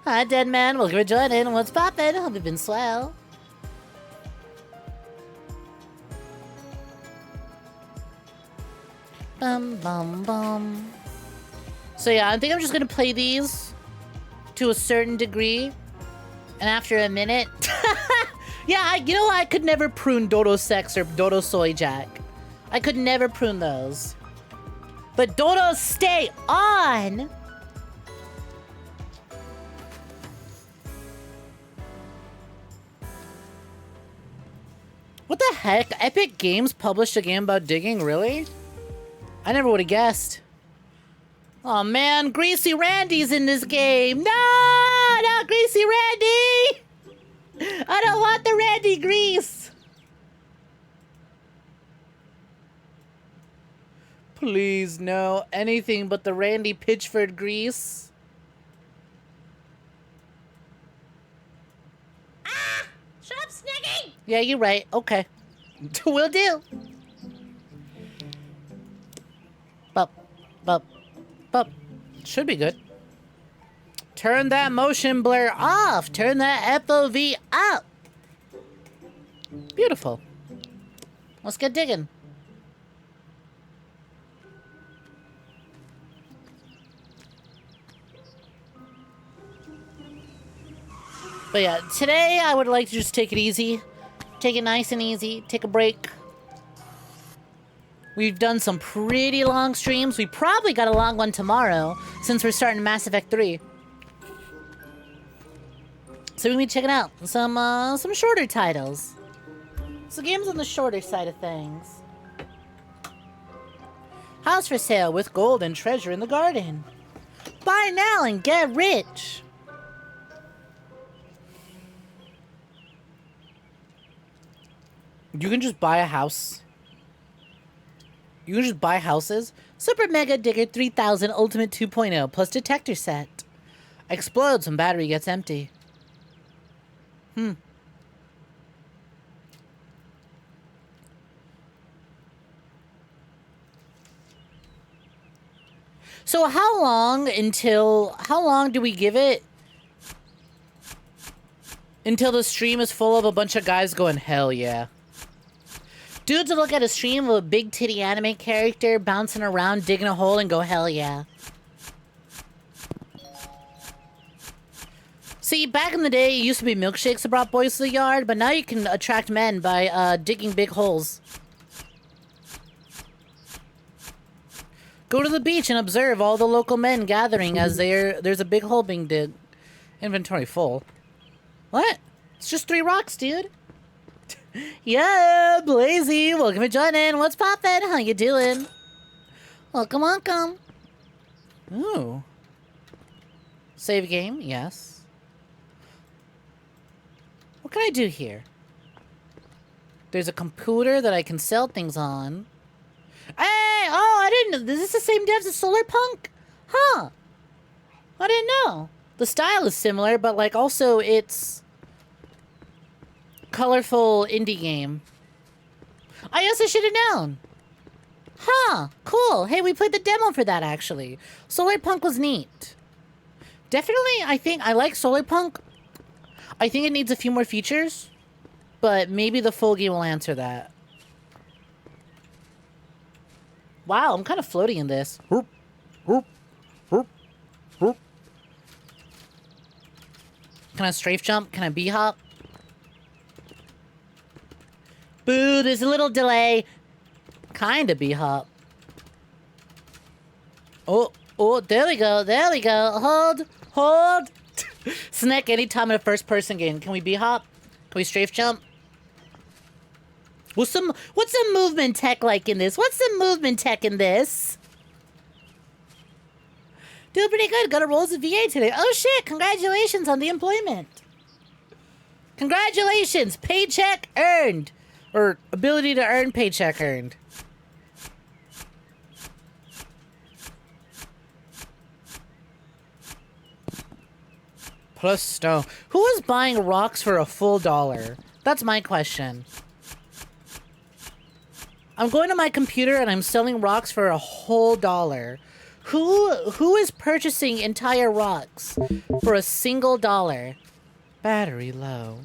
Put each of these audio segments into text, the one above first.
Hi, dead man. Welcome for joining. What's poppin'? Hope you've been swell. Bum, bum, bum. So yeah, I think I'm just gonna play these to a certain degree. And after a minute... yeah, you know what? I could never prune Dodo Sex or Dodo Soy Jack. I could never prune those. But Dodo, stay on! What the heck? Epic Games published a game about digging? Really? I never would have guessed. Oh man, Greasy Randy's in this game. No, not Greasy Randy. I don't want the Randy grease. Please, no. Anything but the Randy Pitchford grease. Ah! Shut up, Sneggy! Yeah, you're right. Okay. Will do. Bup, bup, bup. Should be good. Turn that motion blur off. Turn that FOV up. Beautiful. Let's get digging. But yeah, today I would like to just take it easy. Take it nice and easy. Take a break. We've done some pretty long streams. We probably got a long one tomorrow, since we're starting Mass Effect 3. So we'll be checking out some shorter titles. So games on the shorter side of things. House for sale with gold and treasure in the garden. Buy now and get rich. You can just buy a house. You can just buy houses. Super Mega Digger 3000 Ultimate 2.0 plus detector set. Explodes when battery gets empty. So how long do we give it until the stream is full of a bunch of guys going, hell yeah? Dudes will look at a stream of a big titty anime character bouncing around, digging a hole, and go, hell yeah. See, back in the day, it used to be milkshakes that brought boys to the yard, but now you can attract men by digging big holes. Go to the beach and observe all the local men gathering as there's a big hole being dug. Inventory full. What? It's just 3 rocks, dude. Yeah, Blazy, welcome for joining. What's poppin'? How you doing? Welcome, welcome. Ooh. Save game, yes. What can I do here? There's a computer that I can sell things on. Hey! Oh, I didn't know. Is this the same devs as Solar Punk? Huh. I didn't know. The style is similar, but like also it's colorful indie game. I guess I should have known. Huh. Cool. Hey, we played the demo for that actually. Solar Punk was neat. Definitely, I think I like Solar Punk. I think it needs a few more features, but maybe the full game will answer that. Wow, I'm kind of floating in this. Can I strafe jump? Can I b-hop? Boo, there's a little delay. Kinda b-hop. Oh, there we go, there we go. Hold. Snek, anytime in a first-person game. Can we b-hop? Can we strafe jump? What's some movement tech like in this? What's the movement tech in this? Doing pretty good. Got a roll as a VA today. Oh shit! Congratulations on the employment. Congratulations! Paycheck earned. Or ability to earn paycheck earned. Plus stone. Who is buying rocks for a full $1? That's my question. I'm going to my computer and I'm selling rocks for a whole $1. Who is purchasing entire rocks for a single $1? Battery low.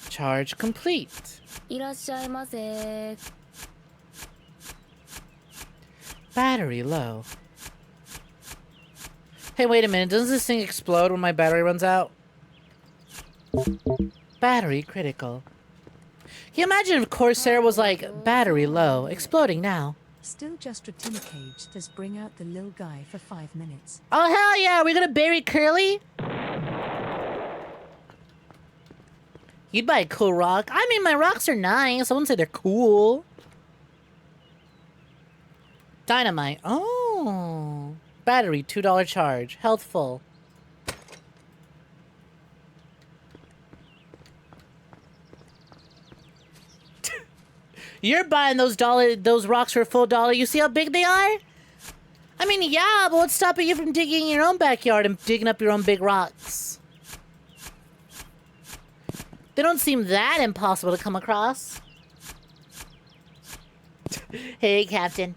Charge complete. 𝐒𝐴Z𝐢𝐵𝐄 'Battery low. Hey, wait a minute. Doesn't this thing explode when my battery runs out? Battery critical. Can you imagine if Corsair was like, battery low, exploding now? Still just 𝐒𝐴Z𝐷 just bring out the little guy for 5 minutes. Oh, hell yeah. Are we gonna bury Curly? You'd buy a cool rock. I mean, my rocks are nice. I wouldn't say they're cool. Dynamite. Oh. Battery, $2 charge. Health full. You're buying those rocks for a full $1. You see how big they are? I mean, yeah, but what's stopping you from digging in your own backyard and digging up your own big rocks? They don't seem that impossible to come across. Hey, Captain.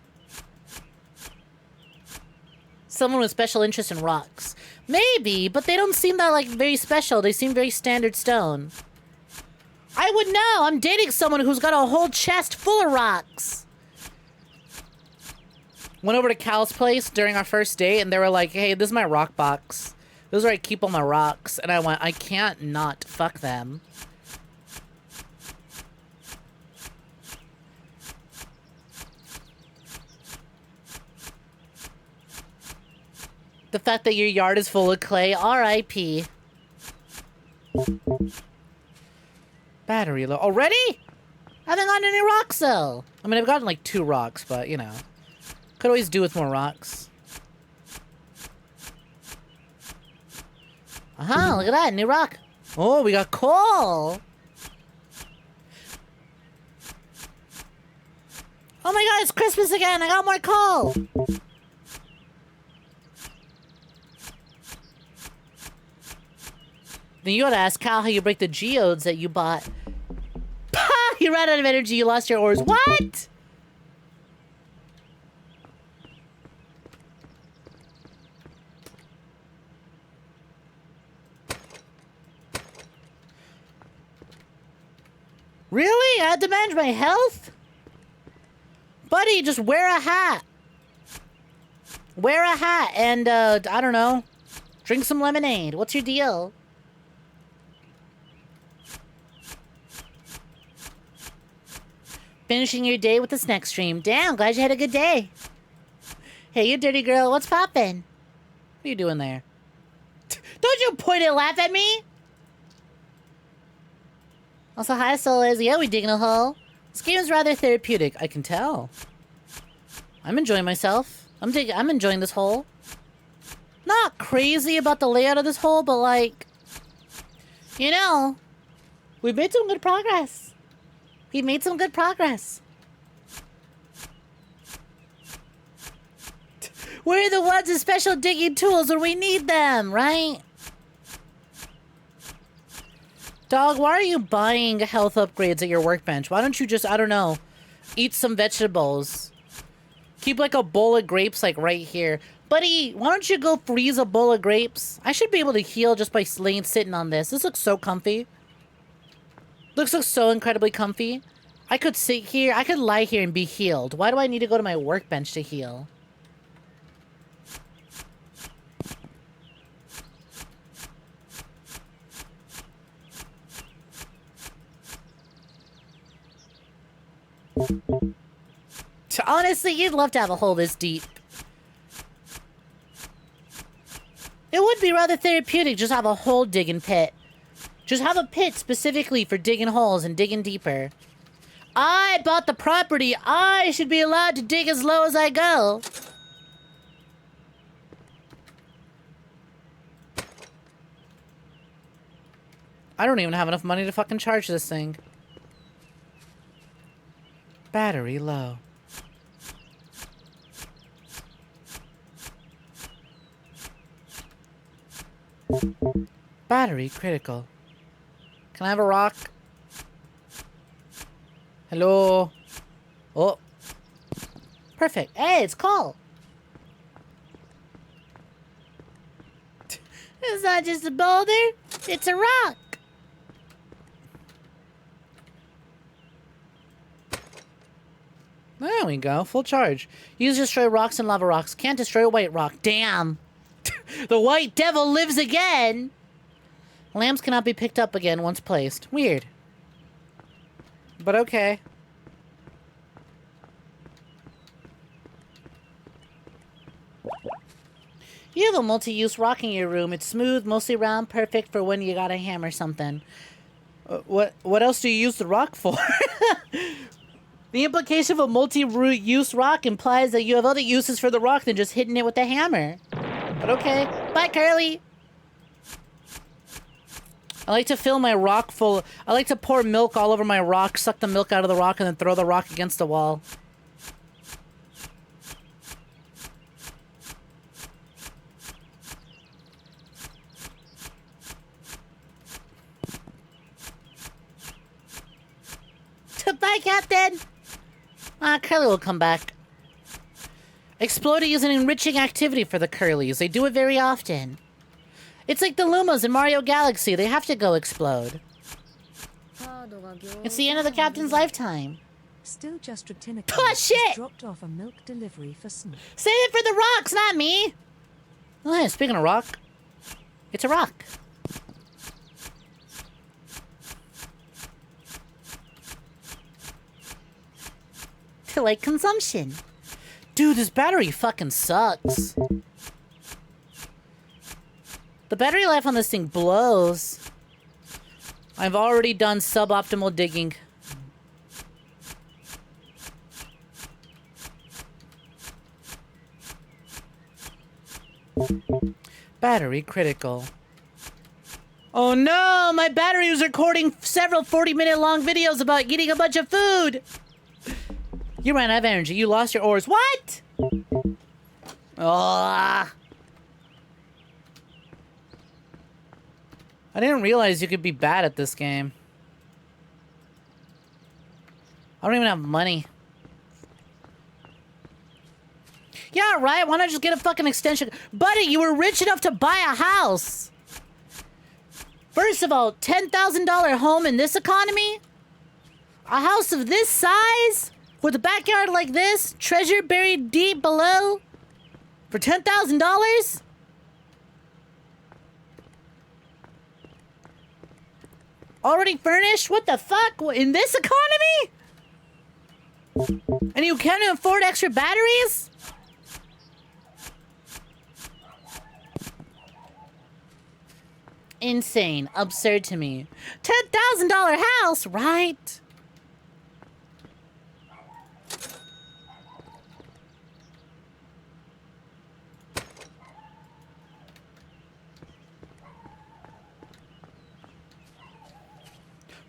Someone with special interest in rocks. Maybe, but they don't seem that, like, very special. They seem very standard stone. I would know. I'm dating someone who's got a whole chest full of rocks. Went over to Cal's place during our first date, and they were like, hey, this is my rock box. This is where I keep all my rocks. And I went, I can't not fuck them. The fact that your yard is full of clay, R.I.P. Battery low. Already? I haven't gotten any rocks, though. I mean, I've gotten, like, 2 rocks, but, you know. Could always do with more rocks. Aha, look at that. New rock. Oh, we got coal. Oh my god, it's Christmas again. I got more coal. Then you gotta ask Cal how you break the geodes that you bought. Pah! You ran out of energy, you lost your ores. What? Really? I had to manage my health? Buddy, just wear a hat. Wear a hat and, I don't know. Drink some lemonade. What's your deal? Finishing your day with the Snek stream. Damn, glad you had a good day. Hey, you dirty girl, what's poppin'? What are you doing there? Don't you point and laugh at me! Also, hi, Solas. Yeah, we digging a hole. This game is rather therapeutic, I can tell. I'm enjoying myself. I'm enjoying this hole. Not crazy about the layout of this hole, but like, you know, we've made some good progress. We made some good progress. We're the ones with special digging tools when we need them, right? Dog, why are you buying health upgrades at your workbench? Why don't you just, I don't know, eat some vegetables? Keep like a bowl of grapes like right here. Buddy, why don't you go freeze a bowl of grapes? I should be able to heal just by sitting on this. This looks so comfy. Looks so incredibly comfy. I could sit here. I could lie here and be healed. Why do I need to go to my workbench to heal? Honestly, you'd love to have a hole this deep. It would be rather therapeutic just have a hole digging pit. Just have a pit specifically for digging holes and digging deeper. I bought the property. I should be allowed to dig as low as I go. I don't even have enough money to fucking charge this thing. Battery low. Battery critical. Can I have a rock? Hello? Oh. Perfect. Hey, it's coal. It's not just a boulder. It's a rock. There we go. Full charge. Use destroy rocks and lava rocks. Can't destroy a white rock. Damn. The white devil lives again. Lamps cannot be picked up again once placed. Weird. But okay. You have a multi-use rock in your room. It's smooth, mostly round, perfect for when you gotta hammer something. What else do you use the rock for? The implication of a multi-use rock implies that you have other uses for the rock than just hitting it with a hammer. But okay. Bye, Curly! I like to fill my rock full... I like to pour milk all over my rock, suck the milk out of the rock, and then throw the rock against the wall. Bye, Captain! Curly will come back. Exploding is an enriching activity for the Curlies. They do it very often. It's like the Lumas in Mario Galaxy. They have to go explode. It's the end of the captain's lifetime. Still just Retinicate Oh, shit! dropped off a milk delivery for Snek. Save it for the rocks, not me! Oh, yeah, speaking of rock, it's a rock. To like consumption. Dude, this battery fucking sucks. The battery life on this thing blows. I've already done suboptimal digging. Battery critical. Oh no, my battery was recording several 40-minute long videos about eating a bunch of food. You ran out of energy. You lost your ores. What? Oh. I didn't realize you could be bad at this game. I don't even have money. Yeah, right. Why not just get a fucking extension? Buddy, you were rich enough to buy a house. First of all, $10,000 home in this economy? A house of this size? With a backyard like this? Treasure buried deep below? For $10,000? Already furnished? What the fuck? In this economy? And you can't afford extra batteries? Insane. Absurd to me. $10,000 house, right?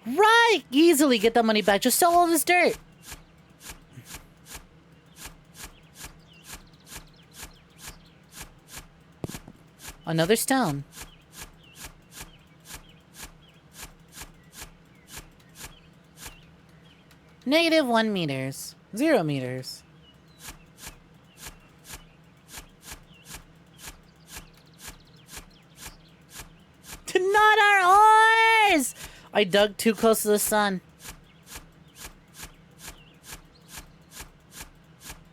Right! Easily get that money back. Just sell all this dirt. Another stone. -1 meters. 0 meters. Not our ores! I dug too close to the sun.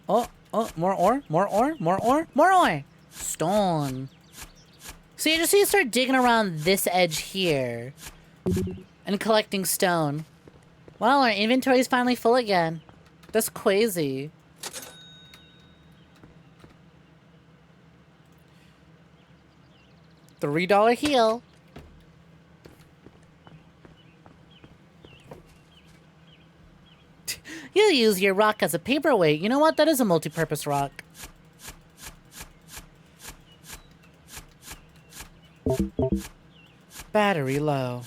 Oh, more ore, more ore, more ore, more ore! Stone. So you just need to start digging around this edge here. And collecting stone. Well, our inventory is finally full again. That's crazy. $3 heal. You use your rock as a paperweight. You know what? That is a multi-purpose rock. Battery low.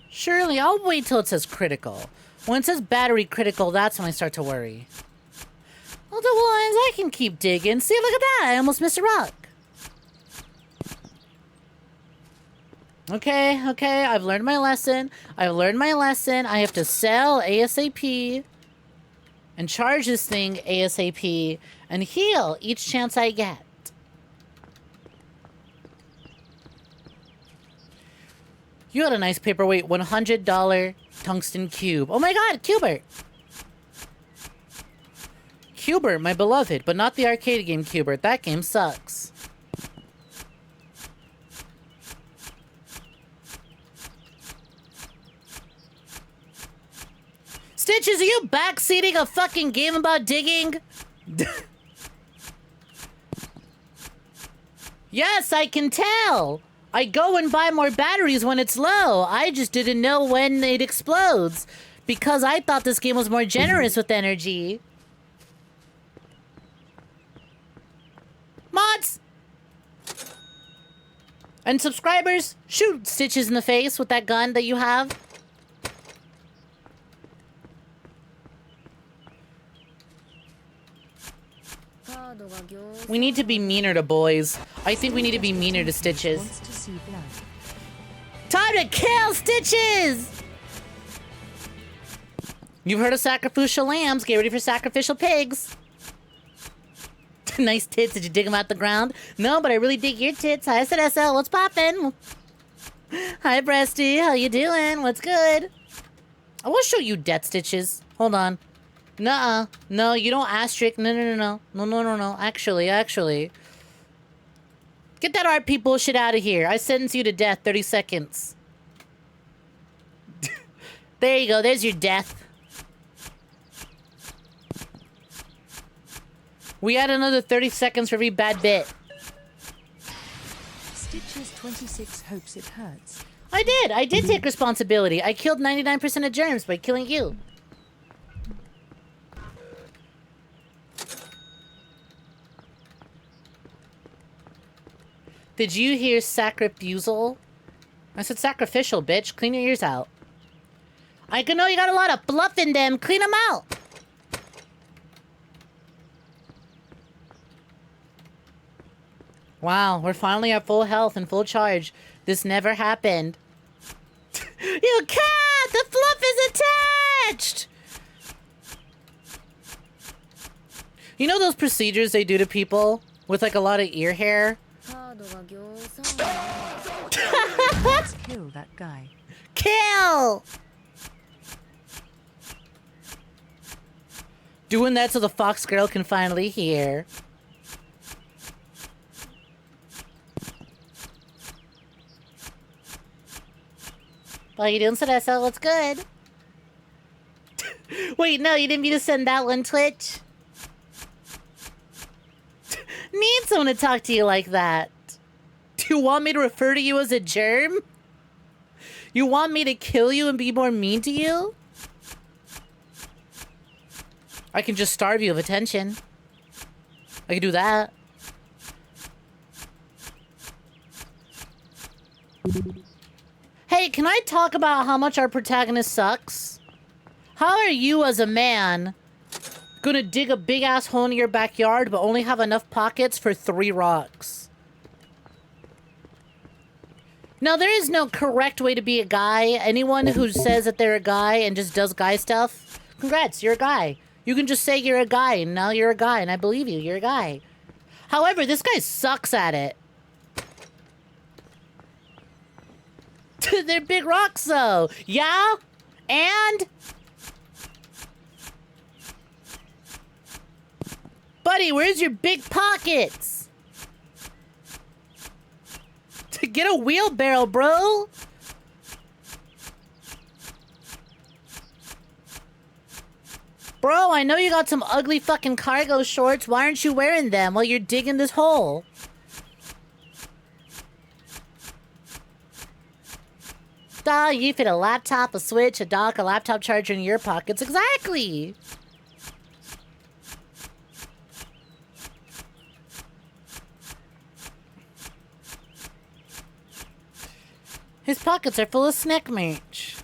Surely, I'll wait till it says critical. When it says battery critical, that's when I start to worry. Well, the ones I can keep digging. See, look at that. I almost missed a rock. Okay, okay, I've learned my lesson. I've learned my lesson. I have to sell ASAP and charge this thing ASAP and heal each chance I get. You had a nice paperweight $100 tungsten cube. Oh my god, Q*bert! Q*bert, my beloved, but not the arcade game Q*bert. That game sucks. Stitches, are you backseating a fucking game about digging? Yes, I can tell. I go and buy more batteries when it's low. I just didn't know when it explodes because I thought this game was more generous with energy. Mods! And subscribers, shoot Stitches in the face with that gun that you have. We need to be meaner to boys. I think we need to be meaner to Stitches. Wants to see blood. Time to kill Stitches! You've heard of sacrificial lambs. Get ready for sacrificial pigs. Nice tits. Did you dig them out the ground? No, but I really dig your tits. Hi, SL. What's poppin'? Hi, Breasty. How you doing? What's good? I will show you death Stitches. Hold on. Nuh-uh. No, you don't asterisk. No. Actually. Get that RP bullshit out of here. I sentence you to death. 30 seconds. There you go. There's your death. We had another 30 seconds for every bad bit. Stitches 26 hopes it hurts. I did take responsibility. I killed 99% of germs by killing you. Did you hear sacrificial? I said sacrificial, bitch. Clean your ears out. I can know you got a lot of fluff in them. Clean them out. Wow, we're finally at full health and full charge. This never happened. You can't! The fluff is attached! You know those procedures they do to people with like a lot of ear hair? Let's kill that guy. Kill! Doing that so the fox girl can finally hear. How you doing, Sedessa? What's good? Wait, no, you didn't mean to send that one, Twitch? Need someone to talk to you like that. Do you want me to refer to you as a germ? You want me to kill you and be more mean to you? I can just starve you of attention. I can do that. Hey, can I talk about how much our protagonist sucks? How are you as a man gonna dig a big ass hole in your backyard but only have enough pockets for 3 rocks? Now, there is no correct way to be a guy. Anyone who says that they're a guy and just does guy stuff, congrats, you're a guy. You can just say you're a guy and now you're a guy and I believe you, you're a guy. However, this guy sucks at it. They're big rocks, though. Yeah? And? Buddy, where's your big pockets? To get a wheelbarrow, bro. Bro, I know you got some ugly fucking cargo shorts. Why aren't you wearing them while you're digging this hole? You fit a laptop, a switch, a dock, a laptop charger in your pockets. Exactly! His pockets are full of Snek merch.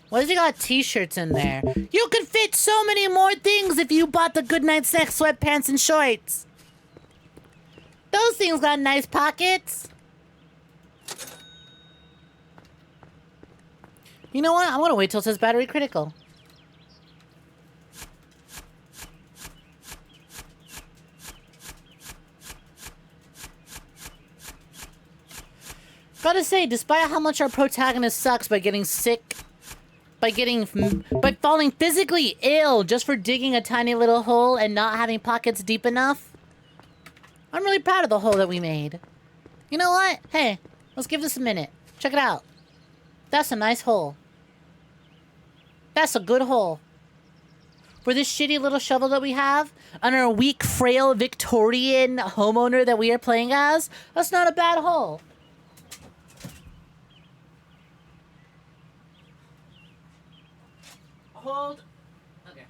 Why does he got t-shirts in there? You could fit so many more things if you bought the Goodnight Snek sweatpants and shorts. Those things got nice pockets. You know what? I'm gonna wait till it says battery critical. Gotta say, despite how much our protagonist sucks by getting sick, by falling physically ill just for digging a tiny little hole and not having pockets deep enough, I'm really proud of the hole that we made. You know what? Hey, let's give this a minute. Check it out. That's a nice hole. That's a good hole. For this shitty little shovel that we have, and our weak, frail, Victorian homeowner that we are playing as, that's not a bad hole. Hold. Okay.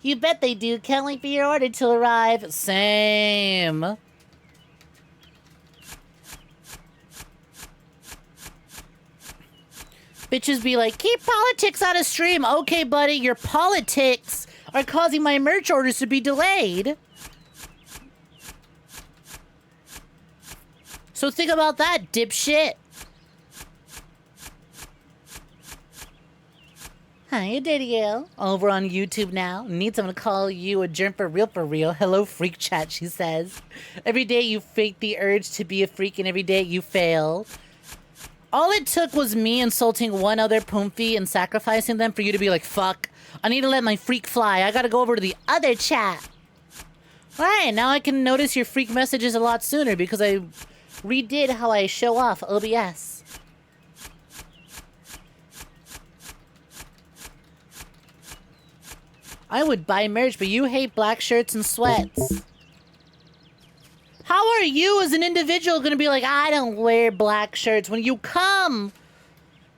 You bet they do. Can't wait for your order to arrive. Same. Bitches be like, keep politics out of stream. Okay, buddy, your politics are causing my merch orders to be delayed. So think about that, dipshit. Hi, Didio. Over on YouTube now. Need someone to call you a germ for real. Hello, freak chat, she says. Every day you fake the urge to be a freak, and every day you fail. All it took was me insulting one other Poomfy and sacrificing them for you to be like, fuck, I need to let my freak fly. I gotta go over to the other chat. Alright, now I can notice your freak messages a lot sooner because I redid how I show off OBS. I would buy merch, but you hate black shirts and sweats. How are you as an individual gonna be like, I don't wear black shirts when you come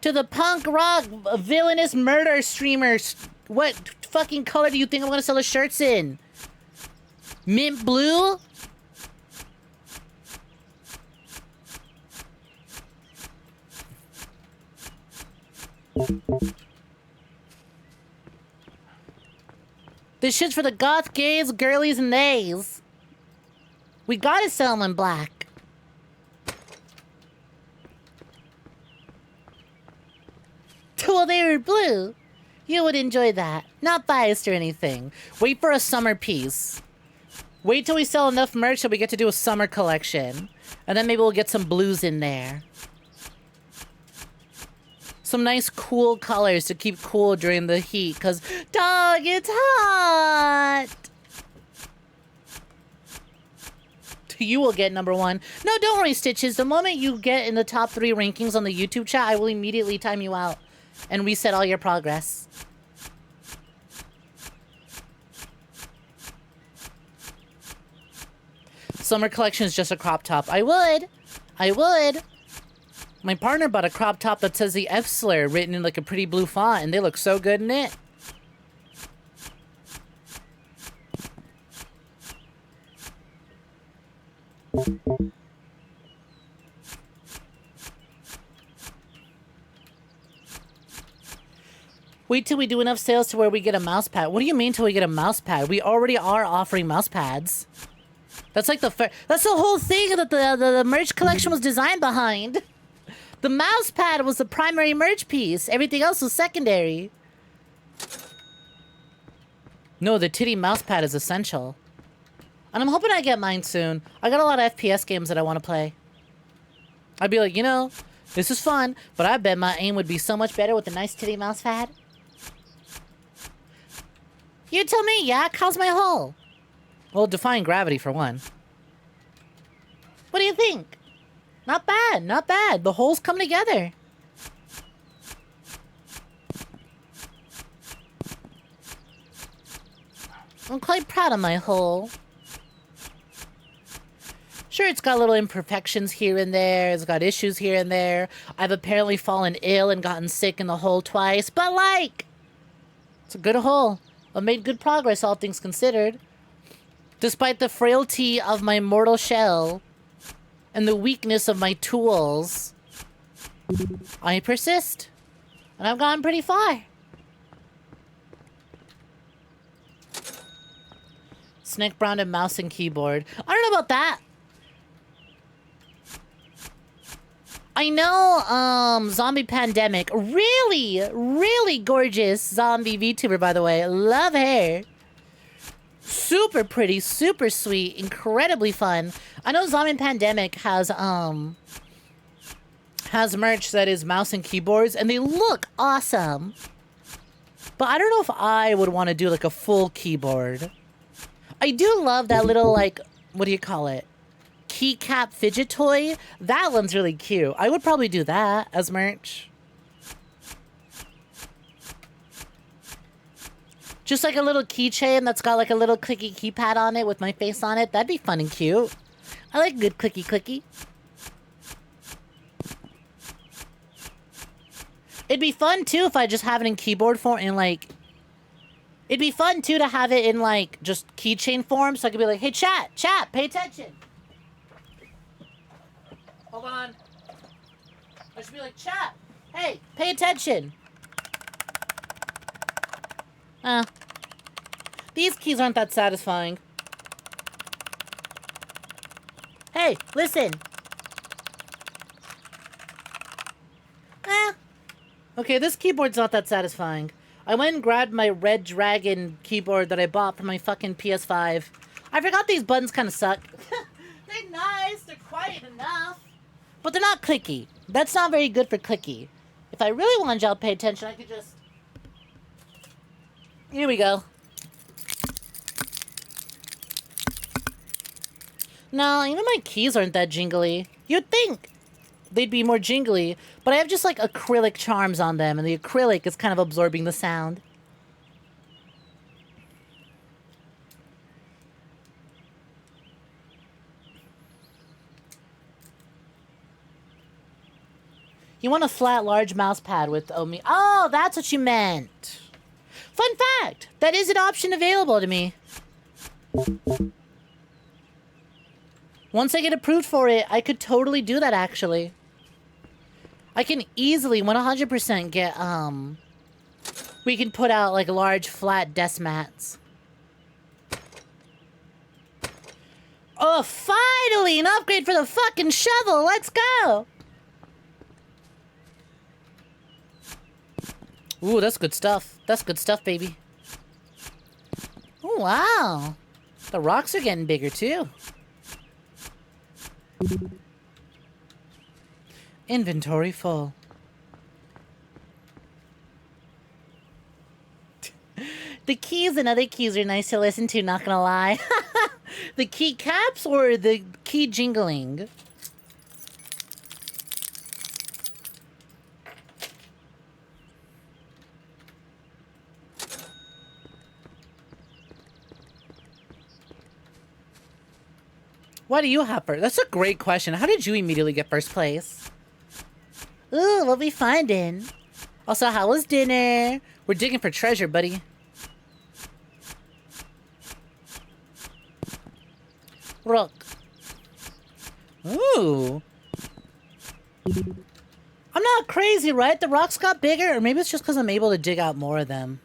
to the punk rock villainous murder streamers? What fucking color do you think I'm gonna sell the shirts in? Mint blue? This shit's for the goth, gays, girlies, and theys. We gotta sell them in black. Well, they were blue. You would enjoy that. Not biased or anything. Wait for a summer piece. Wait till we sell enough merch that we get to do a summer collection. And then maybe we'll get some blues in there. Some nice cool colors to keep cool during the heat, because, dog, it's hot! You will get #1. No, don't worry, Stitches. The moment you get in the top 3 rankings on the YouTube chat, I will immediately time you out and reset all your progress. Summer collection is just a crop top. I would. My partner bought a crop top that says the F slur written in like a pretty blue font, and they look so good in it. Wait till we do enough sales to where we get a mouse pad. What do you mean till we get a mouse pad? We already are offering mouse pads. That's like that's the whole thing that the merch collection was designed behind. The mouse pad was the primary merch piece. Everything else was secondary. No, the titty mouse pad is essential. And I'm hoping I get mine soon. I got a lot of FPS games that I want to play. I'd be like, you know, this is fun, but I bet my aim would be so much better with a nice titty mouse pad. You tell me, yeah? How's my hole? Well, defying gravity for one. What do you think? Not bad, not bad. The holes come together. I'm quite proud of my hole. Sure, it's got little imperfections here and there. It's got issues here and there. I've apparently fallen ill and gotten sick in the hole twice. But, like, it's a good hole. I've made good progress, all things considered. Despite the frailty of my mortal shell and the weakness of my tools, I persist. And I've gone pretty far. Snek branded mouse and keyboard. I don't know about that. I know, Zombie Pandemic. Really, really gorgeous zombie VTuber, by the way. Love her. Super pretty, super sweet, incredibly fun. I know Zombie Pandemic has merch that is mouse and keyboards, and they look awesome. But I don't know if I would want to do, like, a full keyboard. I do love that little, like, what do you call it? Keycap fidget toy. That one's really cute. I would probably do that as merch. Just like a little keychain that's got like a little clicky keypad on it with my face on it. That'd be fun and cute. I like good clicky. It'd be fun too if I just have it in keyboard form and like... It'd be fun too to have it in like just keychain form so I could be like, hey chat, pay attention. Hold on. I should be like, chat, hey, pay attention. These keys aren't that satisfying. Hey, listen. Okay, this keyboard's not that satisfying. I went and grabbed my Red Dragon keyboard that I bought for my fucking PS5. I forgot these buttons kind of suck. They're nice, they're quiet enough. But they're not clicky. That's not very good for clicky. If I really wanted y'all to pay attention, I could just... Here we go. No, even my keys aren't that jingly. You'd think they'd be more jingly, but I have just like acrylic charms on them, and the acrylic is kind of absorbing the sound. You want a flat, large mouse pad with Omi? Oh, that's what you meant. Fun fact, that is an option available to me. Once I get approved for it, I could totally do that, actually. I can easily 100% get, we can put out, like, large, flat desk mats. Oh, finally! An upgrade for the fucking shovel! Let's go! Ooh, that's good stuff. That's good stuff, baby. Oh, wow. The rocks are getting bigger, too. Inventory full. The keys and other keys are nice to listen to, not gonna lie. The key caps or the key jingling? Why do you have first? That's a great question. How did you immediately get first place? Ooh, what we finding? Also, how was dinner? We're digging for treasure, buddy. Rook. Ooh. I'm not crazy, right? The rocks got bigger, or maybe it's just because I'm able to dig out more of them.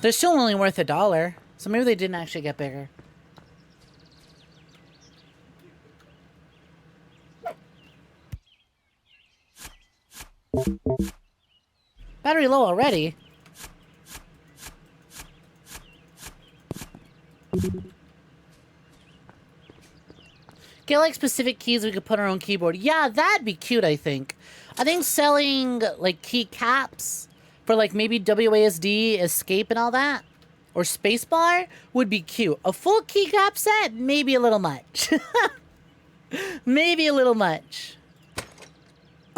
They're still only worth $1, so maybe they didn't actually get bigger. Battery low already. Get like specific keys we could put on our own keyboard. Yeah, that'd be cute, I think. I think selling like key caps for like maybe WASD, escape and all that, or spacebar would be cute. A full keycap set, maybe a little much. Maybe a little much.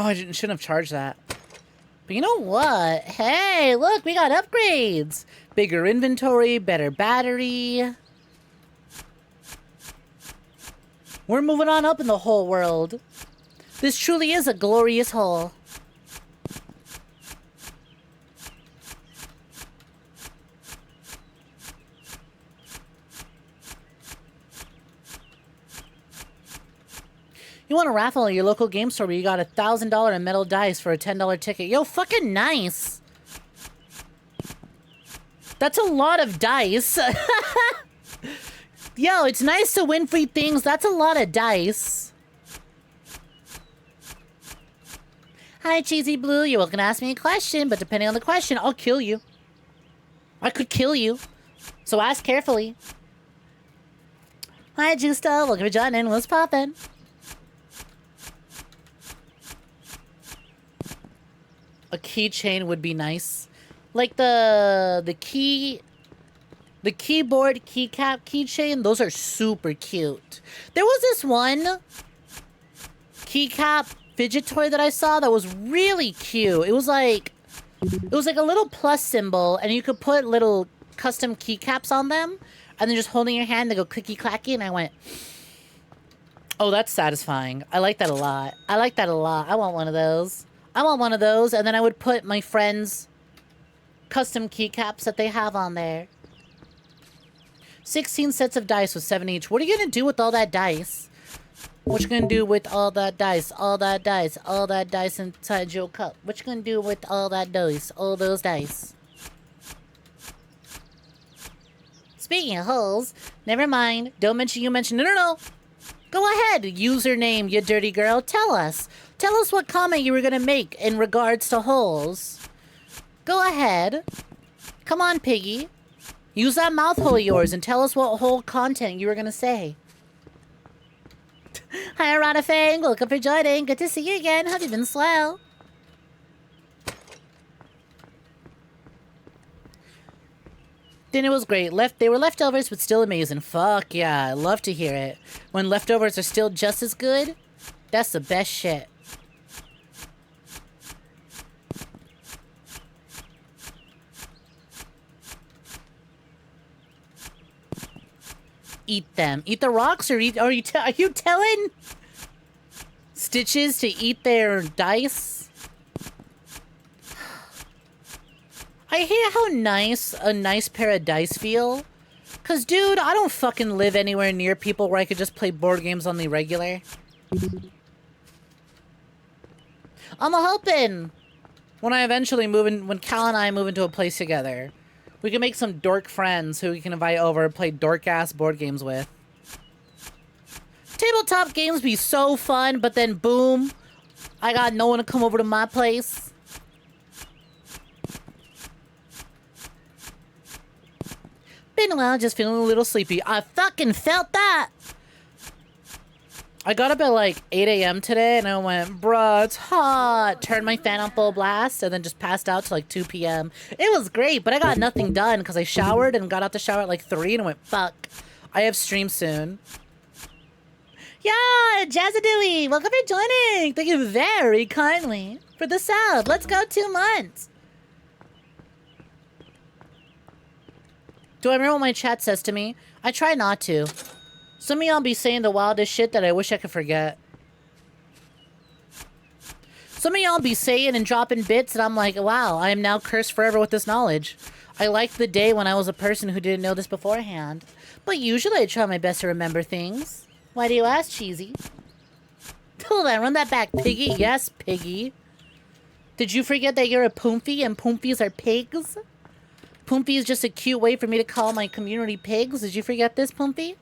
Oh, I shouldn't have charged that. But you know what? Hey, look, we got upgrades. Bigger inventory, better battery. We're moving on up in the whole world. This truly is a glorious hole. You want a raffle at your local game store where you got $1,000 in metal dice for a $10 ticket. Yo, fucking nice. That's a lot of dice. Yo, it's nice to win free things. That's a lot of dice. Hi, Cheesy Blue. You're welcome to ask me a question, but depending on the question, I'll kill you. I could kill you. So ask carefully. Hi, Justa. Welcome to joining. What's poppin'? A keychain would be nice. Like the keyboard keycap keychain, those are super cute. There was this one keycap fidget toy that I saw that was really cute. It was like a little plus symbol, and you could put little custom keycaps on them, and then just holding your hand, they go clicky clacky, and I went, oh, that's satisfying. I like that a lot. I like that a lot. I want one of those. I want one of those, and then I would put my friends' custom keycaps that they have on there. 16 sets of dice with 7 each. What are you gonna do with all that dice? What you gonna do with all that dice? All that dice. All that dice inside your cup. What you gonna do with all that dice? All those dice. Speaking of holes, never mind. Don't mention you mentioned. No. Go ahead. Username, you dirty girl. Tell us. Tell us what comment you were gonna make in regards to holes. Go ahead. Come on, Piggy. Use that mouth hole of yours and tell us what whole content you were gonna say. Hi, Arana Fang. Welcome for joining. Good to see you again. Have you been swell? Dinner was great. They were leftovers, but still amazing. Fuck yeah. I love to hear it. When leftovers are still just as good, that's the best shit. Eat them. Eat the rocks, or are you telling Stitches to eat their dice? I hate how nice a nice pair of dice feel. Cause dude, I don't fucking live anywhere near people where I could just play board games on the regular. I'm hoping when I eventually when Cal and I move into a place together, we can make some dork friends who we can invite over and play dork-ass board games with. Tabletop games be so fun, but then boom, I got no one to come over to my place. Been a while, just feeling a little sleepy. I fucking felt that! I got up at like 8 a.m. today and I went, bruh, it's hot. Turned my fan on full blast and then just passed out till like 2 p.m. It was great, but I got nothing done because I showered and got out the shower at like 3 and I went, fuck. I have stream soon. Yeah, Jazzadooey, welcome for joining. Thank you very kindly for the sub. Let's go 2 months. Do I remember what my chat says to me? I try not to. Some of y'all be saying the wildest shit that I wish I could forget. Some of y'all be saying and dropping bits and I'm like, wow, I am now cursed forever with this knowledge. I liked the day when I was a person who didn't know this beforehand. But usually I try my best to remember things. Why do you ask, Cheesy? Hold on, run that back, Piggy. Yes, Piggy. Did you forget that you're a Poomphy and Poompies are pigs? Poompy is just a cute way for me to call my community pigs. Did you forget this, Poompy?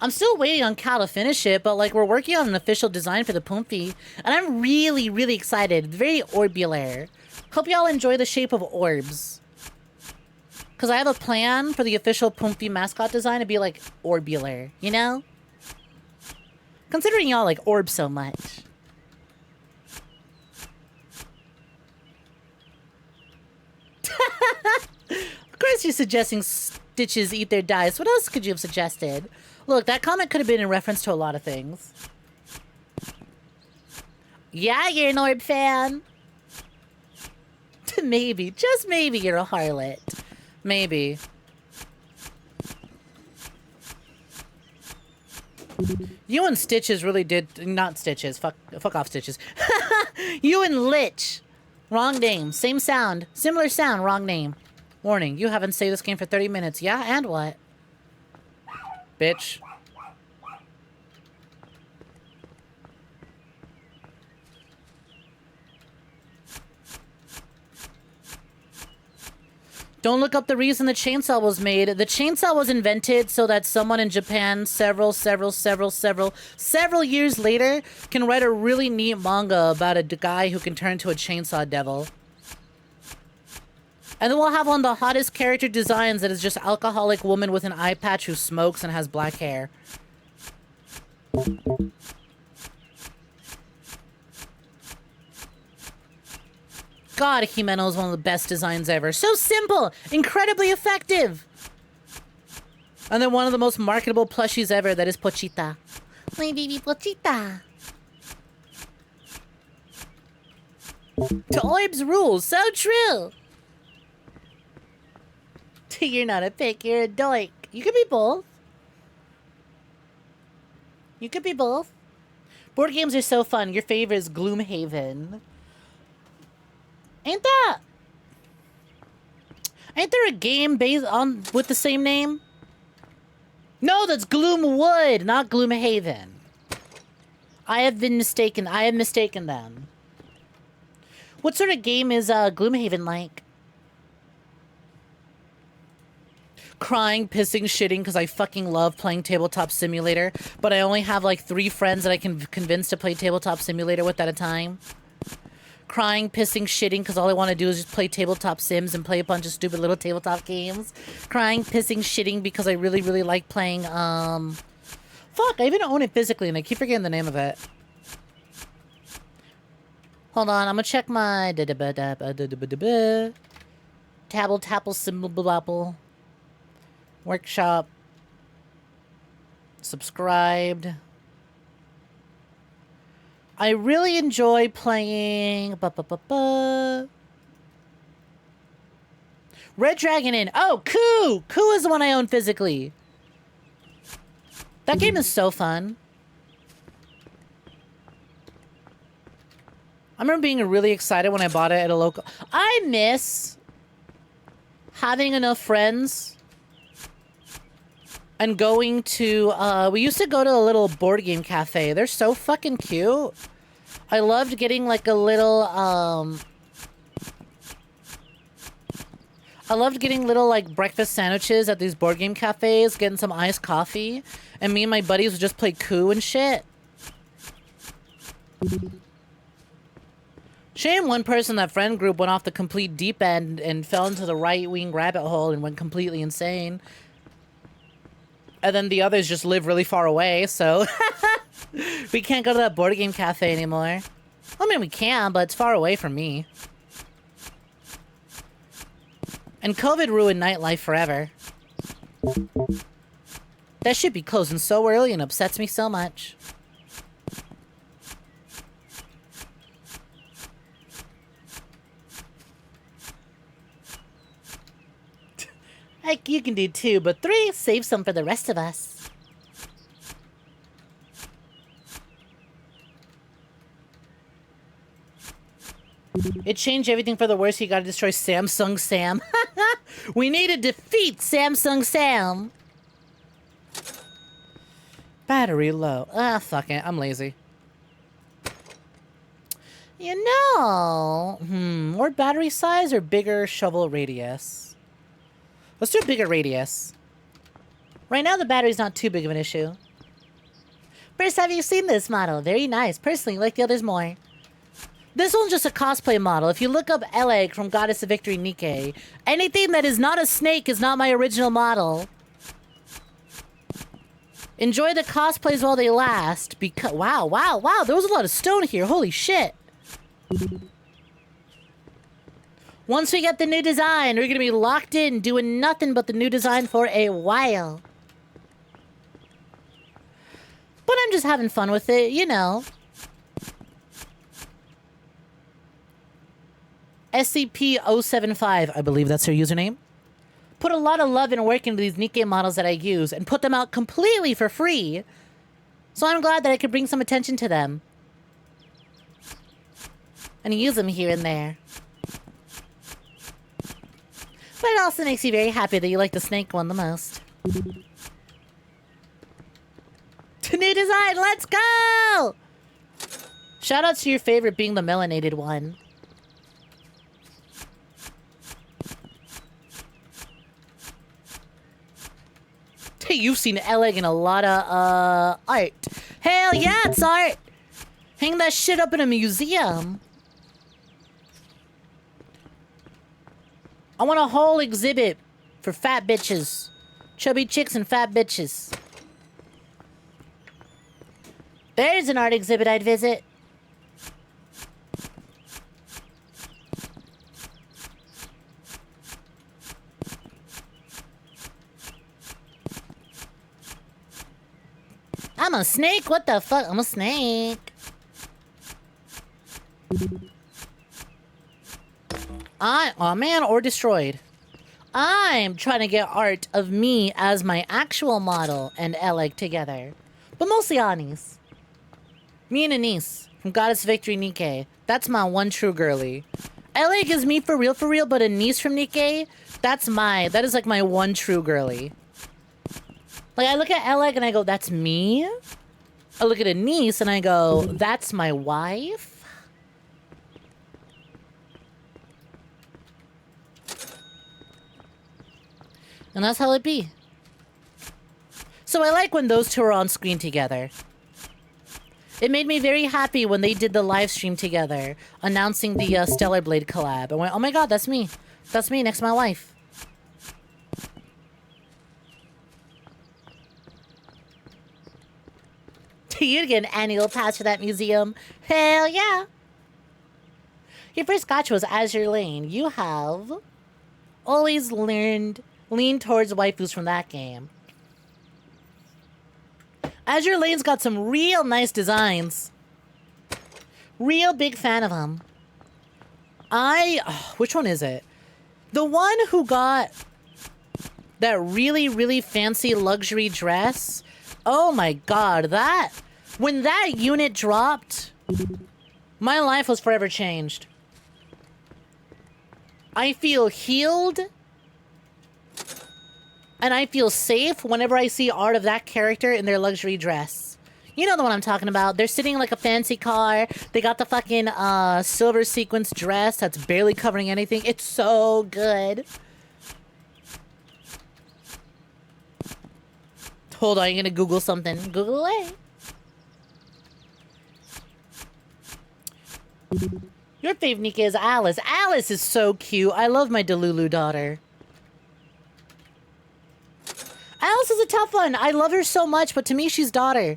I'm still waiting on Cal to finish it, but like we're working on an official design for the Poompy, and I'm really, really excited. Very orbular. Hope y'all enjoy the shape of orbs. Because I have a plan for the official Poompy mascot design to be like orbular, you know? Considering y'all like orb so much. Of course you're suggesting Stitches eat their dice. What else could you have suggested? Look, that comment could have been in reference to a lot of things. Yeah, you're an orb fan. Maybe, just maybe you're a harlot. Maybe. You and Stitches really did... Not Stitches. Fuck off, Stitches. You and Lich. Wrong name. Same sound. Similar sound. Wrong name. Warning. You haven't saved this game for 30 minutes. Yeah, and what? Bitch. Don't look up the reason the chainsaw was made. The chainsaw was invented so that someone in Japan several years later can write a really neat manga about a guy who can turn into a chainsaw devil. And then we'll have one of the hottest character designs that is just alcoholic woman with an eye patch who smokes and has black hair. God, Himeno is one of the best designs ever. So simple, incredibly effective. And then one of the most marketable plushies ever, that is Pochita. My baby Pochita. To Oib's rules, so true. You're not a pick, you're a doik. You could be both. You could be both. Board games are so fun. Your favorite is Gloomhaven. Ain't there a game based on with the same name? No, that's Gloomwood, not Gloomhaven. I have been mistaken. I have mistaken them. What sort of game is Gloomhaven like? Crying, pissing, shitting because I fucking love playing Tabletop Simulator, but I only have like 3 friends that I can convince to play Tabletop Simulator with at a time. Crying, pissing, shitting because all I want to do is just play tabletop sims and play a bunch of stupid little tabletop games. Crying, pissing, shitting because I really, really like playing, fuck, I even own it physically and I keep forgetting the name of it. Hold on, I'm gonna check my Tapple, symbol, blapple. Workshop. Subscribed. I really enjoy playing Red Dragon Inn. Oh, 𝐤! 𝐤 is the one I own physically. That game is so fun. I remember being really excited when I bought it at a local... I miss having enough friends and going to, we used to go to a little board game cafe. They're so fucking cute. I loved getting like a little, I loved getting little like breakfast sandwiches at these board game cafes, getting some iced coffee, and me and my buddies would just play 𝐤 and shit. Shame one person in that friend group went off the complete deep end and fell into the right-wing rabbit hole and went completely insane. And then the others just live really far away, so we can't go to that board game cafe anymore. I mean, we can, but it's far away from me. And COVID ruined nightlife forever. That should be closing so early and upsets me so much. Like, you can do 2, but 3, save some for the rest of us. It changed everything for the worse. You gotta destroy Samsung Sam. We need to defeat Samsung Sam. Battery low. Ah, fuck it. I'm lazy. You know... more battery size or bigger shovel radius? Let's do a bigger radius. Right now, the battery's not too big of an issue. First, have you seen this model? Very nice. Personally, like the others more. This one's just a cosplay model. If you look up 𝐿𝐴G from Goddess of Victory Nikke, anything that is not a snake is not my original model. Enjoy the cosplays while they last. Because wow, there was a lot of stone here. Holy shit. Once we get the new design, we're gonna be locked in doing nothing but the new design for a while. But I'm just having fun with it, you know. SCP-075, I believe that's her username. Put a lot of love and work into these Nikke models that I use and put them out completely for free. So I'm glad that I could bring some attention to them. And use them here and there. But it also makes you very happy that you like the snake one the most. To new design, let's go! Shoutouts to your favorite being the melanated one. you've seen 𝐿𝐳 in a lot of art. Hell yeah, it's art. Hang that shit up in a museum. I want a whole exhibit for fat bitches. Chubby chicks and fat bitches. There's an art exhibit I'd visit. I'm a snake? What the fuck? I'm a snake. Oh man, or destroyed. I'm trying to get art of me as my actual model and 𝐿𝐳 together. But mostly Ani's. Me and Anise from Goddess Victory 𝐒𝐽. That's my one true girly. 𝐿𝐳 is me for real, but Anise from 𝐒𝐽, that is like my one true girly. Like, I look at 𝐿𝐳 and I go, that's me? I look at Anise and I go, that's my wife? And that's how it be. So I like when those two are on screen together. It made me very happy when they did the live stream together, announcing the Stellar Blade collab. I went, oh my god, that's me. That's me next to my wife. You'd get an annual pass for that museum. Hell yeah. Your first gotcha was Azure Lane. You have always leaned towards waifus from that game. Azure Lane's got some real nice designs. Real big fan of them. Which one is it? The one who got that really, really fancy luxury dress. Oh my god, when that unit dropped, my life was forever changed. I feel healed, and I feel safe whenever I see art of that character in their luxury dress. You know the one I'm talking about. They're sitting in like a fancy car. They got the fucking silver sequence dress that's barely covering anything. It's so good. Hold on, you're gonna Google something. Google away. Your fave Nika is Alice. Alice is so cute. I love my Delulu daughter. Alice is a tough one. I love her so much, but to me, she's daughter.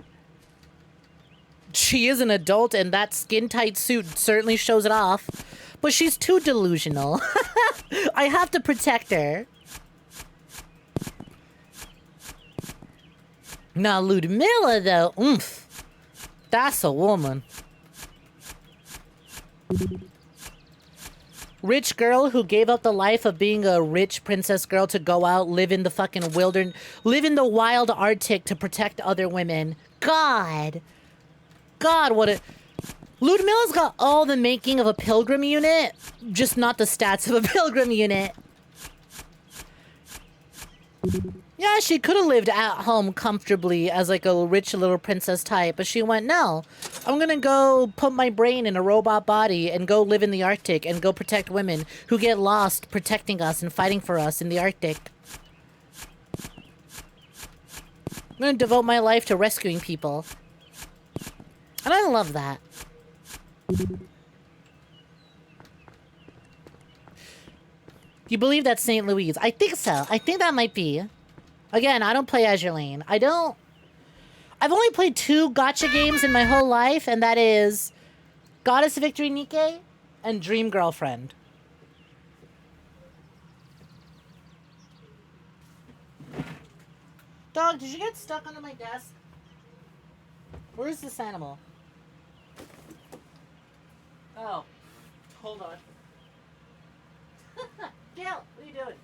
She is an adult, and that skin-tight suit certainly shows it off. But she's too delusional. I have to protect her. Now, Ludmilla, though, oomph. That's a woman. Rich girl who gave up the life of being a rich princess girl to go out, live in the fucking wilderness, live in the wild Arctic to protect other women. God, what a... Ludmilla's got all the making of a pilgrim unit, just not the stats of a pilgrim unit. Yeah, she could have lived at home comfortably as like a rich little princess type, but she went, no, I'm gonna go put my brain in a robot body and go live in the Arctic and go protect women who get lost protecting us and fighting for us in the Arctic. I'm gonna devote my life to rescuing people. And I love that. You believe that's St. Louise? I think so. I think that might be. Again, I don't play Azure Lane. I've only played 2 gacha games in my whole life, and that is Goddess Victory 𝐒𝐽 and Dream Girlfriend. Dog, did you get stuck under my desk? Where's this animal? Oh, hold on. Gail, what are you doing?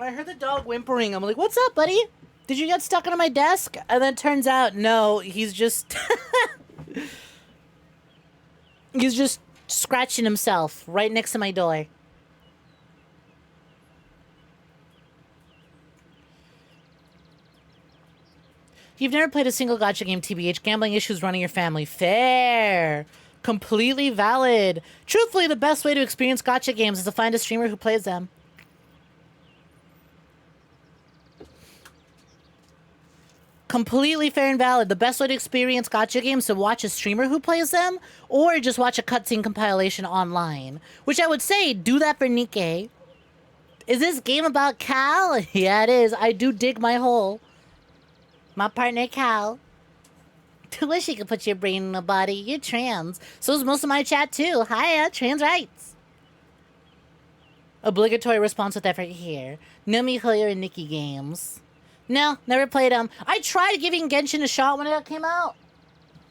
I heard the dog whimpering. I'm like, what's up, buddy? Did you get stuck under my desk? And then it turns out, no, he's just... he's just scratching himself right next to my door. You've never played a single gacha game, TBH. Gambling issues running your family. Fair. Completely valid. Truthfully, the best way to experience gacha games is to find a streamer who plays them. Completely fair and valid. The best way to experience gacha games is to watch a streamer who plays them, or just watch a cutscene compilation online. Which I would say, do that for 𝐒𝐽. Is this game about Cal? Yeah, it is. I do dig my hole. My partner Cal. I wish you could put your brain in a body. You're trans. So is most of my chat too. Hiya, trans rights. Obligatory response with effort here. No 𝐒𝐽 and Nikki games. No, never played them. I tried giving Genshin a shot when it came out.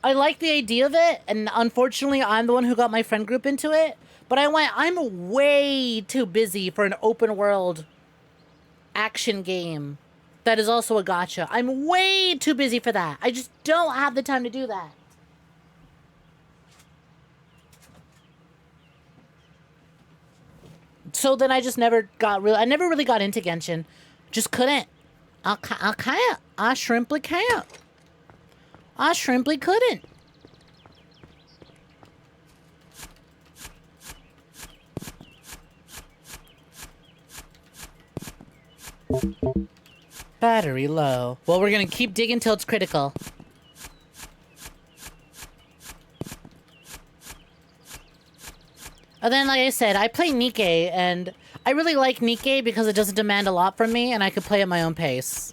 I liked the idea of it, and unfortunately, I'm the one who got my friend group into it. But I'm way too busy for an open world action game that is also a gacha. I'm way too busy for that. I just don't have the time to do that. So then I just never really got into Genshin. Just couldn't. I can't. I simply can't. I simply couldn't. Battery low. Well, we're gonna keep digging till it's critical. And then, like I said, I play 𝐒𝐽, and I really like 𝐒𝐽 because it doesn't demand a lot from me, and I can play at my own pace.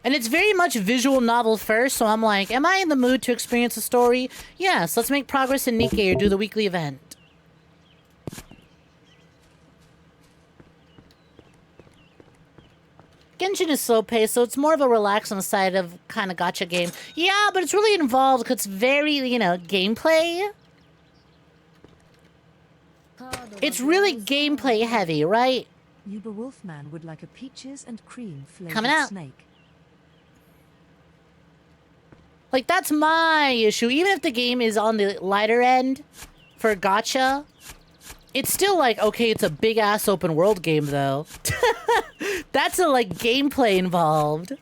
And it's very much visual novel first, so I'm like, am I in the mood to experience a story? Yes, let's make progress in 𝐒𝐽 or do the weekly event. Genshin is slow paced, so it's more of a relaxed on the side of kind of gacha game. Yeah, but it's really involved because it's very, you know, gameplay. It's really gameplay heavy, right? Uber Wolfman would like a peaches and cream flavored Coming out. snake. Like, that's my issue. Even if the game is on the lighter end for gacha, it's still like, okay, it's a big-ass open-world game, though. That's a, like, gameplay involved.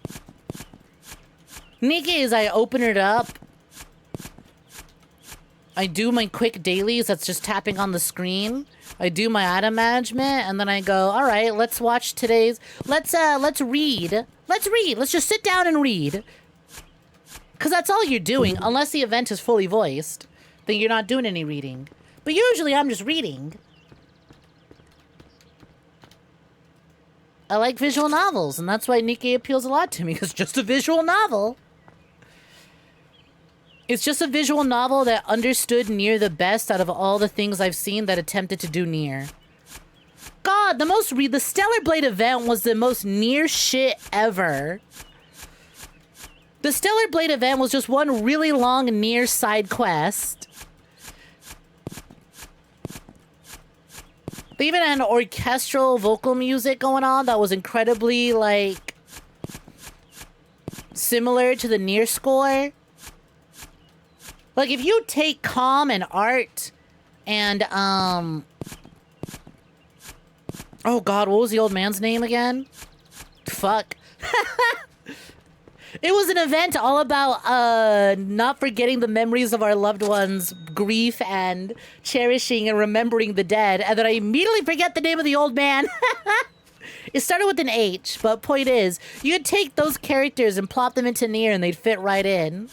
𝐒𝐽 is I open it up. I do my quick dailies. That's just tapping on the screen. I do my item management, and then I go, all right, let's watch today's... Let's read. Let's read. Let's just sit down and read. Because that's all you're doing, unless the event is fully voiced. Then you're not doing any reading. But usually I'm just reading. I like visual novels, and that's why 𝐒𝐽 appeals a lot to me, because it's just a visual novel. It's just a visual novel that understood Nier the best out of all the things I've seen that attempted to do Nier. God, the Stellar Blade event was the most Nier shit ever. The Stellar Blade event was just one really long Nier side quest. They even had orchestral vocal music going on that was incredibly, like, similar to the Nier score. Like, if you take Calm and Art and, oh god, what was the old man's name again? Fuck. It was an event all about not forgetting the memories of our loved ones, grief, and cherishing and remembering the dead. And then I immediately forget the name of the old man. It started with an H, but point is, you could take those characters and plop them into Nier and they'd fit right in.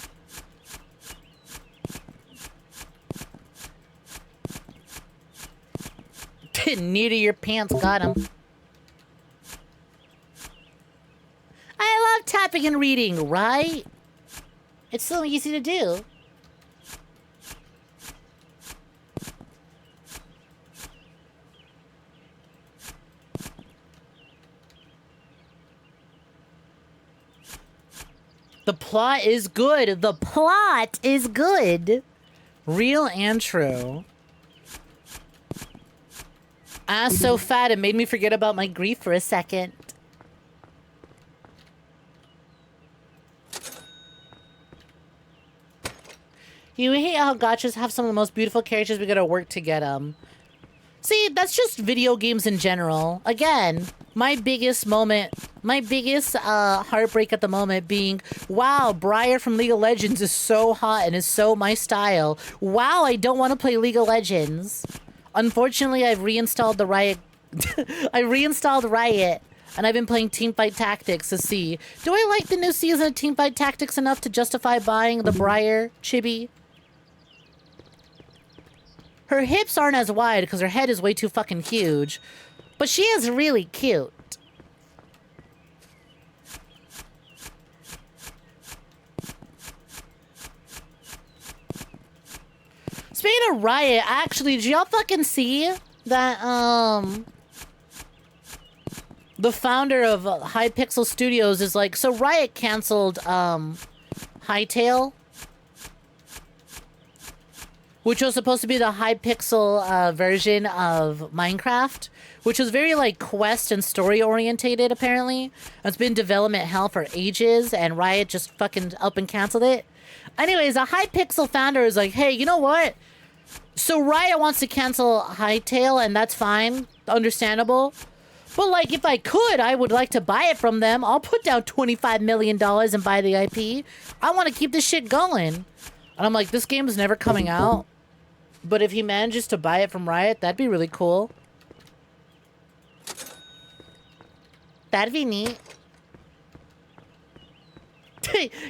Knee to your pants, got him. I love tapping and reading, right? It's so easy to do. The plot is good. The plot is good. Real and true. Ass so fat it made me forget about my grief for a second. You hate how gachas have some of the most beautiful characters. We gotta work to get them. See, that's just video games in general. Again, my biggest heartbreak at the moment being, wow, Briar from League of Legends is so hot and is so my style. Wow, I don't want to play League of Legends. Unfortunately, I've reinstalled the Riot. I reinstalled Riot and I've been playing Teamfight Tactics to see, do I like the new season of Teamfight Tactics enough to justify buying the Briar chibi? Her hips aren't as wide because her head is way too fucking huge, but she is really cute. Speaking of Riot, actually, did y'all fucking see that, the founder of Hypixel Studios is like, so Riot canceled, Hytale, which was supposed to be the Hypixel, version of Minecraft, which was very, like, quest and story-orientated, apparently. It's been development hell for ages, and Riot just fucking up and canceled it. Anyways, a Hypixel founder is like, hey, you know what? So Riot wants to cancel Hytale, and that's fine. Understandable. But, like, if I could, I would like to buy it from them. I'll put down $25 million and buy the IP. I want to keep this shit going. And I'm like, this game is never coming out. But if he manages to buy it from Riot, that'd be really cool. That'd be neat.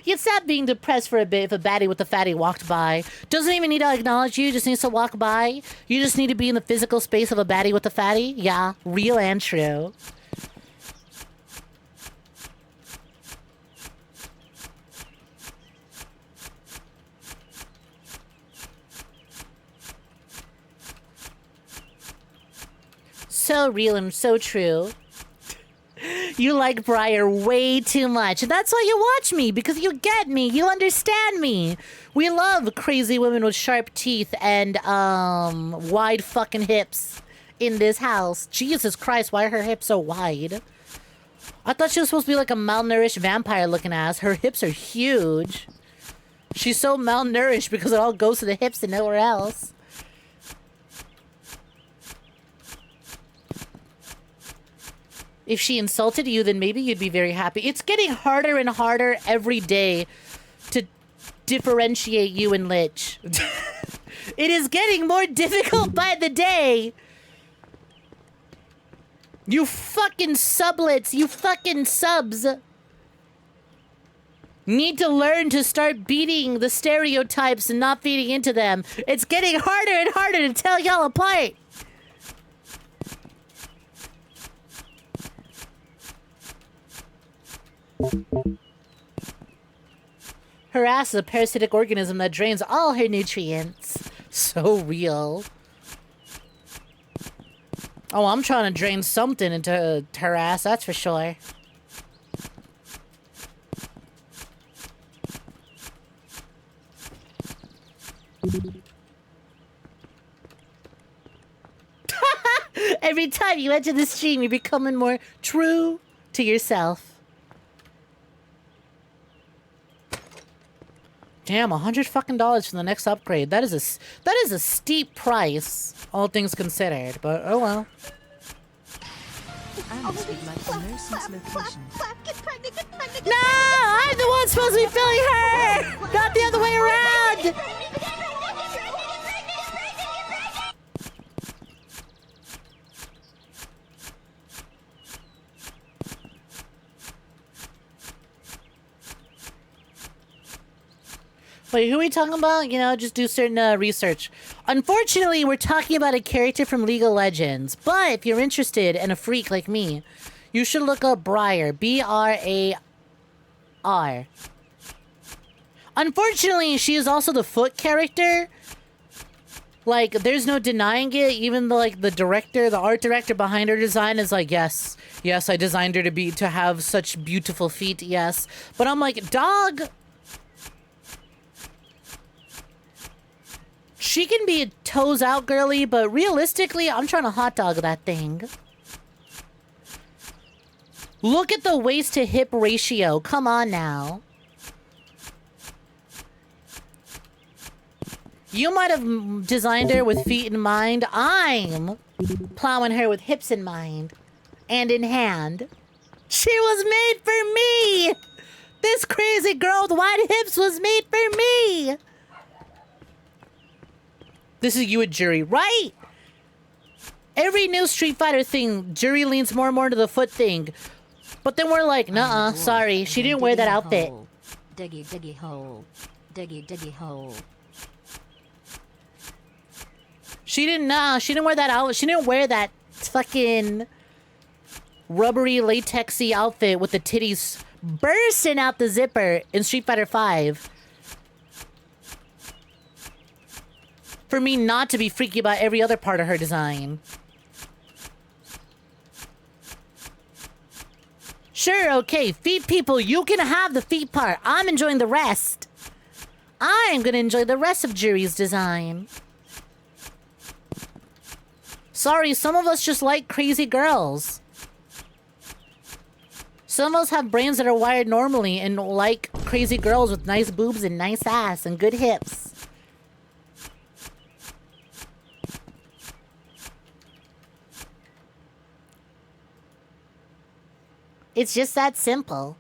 You'd stop being depressed for a bit if a baddie with a fatty walked by. Doesn't even need to acknowledge you, just needs to walk by. You just need to be in the physical space of a baddie with a fatty. Yeah, real and true. So real and so true. You like Briar way too much. And that's why you watch me, because you get me. You understand me. We love crazy women with sharp teeth and wide fucking hips in this house. Jesus Christ, why are her hips so wide? I thought she was supposed to be like a malnourished vampire looking ass. Her hips are huge. She's so malnourished because it all goes to the hips and nowhere else. If she insulted you, then maybe you'd be very happy. It's getting harder and harder every day to differentiate you and Lich. It is getting more difficult by the day. You fucking sublets, you fucking subs need to learn to start beating the stereotypes and not feeding into them. It's getting harder and harder to tell y'all apart. Her ass is a parasitic organism that drains all her nutrients. So real. Oh, I'm trying to drain something into her ass, that's for sure. Every time you enter the stream, you're becoming more true to yourself. Damn, $100 fucking for the next upgrade. That is a steep price, all things considered. But oh well. Alice would like to know since location. No, I'm the one supposed to be filling her, not the other way around. Wait, who are we talking about? You know, just do certain research. Unfortunately, we're talking about a character from League of Legends. But if you're interested and a freak like me, you should look up Briar. B-R-A-R. Unfortunately, she is also the foot character. Like, there's no denying it. Even though, like, the director, the art director behind her design is like, yes, I designed her to have such beautiful feet, yes. But I'm like, dog... She can be a toes out girly, but realistically, I'm trying to hot dog that thing. Look at the waist to hip ratio. Come on now. You might have designed her with feet in mind. I'm plowing her with hips in mind and in hand. She was made for me. This crazy girl with wide hips was made for me. This is you at Jury, right? Every new Street Fighter thing, Jury leans more and more to the foot thing. But then we're like, nuh-uh, sorry, she didn't wear that outfit. Diggy diggy hole. Diggy diggy hole. She didn't wear that outfit. She didn't wear that fucking rubbery latexy outfit with the titties bursting out the zipper in Street Fighter V. For me not to be freaky about every other part of her design. Sure, okay, feet people, you can have the feet part. I'm enjoying the rest. I'm gonna enjoy the rest of Juri's design. Sorry, some of us just like crazy girls. Some of us have brains that are wired normally and like crazy girls with nice boobs and nice ass and good hips. It's just that simple.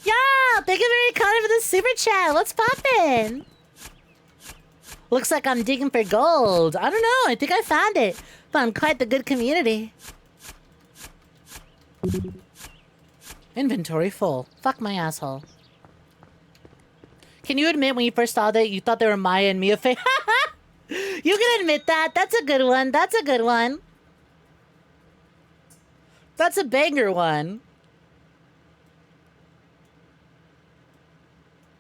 Yeah, thank you very kindly for the super chat. Let's pop in. Looks like I'm digging for gold. I don't know. I think I found it. Found quite the good community. Inventory full. Fuck my asshole. Can you admit when you first saw that you thought they were Maya and Mia Fey? You can admit that. That's a good one. That's a good one. That's a banger one.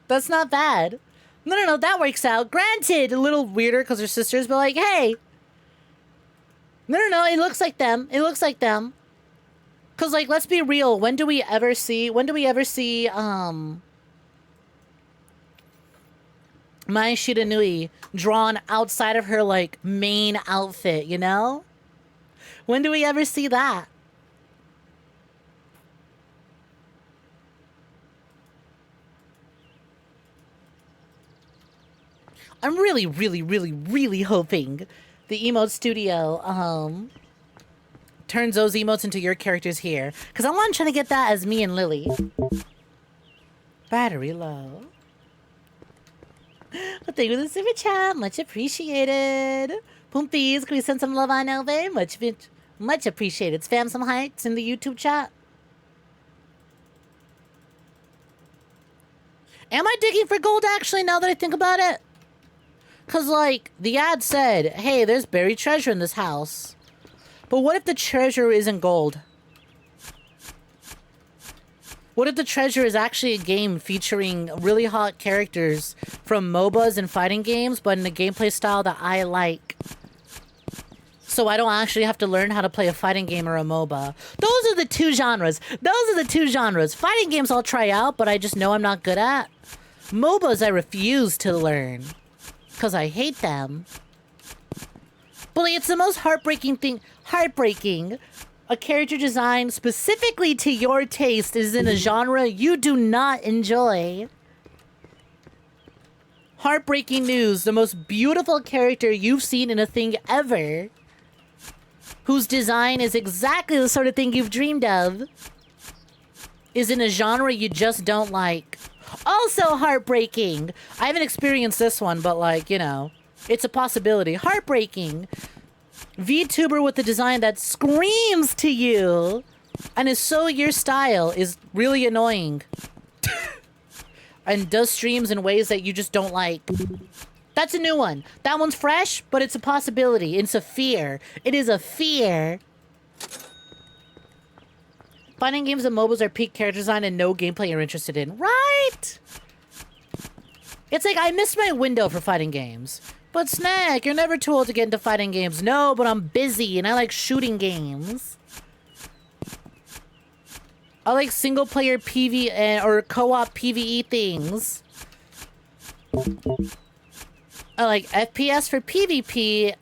That's not bad. No, that works out. Granted, a little weirder because they're sisters, but like, hey. No, it looks like them. It looks like them. Because, like, let's be real. When do we ever see, Mai Shiranui drawn outside of her, like, main outfit, you know? When do we ever see that? I'm really, really, really, really hoping the emote studio, turns those emotes into your characters here. Because I'm trying to get that as me and Lily. Battery low. Well, thank you for the super chat. Much appreciated. Poompies, can we send some love on Elve? Much appreciated. Spam some hearts in the YouTube chat. Am I digging for gold, actually, now that I think about it? Because, like, the ad said, hey, there's buried treasure in this house. But what if the treasure isn't gold? What if the treasure is actually a game featuring really hot characters from MOBAs and fighting games, but in a gameplay style that I like? So I don't actually have to learn how to play a fighting game or a MOBA. Those are the two genres. Fighting games I'll try out, but I just know I'm not good at. MOBAs I refuse to learn. Because I hate them. But like, it's the most heartbreaking thing. Heartbreaking. A character design specifically to your taste is in a genre you do not enjoy. Heartbreaking news. The most beautiful character you've seen in a thing ever, whose design is exactly the sort of thing you've dreamed of, is in a genre you just don't like. Also heartbreaking. I haven't experienced this one, but like, you know, it's a possibility. Heartbreaking. VTuber with a design that screams to you and is so your style is really annoying. And does streams in ways that you just don't like. That's a new one. That one's fresh, but it's a possibility. It's a fear. It is a fear. Fighting games and MOBAs are peak character design and no gameplay you're interested in. Right? It's like, I missed my window for fighting games. But Snek, you're never too old to get into fighting games. No, but I'm busy and I like shooting games. I like single player PvE or co-op PvE things. I like FPS for PvP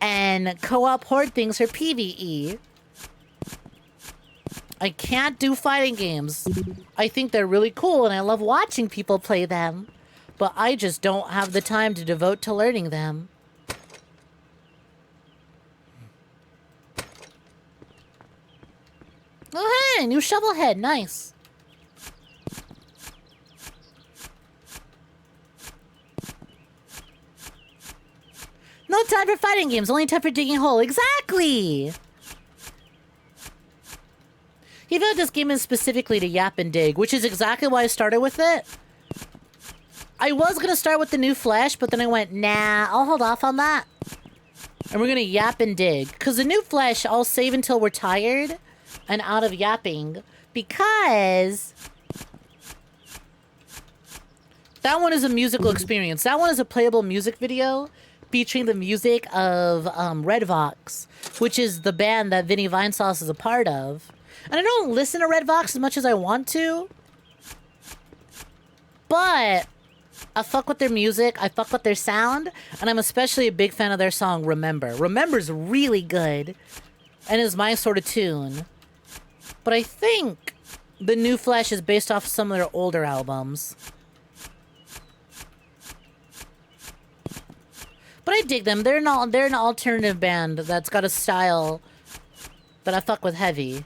and co-op horde things for PvE. I can't do fighting games. I think they're really cool and I love watching people play them. But I just don't have the time to devote to learning them. Oh hey, new shovel head, nice. No time for fighting games, only time for digging a hole. Exactly! He felt this game is specifically to yap and dig, which is exactly why I started with it. I was gonna start with the new Flesh, but then I went, nah, I'll hold off on that. And we're gonna yap and dig. Because the new Flesh, I'll save until we're tired and out of yapping. Because that one is a musical experience. That one is a playable music video featuring the music of Red Vox, which is the band that Vinny Vinesauce is a part of. And I don't listen to Red Vox as much as I want to. But I fuck with their music, I fuck with their sound, and I'm especially a big fan of their song, Remember. Remember's really good, and is my sort of tune. But I think the new Flesh is based off some of their older albums. But I dig them. They're an alternative band that's got a style that I fuck with heavy.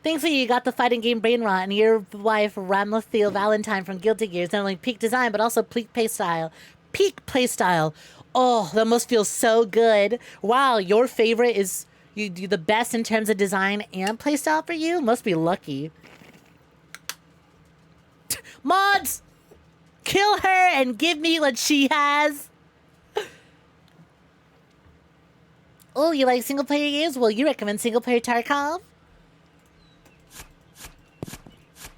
Thankfully, you got the fighting game brain rot, and your wife, Ramlethil Valentine from Guilty Gear, is not only peak design, but also peak playstyle. Peak playstyle. Oh, that must feel so good. Wow, your favorite is you do the best in terms of design and playstyle for you? Must be lucky. Mods! Kill her and give me what she has. Oh, you like single-player games? Well, you recommend single-player Tarkov?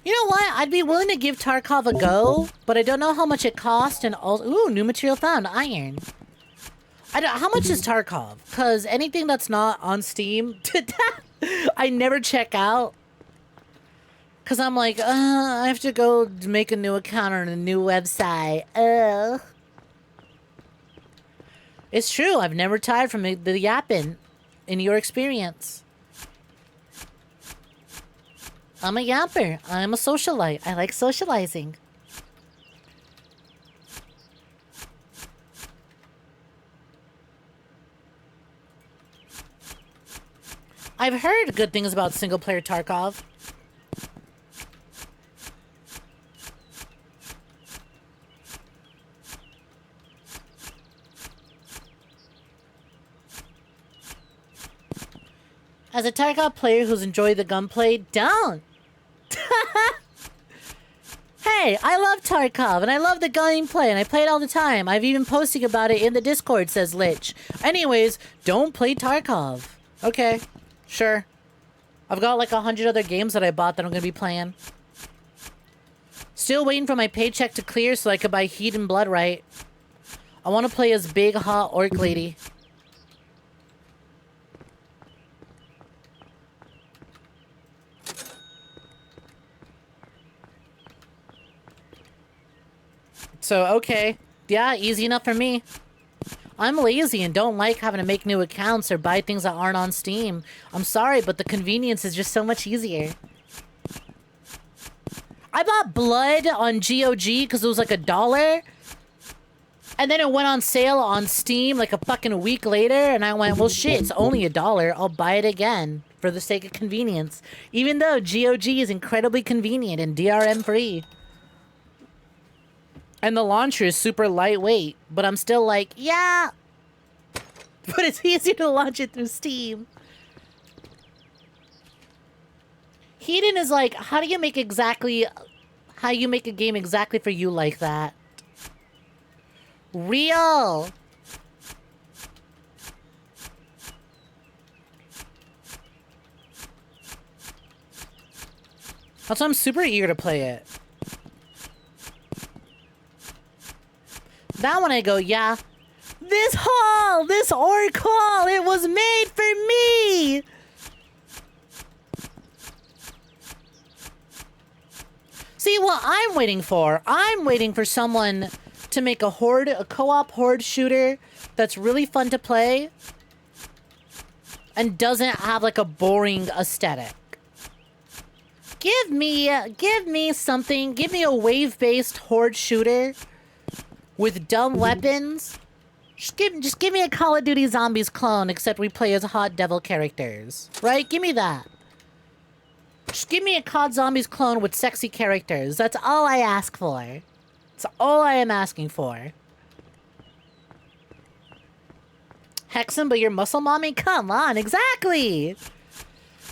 You know what? I'd be willing to give Tarkov a go, but I don't know how much it costs and all. Ooh, new material found. Iron. How much is Tarkov? Because anything that's not on Steam, I never check out. Because I'm like, I have to go make a new account on a new website. It's true. I've never tired from the yapping in your experience. I'm a yapper. I'm a socialite. I like socializing. I've heard good things about single-player Tarkov. As a Tarkov player who's enjoyed the gunplay, don't! Hey, I love Tarkov, and I love the gameplay, and I play it all the time. I've even posted about it in the Discord, says Lich. Anyways, don't play Tarkov. Okay, sure. I've got like 100 other games that I bought that I'm gonna be playing. Still waiting for my paycheck to clear so I could buy Heat and Blood right. I want to play as big, hot orc lady. So, okay. Yeah, easy enough for me. I'm lazy and don't like having to make new accounts or buy things that aren't on Steam. I'm sorry, but the convenience is just so much easier. I bought Blood on GOG because it was like $1. And then it went on sale on Steam like a fucking week later. And I went, well, shit, it's only $1. I'll buy it again for the sake of convenience. Even though GOG is incredibly convenient and DRM free. And the launcher is super lightweight, but I'm still like, yeah. But it's easier to launch it through Steam. Hedon is like, how do you make a game exactly for you like that? Real. That's why I'm super eager to play it. That one I go, yeah. This orc hall, it was made for me! See, what I'm waiting for someone to make a co-op horde shooter that's really fun to play and doesn't have like a boring aesthetic. Give me something, give me a wave-based horde shooter with dumb weapons. Just give me a Call of Duty Zombies clone, except we play as hot devil characters. Right? Give me that. Just give me a COD Zombies clone with sexy characters. That's all I ask for. That's all I am asking for. Hexen, but you're muscle mommy? Come on, exactly!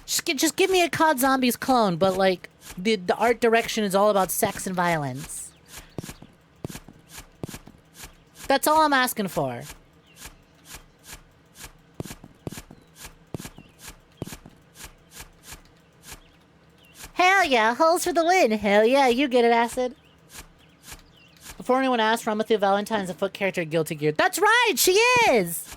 Just give me a COD Zombies clone, but like, the art direction is all about sex and violence. That's all I'm asking for. Hell yeah, holes for the win. Hell yeah, you get it, Acid. Before anyone asks, Ramothu Valentine's a foot character Guilty Gear. That's right, she is!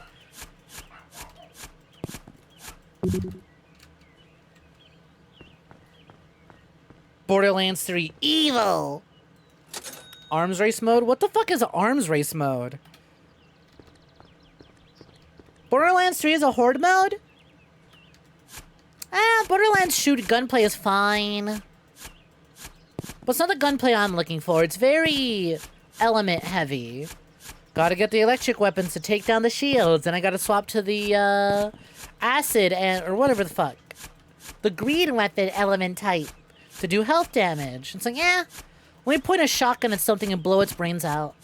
Borderlands 3 evil. Arms race mode? What the fuck is arms race mode? Borderlands 3 is a horde mode? Borderlands shoot gunplay is fine. But it's not the gunplay I'm looking for. It's very element heavy. Gotta get the electric weapons to take down the shields, and I gotta swap to the acid or whatever the fuck. The green weapon element type to do health damage. It's like, yeah, let me point a shotgun at something and blow its brains out.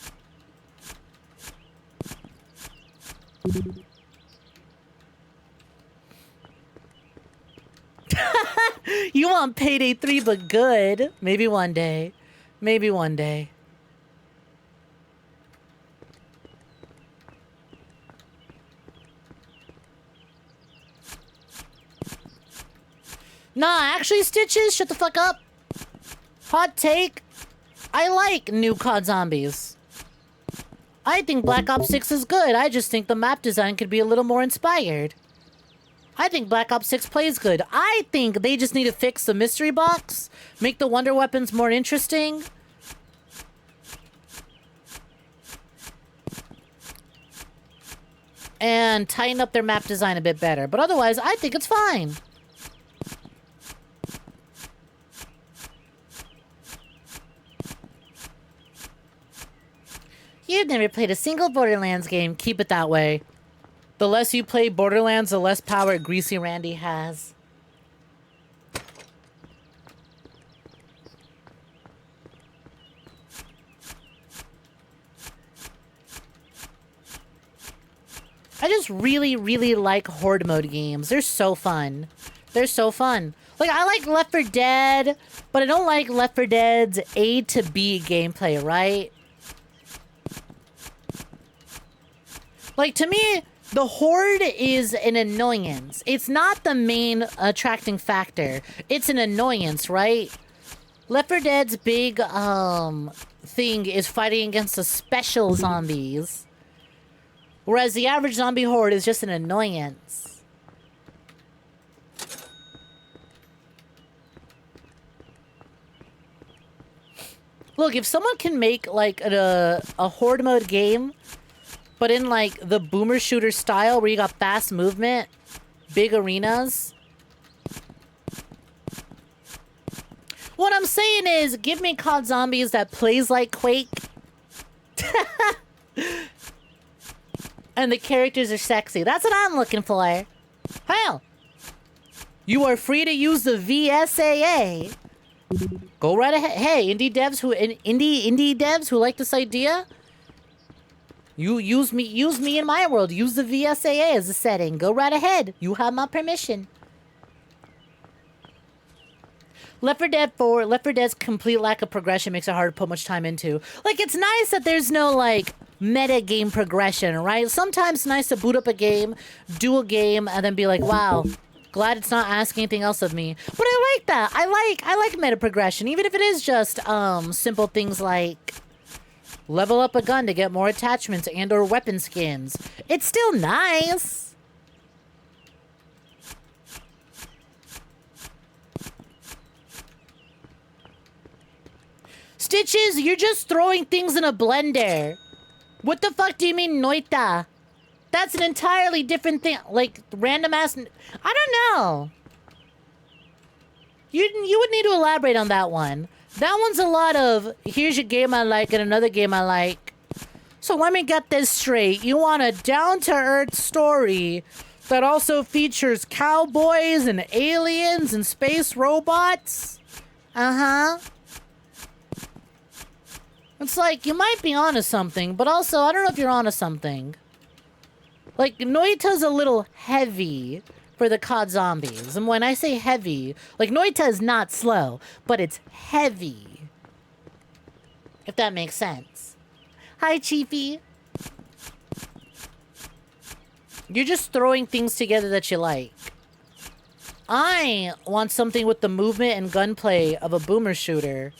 You want Payday 3, but good. Maybe one day. Maybe one day. Nah, actually, Stitches, shut the fuck up. Hot take. I like new COD Zombies. I think Black Ops 6 is good. I just think the map design could be a little more inspired. I think Black Ops 6 plays good. I think they just need to fix the mystery box, make the wonder weapons more interesting. And tighten up their map design a bit better. But otherwise, I think it's fine. You've never played a single Borderlands game. Keep it that way. The less you play Borderlands, the less power Greasy Randy has. I just really, really like Horde mode games. They're so fun. They're so fun. Like, I like Left 4 Dead, but I don't like Left 4 Dead's A to B gameplay, right? Like, to me, the Horde is an annoyance. It's not the main attracting factor. It's an annoyance, right? Left 4 Dead's big thing is fighting against the special zombies. Whereas the average zombie horde is just an annoyance. Look, if someone can make like a horde mode game, but in like the boomer shooter style where you got fast movement, big arenas. What I'm saying is, give me COD Zombies that plays like Quake. And the characters are sexy. That's what I'm looking for. Hell, you are free to use the VSAA. Go right ahead. Hey, indie devs who like this idea, you use me in my world. Use the VSAA as a setting. Go right ahead. You have my permission. Left 4 Dead 4, Left 4 Dead's complete lack of progression makes it hard to put much time into. Like, it's nice that there's no, like, meta game progression, right? Sometimes it's nice to boot up a game, do a game, and then be like, wow, glad it's not asking anything else of me. But I like that. I like meta progression, even if it is just simple things like level up a gun to get more attachments and or weapon skins. It's still nice. Stitches, you're just throwing things in a blender. What the fuck do you mean, Noita? That's an entirely different thing. Like, random ass... I don't know. You would need to elaborate on that one. That one's a lot of, here's a game I like and another game I like. So let me get this straight. You want a down-to-earth story that also features cowboys and aliens and space robots. Uh-huh. It's like, you might be onto something, but also, I don't know if you're onto something. Like, Noita's a little heavy for the COD zombies. And when I say heavy, like, Noita is not slow, but it's heavy. If that makes sense. Hi, Chiefy. You're just throwing things together that you like. I want something with the movement and gunplay of a boomer shooter,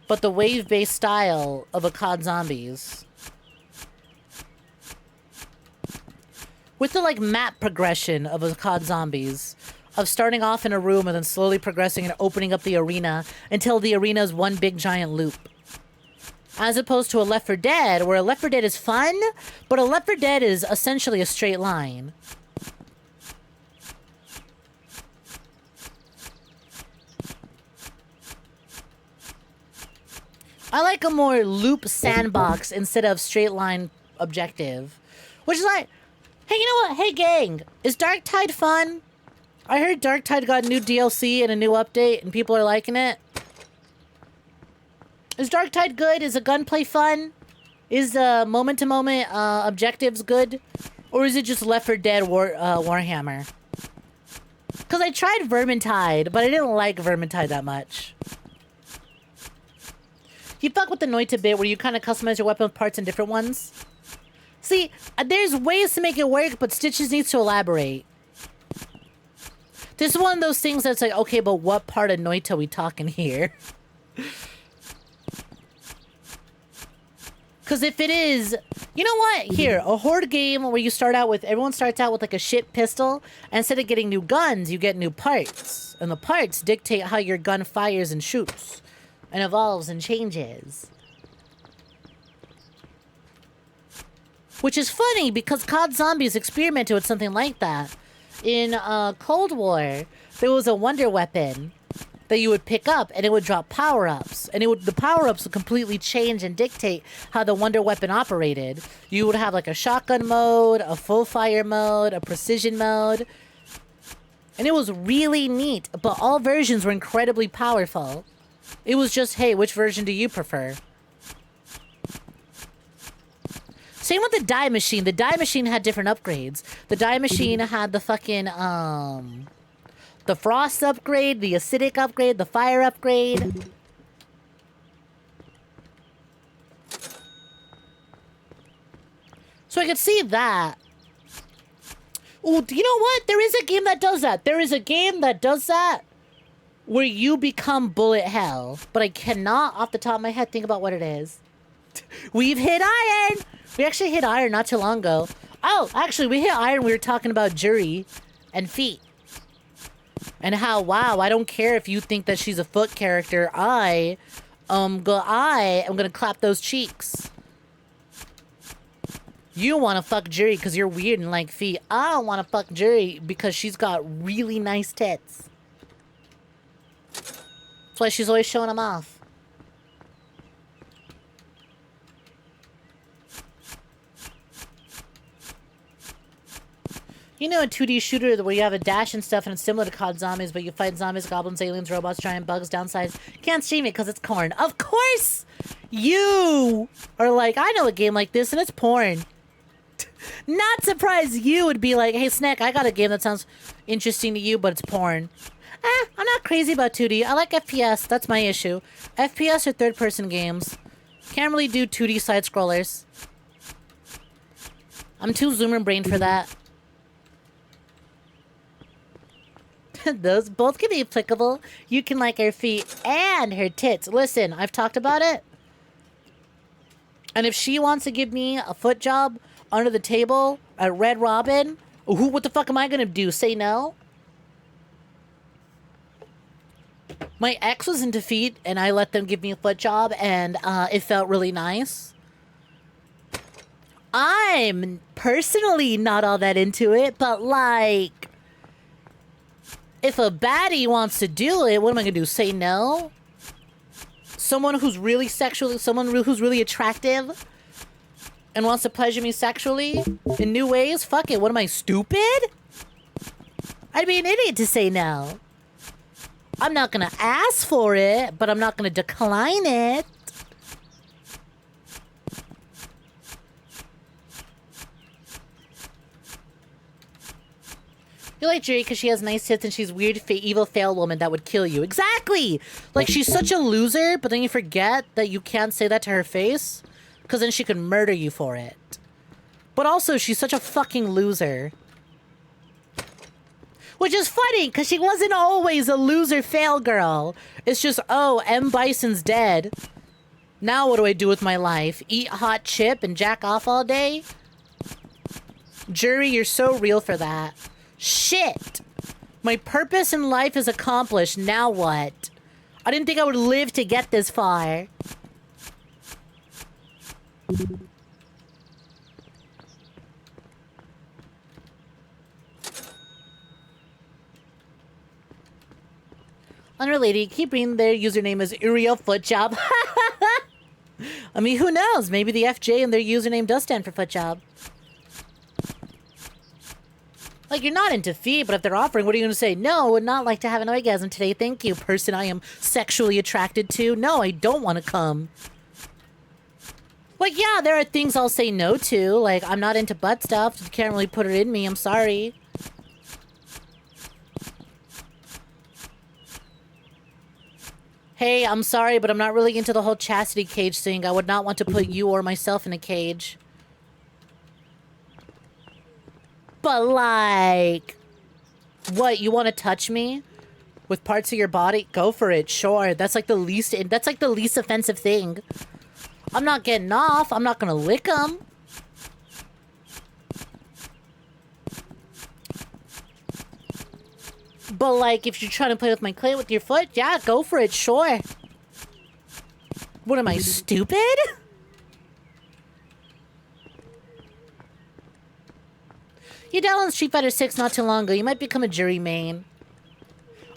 but the wave-based style of a COD Zombies. With the, like, map progression of a COD Zombies. Of starting off in a room and then slowly progressing and opening up the arena until the arena is one big giant loop. As opposed to a Left 4 Dead, where a Left 4 Dead is fun, but a Left 4 Dead is essentially a straight line. I like a more loop sandbox instead of straight line objective. Which is like, hey, you know what? Hey, gang, is Darktide fun? I heard Darktide got new DLC and a new update, and people are liking it. Is Darktide good? Is the gunplay fun? Is the moment-to-moment objectives good? Or is it just Left 4 Dead Warhammer? Because I tried Vermintide, but I didn't like Vermintide that much. You fuck with the Noita bit where you kind of customize your weapon parts in different ones? See, there's ways to make it work, but Stitches needs to elaborate. This is one of those things that's like, okay, but what part of Noita are we talking here? Because if it is... You know what? Here, a horde game where you start out with... Everyone starts out with like a shit pistol. And instead of getting new guns, you get new parts. And the parts dictate how your gun fires and shoots. And evolves and changes. Which is funny because COD Zombies experimented with something like that. In Cold War, there was a wonder weapon that you would pick up, and it would drop power-ups. And the power-ups would completely change and dictate how the wonder weapon operated. You would have like a shotgun mode, a full fire mode, a precision mode. And it was really neat, but all versions were incredibly powerful. It was just, hey, which version do you prefer? Same with the Die Machine. The Die Machine had different upgrades. The Die Machine had the fucking, the Frost upgrade, the Acidic upgrade, the Fire upgrade. So I could see that. Oh, you know what? There is a game that does that. There is a game that does that where you become bullet hell. But I cannot, off the top of my head, think about what it is. We've hit iron! We actually hit iron not too long ago. Oh, actually, we hit iron. We were talking about Jury and feet. And how, wow, I don't care if you think that she's a foot character. I am gonna clap those cheeks. You want to fuck Jury because you're weird and like feet. I don't want to fuck Jury because she's got really nice tits. That's why she's always showing them off. You know, a 2D shooter where you have a dash and stuff and it's similar to COD Zombies, but you fight zombies, goblins, aliens, robots, giant bugs, downsides. Can't stream it because it's corn. Of course! You are like, I know a game like this and it's porn. Not surprised you would be like, hey, Snek, I got a game that sounds interesting to you, but it's porn. I'm not crazy about 2D. I like FPS. That's my issue. FPS are third-person games. Can't really do 2D side-scrollers. I'm too zoomer-brained for that. Those both can be applicable. You can like her feet and her tits. Listen, I've talked about it. And if she wants to give me a foot job under the table at Red Robin, what the fuck am I gonna do? Say no? My ex was into feet and I let them give me a foot job and it felt really nice. I'm personally not all that into it, but like... If a baddie wants to do it, what am I gonna do? Say no? Someone who's really sexual, someone who's really attractive, and wants to pleasure me sexually in new ways, fuck it. What am I, stupid? I'd be an idiot to say no. I'm not gonna ask for it, but I'm not gonna decline it. You like Jerry because she has nice tits and she's weird, evil, fail woman that would kill you. Exactly! Like, she's such a loser, but then you forget that you can't say that to her face, because then she could murder you for it. But also, she's such a fucking loser. Which is funny, because she wasn't always a loser fail girl. It's just, oh, M. Bison's dead. Now what do I do with my life? Eat hot chip and jack off all day? Jury, you're so real for that. Shit! My purpose in life is accomplished. Now what? I didn't think I would live to get this far. Unrelated, keep reading their username as Uriel Footjob. I mean, who knows? Maybe the FJ in their username does stand for Footjob. Like, you're not into feet, but if they're offering, what are you going to say? No, I would not like to have an orgasm today. Thank you, person I am sexually attracted to. No, I don't want to come. Like, yeah, there are things I'll say no to. Like, I'm not into butt stuff. You can't really put it in me. I'm sorry. Hey, I'm sorry, but I'm not really into the whole chastity cage thing. I would not want to put you or myself in a cage. But like, what, you want to touch me with parts of your body? Go for it, sure. That's like the least offensive thing. I'm not getting off. I'm not gonna lick them. But like, if you're trying to play with my clit with your foot, yeah, go for it, sure. What am I, stupid? You downloaded Street Fighter 6 not too long ago. You might become a jury main.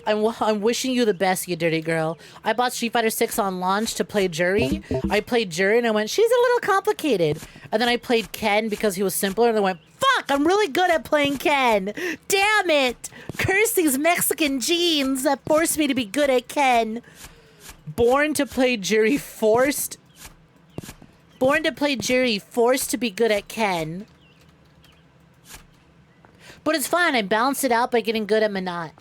I'm wishing you the best, you dirty girl. I bought Street Fighter 6 on launch to play jury. I played jury and I went, she's a little complicated. And then I played Ken because he was simpler and I went, fuck, I'm really good at playing Ken. Damn it. Curse these Mexican genes that forced me to be good at Ken. Born to play jury, forced to be good at Ken. But it's fine. I balanced it out by getting good at Minot.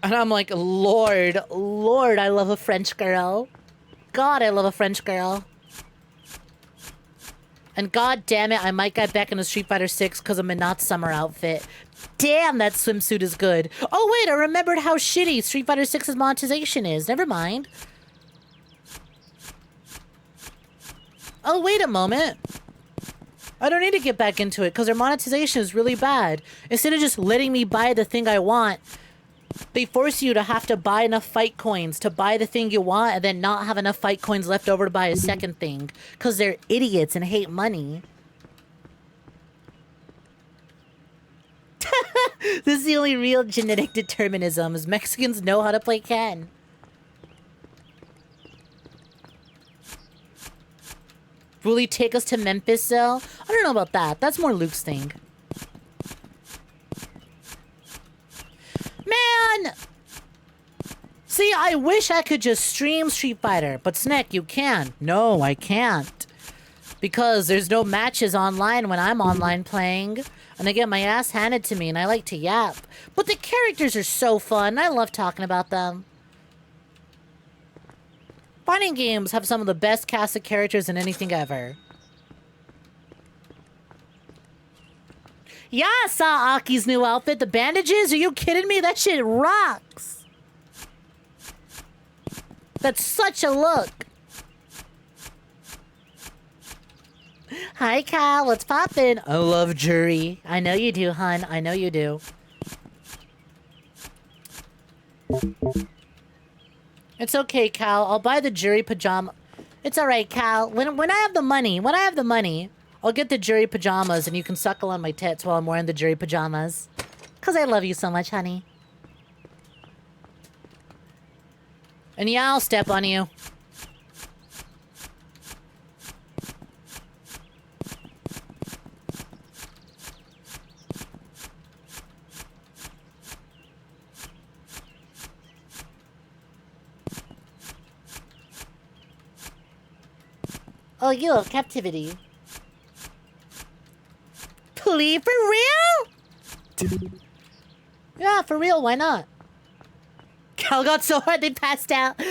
And I'm like, Lord, I love a French girl. God, I love a French girl. And god damn it, I might get back into Street Fighter 6 because of Minot's summer outfit. Damn, that swimsuit is good. Oh wait, I remembered how shitty Street Fighter 6's monetization is. Never mind. Oh, wait a moment. I don't need to get back into it because their monetization is really bad. Instead of just letting me buy the thing I want, they force you to have to buy enough fight coins to buy the thing you want and then not have enough fight coins left over to buy a second thing because they're idiots and hate money. This is the only real genetic determinism, is Mexicans know how to play Ken. Will he take us to Memphis, though? I don't know about that. That's more Luke's thing. Man! See, I wish I could just stream Street Fighter, but Snek, you can. No, I can't. Because there's no matches online when I'm online playing. And I get my ass handed to me, and I like to yap. But the characters are so fun. I love talking about them. Fighting games have some of the best cast of characters in anything ever. Yeah, I saw Aki's new outfit. The bandages? Are you kidding me? That shit rocks. That's such a look. Hi, Cal. What's poppin'? I love jury. I know you do, hun. I know you do. It's okay, Cal. I'll buy the jury pajama. It's all right, Cal. When I have the money, I'll get the jury pajamas and you can suckle on my tits while I'm wearing the jury pajamas. 'Cause I love you so much, honey. And yeah, I'll step on you. Oh, you of captivity. Plea for real? Yeah, for real, why not? Cal got so hard they passed out.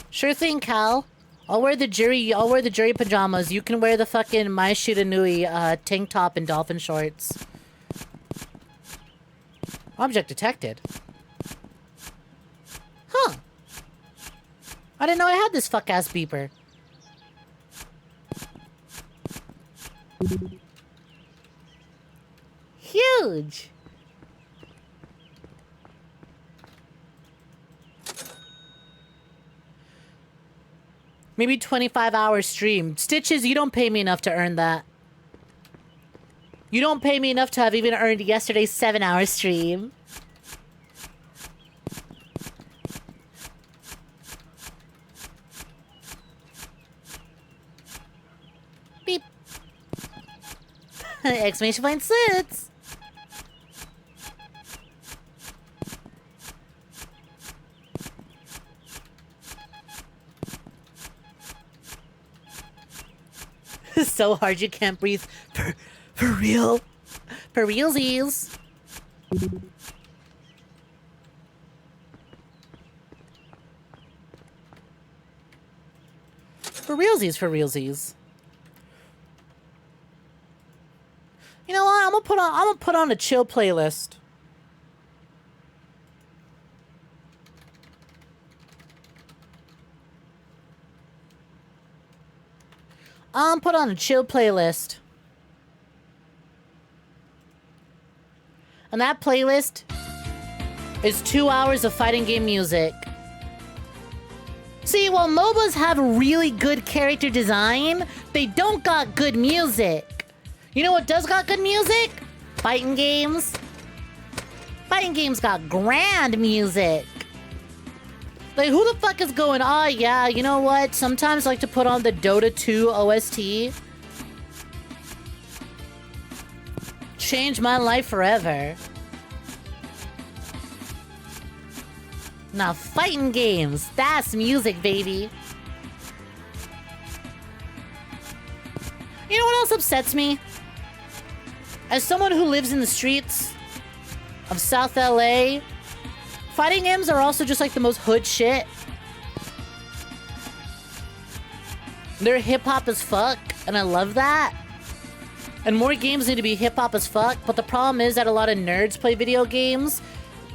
Sure thing, Cal. I'll wear the jury pajamas. You can wear the fucking 𝐼𝐴𝐬𝐘𝐤 tank top and dolphin shorts. Object detected. Huh. I didn't know I had this fuck-ass beeper. Huge. Maybe 25-hour stream. Stitches, you don't pay me enough to earn that. You don't pay me enough to have even earned yesterday's 7-hour stream. Beep. Exclamation point suits. So hard you can't breathe. For real? For realsies. For realsies, for realsies. You know what? I'm gonna put on a chill playlist. Put on a chill playlist. And that playlist is 2 hours of fighting game music. See, while MOBAs have really good character design, they don't got good music. You know what does got good music? Fighting games. Fighting games got grand music. Like, who the fuck is going, oh, yeah, you know what? Sometimes I like to put on the Dota 2 OST. Changed my life forever. Now, fighting games. That's music, baby. You know what else upsets me? As someone who lives in the streets of South LA, fighting games are also just like the most hood shit. They're hip-hop as fuck, and I love that. And more games need to be hip-hop as fuck, but the problem is that a lot of nerds play video games,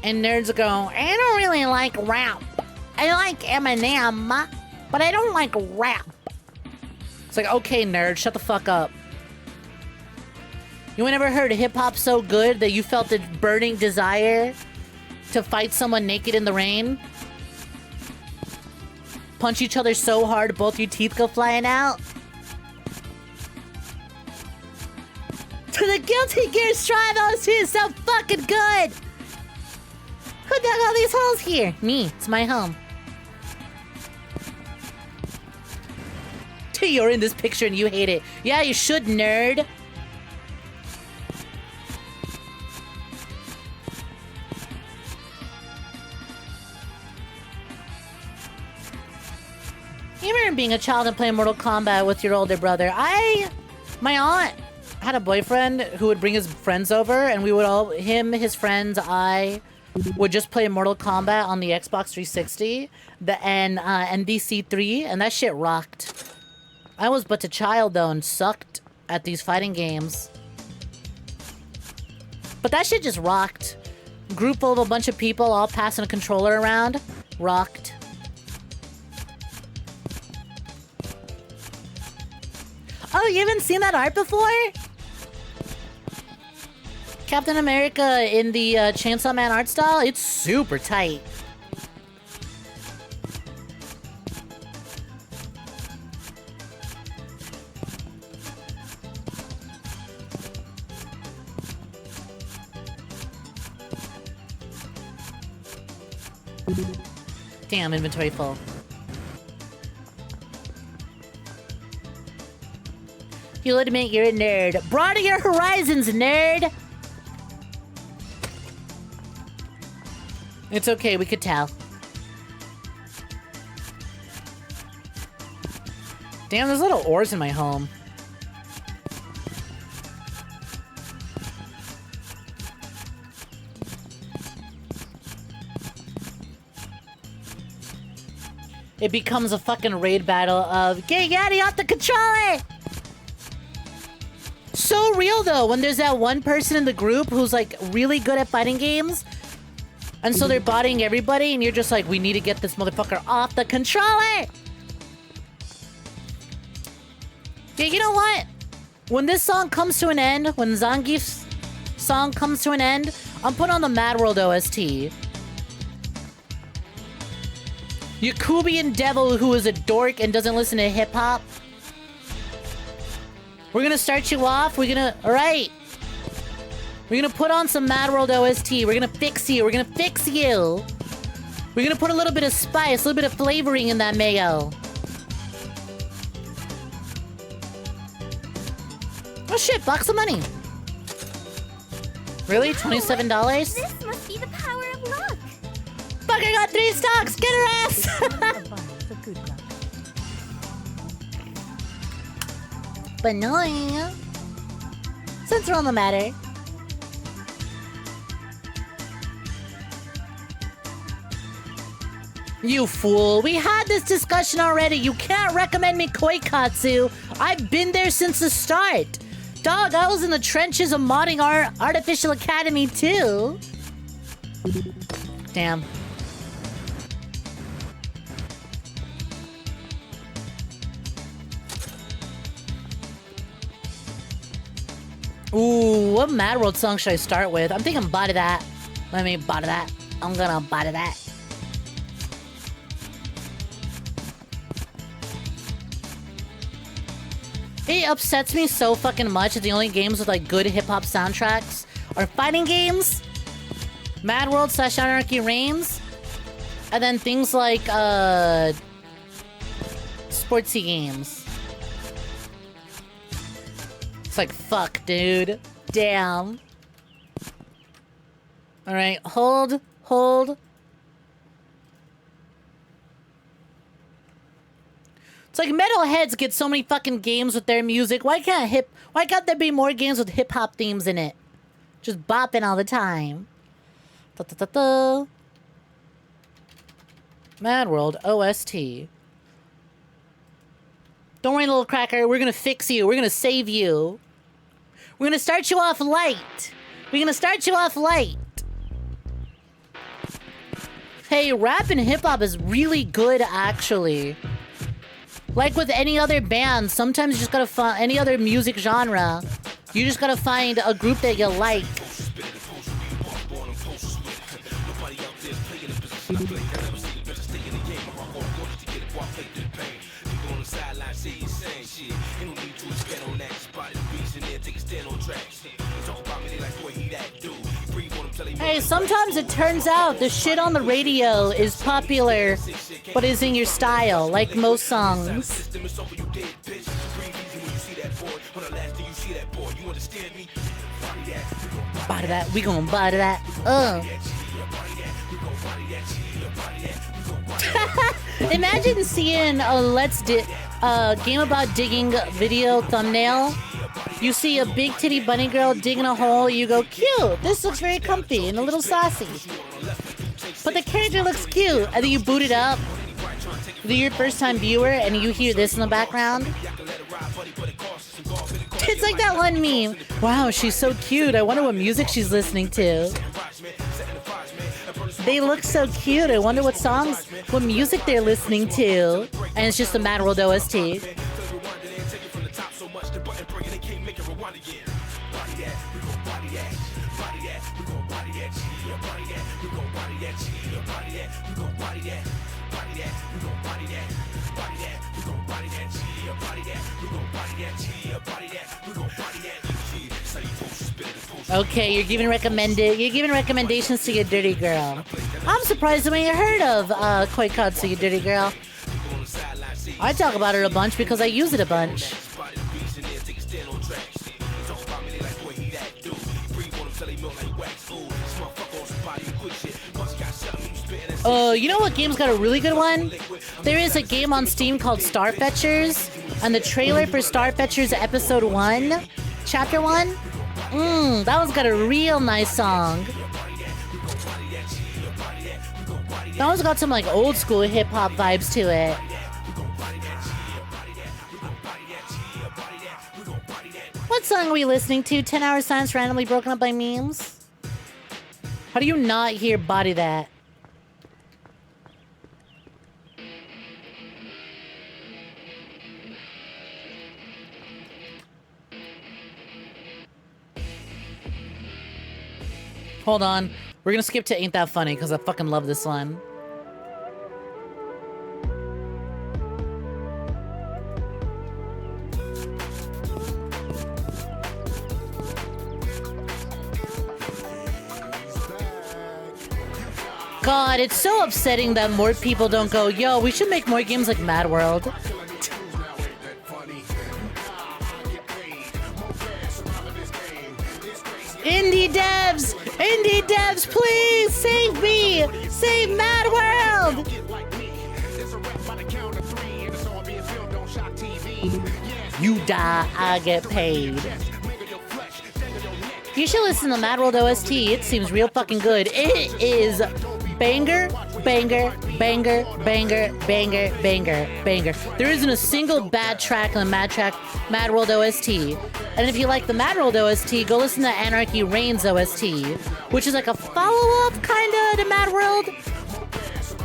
and nerds go, I don't really like rap. I like Eminem, but I don't like rap. It's like, okay, nerd, shut the fuck up. You ain't ever heard hip-hop so good that you felt the burning desire to fight someone naked in the rain? Punch each other so hard both your teeth go flying out? To the Guilty Gear Strive OST is so fucking good! Who dug all these holes here? Me, it's my home. You're in this picture and you hate it. Yeah, you should, nerd. You remember being a child and playing Mortal Kombat with your older brother. My aunt had a boyfriend who would bring his friends over, and we would all, him, his friends, I would just play Mortal Kombat on the Xbox 360, and NDC3, and that shit rocked. I was but a child, though, and sucked at these fighting games. But that shit just rocked. Group full of a bunch of people all passing a controller around. Rocked. Oh, you haven't seen that art before? Captain America in the Chainsaw Man art style? It's super tight. Damn, inventory full. You'll admit you're a nerd. Broaden your horizons, nerd! It's okay, we could tell. Damn, there's little ores in my home. It becomes a fucking raid battle of get Yaddy off the controller! So real though, when there's that one person in the group who's like really good at fighting games, and so they're botting everybody, and you're just like, we need to get this motherfucker off the controller! Yeah, you know what? When this song comes to an end, when Zangief's song comes to an end, I'm putting on the Mad World OST. 𝐒𝐭𝐳 devil who is a dork and doesn't listen to hip-hop. We're gonna start you off. Alright. We're gonna put on some Mad World OST. We're gonna fix you. We're gonna fix you. We're gonna put a little bit of spice, a little bit of flavoring in that mayo. Oh shit, box of money. Really? $27? This must be the power of luck. Fucker got 3 stocks! Get her ass! A buy for good luck. But no. Since we're on the matter. You fool. We had this discussion already. You can't recommend me 𝐿𝐳𝐽. I've been there since the start. Dog, I was in the trenches of modding our Artificial Academy too. Damn. Ooh, what Mad World song should I start with? I'm thinking Body That. Let me body that. I'm gonna body that. It upsets me so fucking much that the only games with like good hip-hop soundtracks are fighting games, Mad World / Anarchy Reigns, and then things like sportsy games. It's like, fuck, dude. Damn. Alright, hold. It's like metalheads get so many fucking games with their music. Why can't there be more games with hip-hop themes in it? Just bopping all the time. Da-da-da-da. Mad World OST. Don't worry, little cracker. We're gonna fix you. We're gonna save you. We're gonna start you off light. Hey, rap and hip-hop is really good, actually. Like with any other band, sometimes you just gotta find any other music genre. You just gotta find a group that you like. Hey, sometimes it turns out the shit on the radio is popular, but isn't your style, like most songs. Body that, we gon' body that. Imagine seeing a Game About Digging video thumbnail. You see a big titty bunny girl digging a hole, you go, cute, this looks very comfy and a little saucy. But the character looks cute, and then you boot it up, you're your first time viewer, and you hear this in the background. It's like that one meme. Wow, she's so cute, I wonder what music she's listening to. They look so cute, I wonder what music they're listening to. And it's just a Mad World OST. Okay, you're giving recommendations to your dirty girl. I'm surprised I ain't heard of 𝐒𝐽 𝐬𝐧, dirty girl. I talk about her a bunch because I use it a bunch. Oh, you know what game's got a really good one? There is a game on Steam called Starfetchers, and the trailer for Starfetchers Episode 1, Chapter 1, that one's got a real nice song. That one's got some like old school hip-hop vibes to it. What song are we listening to? 10 Hour Silence randomly broken up by memes? How do you not hear Body That? Hold on. We're gonna skip to Ain't That Funny because I fucking love this one. God, it's so upsetting that more people don't go, yo, we should make more games like Mad World. Indie devs, please save me! Save Mad World! You die, I get paid. You should listen to Mad World OST. It seems real fucking good. It is banger, banger, banger, banger, banger, banger, banger. There isn't a single bad track on the Mad World OST. And if you like the Mad World OST, go listen to Anarchy Reigns OST, which is like a follow-up kinda to Mad World.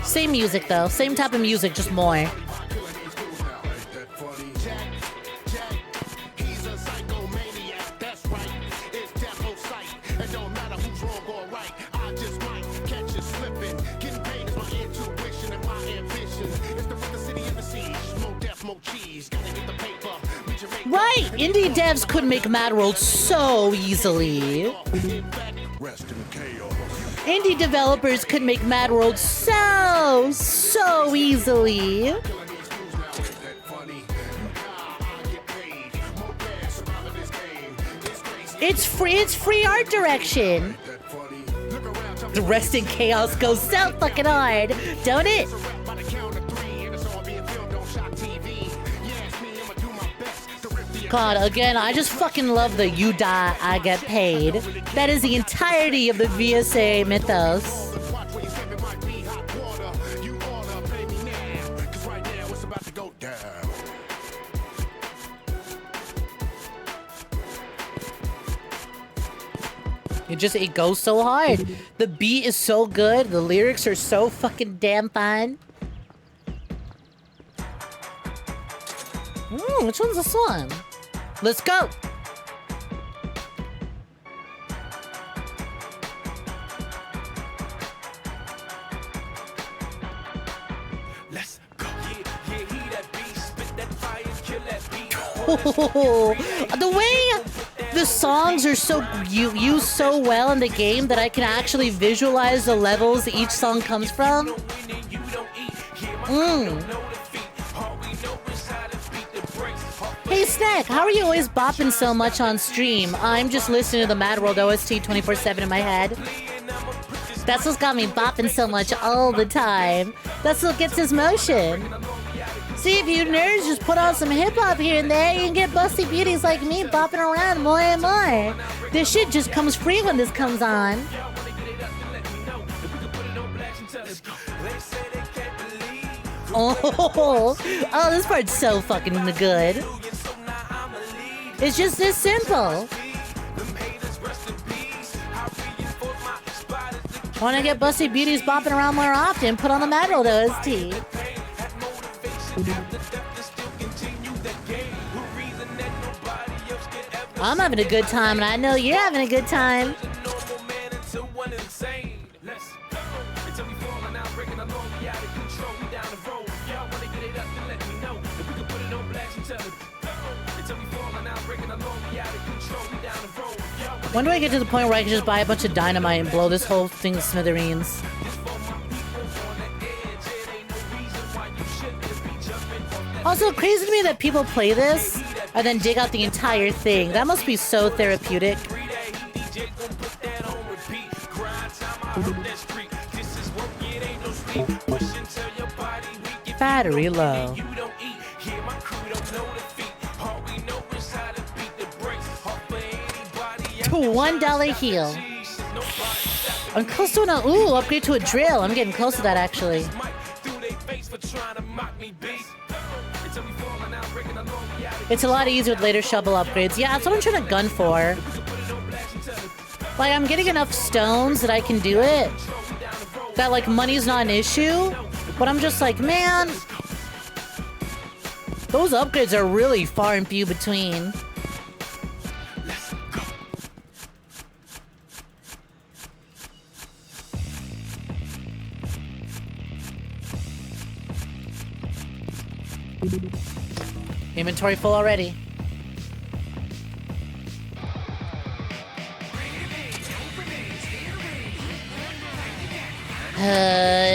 Same music though, same type of music, just more. Right! Indie devs could make Mad World so easily. Indie developers could make Mad World so easily. It's free art direction. The rest in chaos goes so fucking hard, don't it? God, again, I just fucking love the you die, I get paid. That is the entirety of the VSAA mythos. It goes so hard. The beat is so good. The lyrics are so fucking damn fine. Which one's this one? Let's go! Let's go. The way the songs are so used so well in the game that I can actually visualize the levels each song comes from. Hey Snek, how are you always bopping so much on stream? I'm just listening to the Mad World OST 24/7 in my head. That's what's got me bopping so much all the time. That's what gets his motion. See, if you nerds just put on some hip-hop here and there, you can get busty beauties like me bopping around more and more. This shit just comes free when this comes on. Oh, this part's so fucking good. It's just this simple. Wanna get busty beauties bopping around more often? Put on the Mad World OST. I'm having a good time, and I know you're having a good time. When do I get to the point where I can just buy a bunch of dynamite and blow this whole thing to smithereens? Also, crazy to me that people play this and then dig out the entire thing. That must be so therapeutic. Battery low. To $1 heal. I'm close to an ooh, upgrade to a drill. I'm getting close to that actually. It's a lot easier with later shovel upgrades. Yeah, that's what I'm trying to gun for. Like, I'm getting enough stones that I can do it. That, like, money's not an issue. But I'm just like, man, those upgrades are really far and few between. Inventory full already.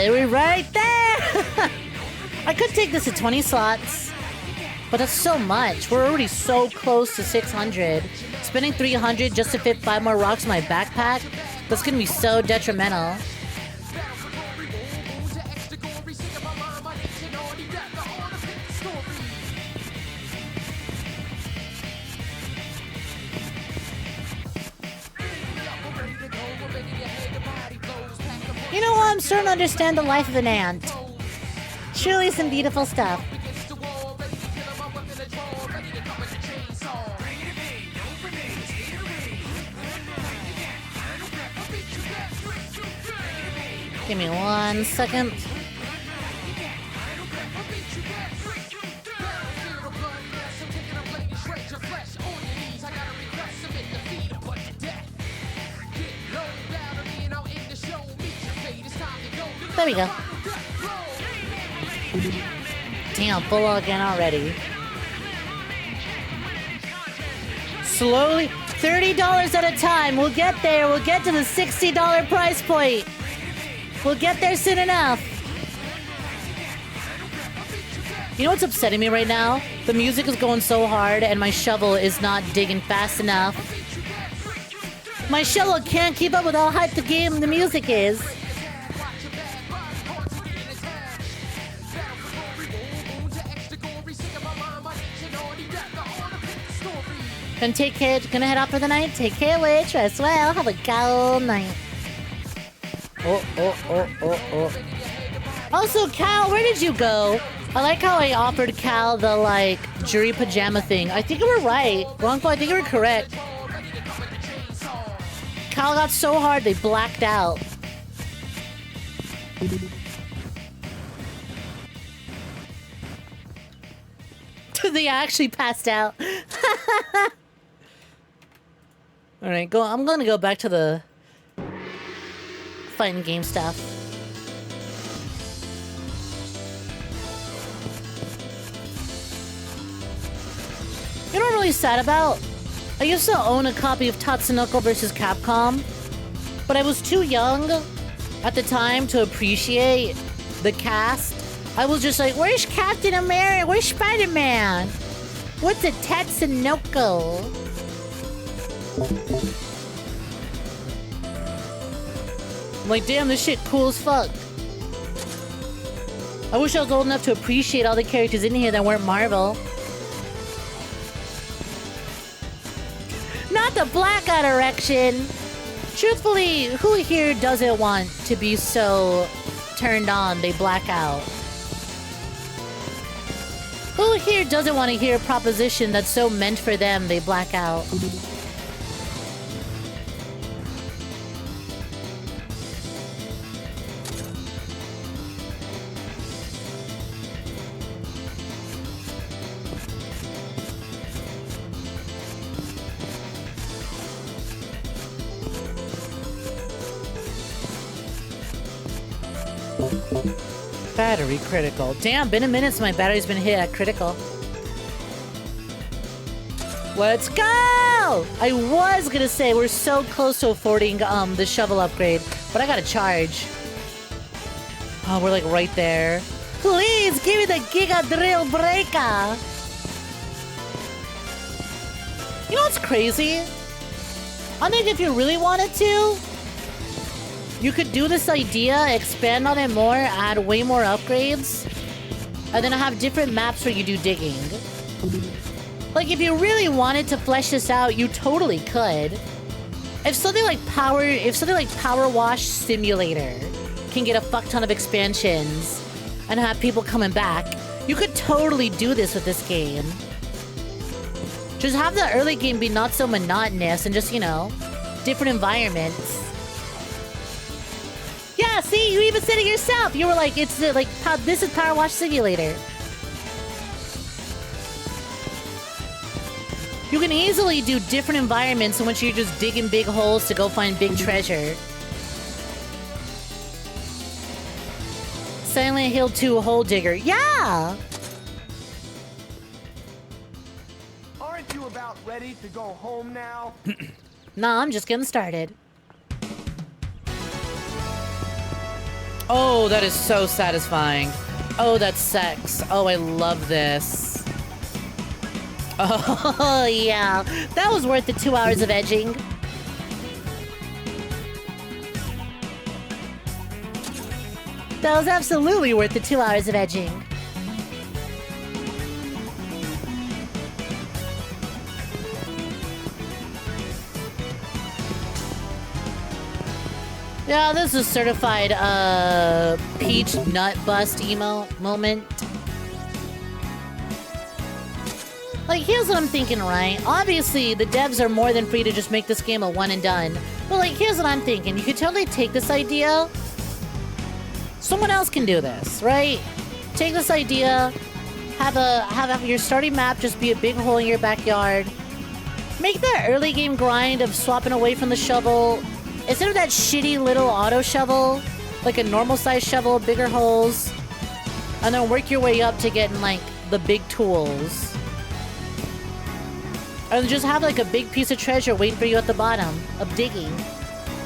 We're right there! I could take this at 20 slots, but that's so much. We're already so close to 600. Spending 300 just to fit 5 more rocks in my backpack, that's gonna be so detrimental. You know what? I'm starting to understand the life of an ant. Truly some beautiful stuff. Give me 1 second. There we go. Damn, full again already. Slowly, $30 at a time. We'll get there. We'll get to the $60 price point. We'll get there soon enough. You know what's upsetting me right now? The music is going so hard and my shovel is not digging fast enough. My shovel can't keep up with how hyped the music is. Gonna head out for the night. Take care, Witch. Rest well. Have a good night. Oh. Also, Cal, where did you go? I like how I offered Cal the, like, jury pajama thing. I think we were right. Wrongful, I think we were correct. Cal got so hard they blacked out. They actually passed out. Alright, I'm gonna go back to the fighting game stuff. You know what I'm really sad about? I used to own a copy of Tatsunoko vs. Capcom, but I was too young at the time to appreciate the cast. I was just like, where's Captain America? Where's Spider-Man? What's a Tatsunoko? I'm like, damn, this shit cool as fuck. I wish I was old enough to appreciate all the characters in here that weren't Marvel. Not the blackout erection. Truthfully, who here doesn't want to be so turned on they black out? Who here doesn't want to hear a proposition that's so meant for them they black out? Battery critical. Damn, been a minute since my battery's been hit at critical. Let's go! I was gonna say we're so close to affording the shovel upgrade, but I gotta charge. Oh, we're like right there. Please give me the Giga Drill Breaker. You know what's crazy? I think if you really wanted to, You could do this idea, expand on it more, add way more upgrades, and then have different maps where you do digging. Like, if you really wanted to flesh this out, you totally could. If something like Power Wash Simulator can get a fuck ton of expansions and have people coming back, you could totally do this with this game. Just have the early game be not so monotonous and just, you know, different environments. Yeah, see, you even said it yourself. You were like, it's like, this is Power Wash Simulator. You can easily do different environments in which you're just digging big holes to go find big treasure. Silent Hill 2 Hole Digger. Yeah! Aren't you about ready to go home now? Nah, I'm just getting started. Oh, that is so satisfying. Oh, that's sex. Oh, I love this. Oh, yeah. That was worth the 2 hours of edging. That was absolutely worth the 2 hours of edging. Yeah, this is certified, peach nut bust emo moment. Like, here's what I'm thinking, right? Obviously, the devs are more than free to just make this game a one and done. But, like, here's what I'm thinking. You could totally take this idea. Someone else can do this, right? Take this idea, have your starting map just be a big hole in your backyard. Make that early game grind of swapping away from the shovel. Instead of that shitty little auto shovel, like a normal size shovel, bigger holes. And then work your way up to getting, like, the big tools. And just have like a big piece of treasure waiting for you at the bottom of digging.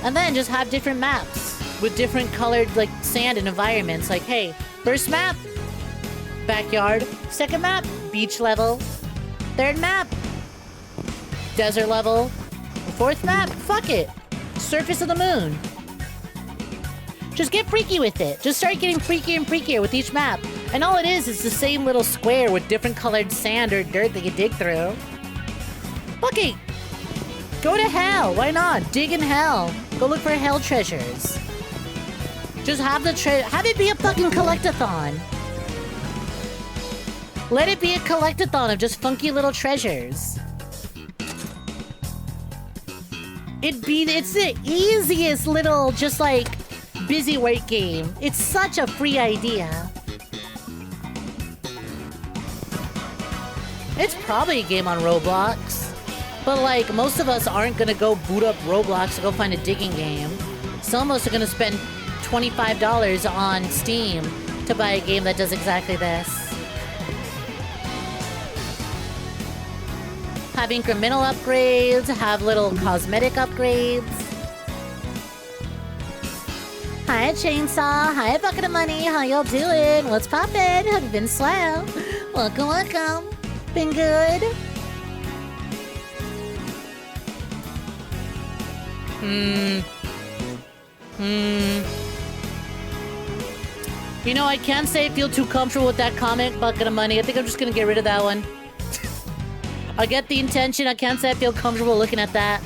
And then just have different maps with different colored like sand and environments. Like, hey, first map, backyard. Second map, beach level. Third map, desert level. Fourth map, fuck it, surface of the moon. Just get freaky with it. Just start getting freakier and freakier with each map. And all it is the same little square with different colored sand or dirt that you dig through. Fuck it. Go to hell. Why not? Dig in hell. Go look for hell treasures. Just have have it be a fucking collectathon. Let it be a collectathon of just funky little treasures. It's the easiest little just like busy work game. It's such a free idea. It's probably a game on Roblox. But, like, most of us aren't gonna go boot up Roblox to go find a digging game. Some of us are gonna spend $25 on Steam to buy a game that does exactly this. Have incremental upgrades, have little cosmetic upgrades. Hi, Chainsaw. Hi, Bucket of Money. How y'all doing? What's poppin'? Have you been swell? Welcome, welcome. Been good? You know, I can't say I feel too comfortable with that comment, Bucket of Money. I think I'm just gonna get rid of that one. I get the intention. I can't say I feel comfortable looking at that.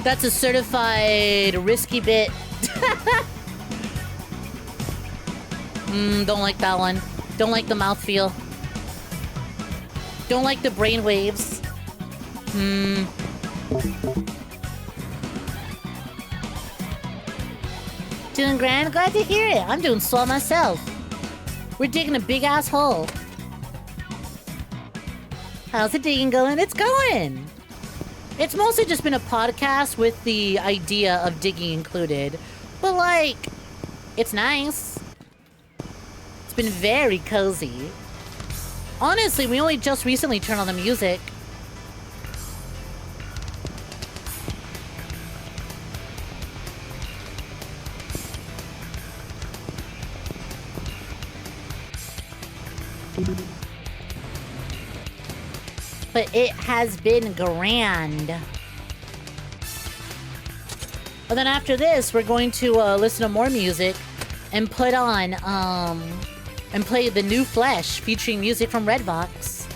That's a certified risky bit. Don't like that one. Don't like the mouthfeel. Don't like the brainwaves. Doing grand? Glad to hear it. I'm doing swell myself. We're digging a big ass hole. How's the digging going? It's going! It's mostly just been a podcast with the idea of digging included. But like, it's nice. It's been very cozy. Honestly, we only just recently turned on the music. But it has been grand. And then after this, we're going to listen to more music and put on, and play The New Flesh featuring music from Redbox.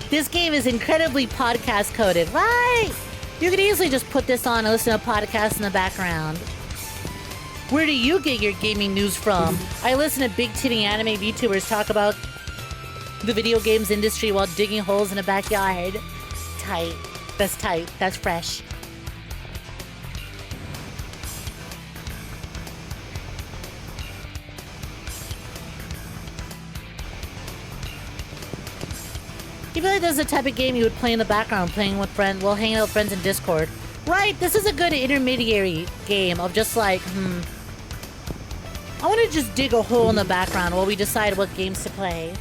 This game is incredibly podcast coded, right? You could easily just put this on and listen to podcasts in the background. Where do you get your gaming news from? I listen to big titty anime VTubers talk about the video games industry while digging holes in a backyard. Tight. That's tight. That's fresh. You feel like this is the type of game you would play in the background, playing with friends, while hanging out with friends in Discord. Right, this is a good intermediary game of just like, I want to just dig a hole in the background while we decide what games to play.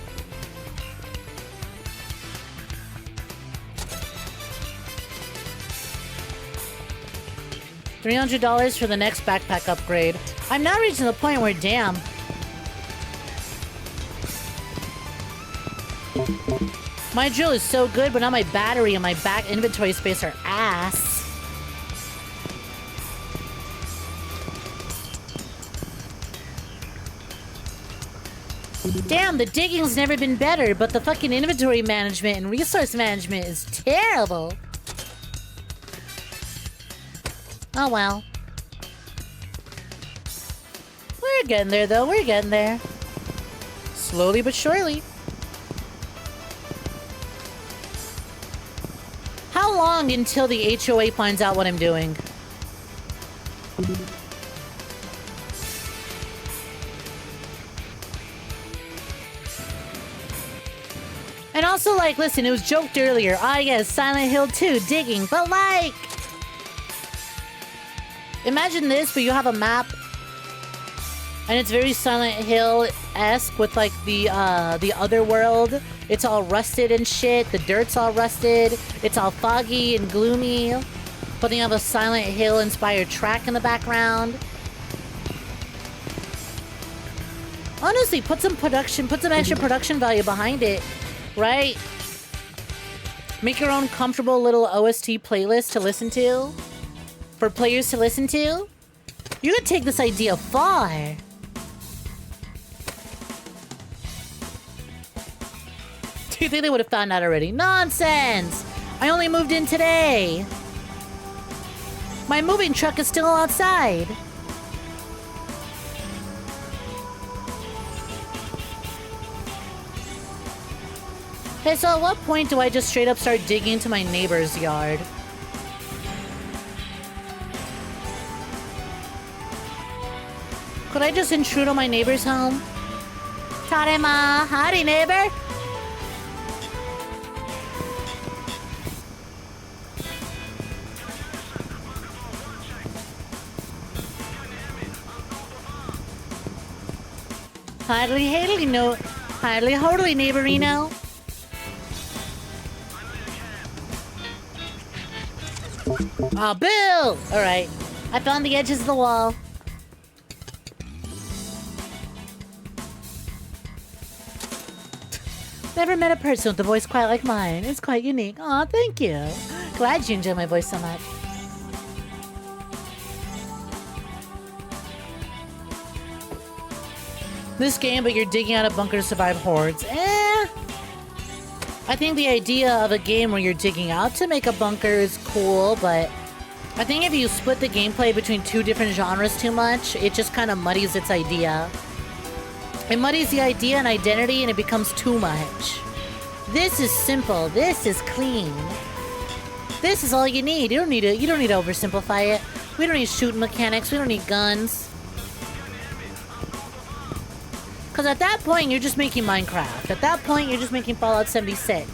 $300 for the next backpack upgrade. I'm now reaching the point where, damn. My drill is so good, but now my battery and my back inventory space are ass. Damn, the digging's never been better, but the fucking inventory management and resource management is terrible. Oh well. We're getting there though, we're getting there. Slowly but surely. How long until the HOA finds out what I'm doing? And also, like, listen, it was joked earlier. Ah, yes, Silent Hill 2, digging, but like... Imagine this, but you have a map, and it's very Silent Hill-esque with, like, the other world. It's all rusted and shit. The dirt's all rusted. It's all foggy and gloomy. But then you have a Silent Hill-inspired track in the background. Honestly, put some extra production value behind it, right? Make your own comfortable little OST playlist to listen to. For players to listen to. You could take this idea far. Do you think they would have found out already? Nonsense! I only moved in today. My moving truck is still outside. Okay, so at what point do I just straight up start digging into my neighbor's yard? Could I just intrude on my neighbor's home? Tarema, howdy neighbor. Hardly hodly neighborino. Oh, Bill! Alright. I found the edges of the wall. Never met a person with a voice quite like mine. It's quite unique. Aw, thank you. Glad you enjoy my voice so much. This game, but you're digging out a bunker to survive hordes. I think the idea of a game where you're digging out to make a bunker is cool, but I think if you split the gameplay between two different genres too much, it just kind of muddies its idea. It muddies the idea and identity, and it becomes too much. This is simple. This is clean. This is all you need. You don't need to oversimplify it. We don't need shooting mechanics. We don't need guns. Because at that point, you're just making Minecraft. At that point, you're just making Fallout 76.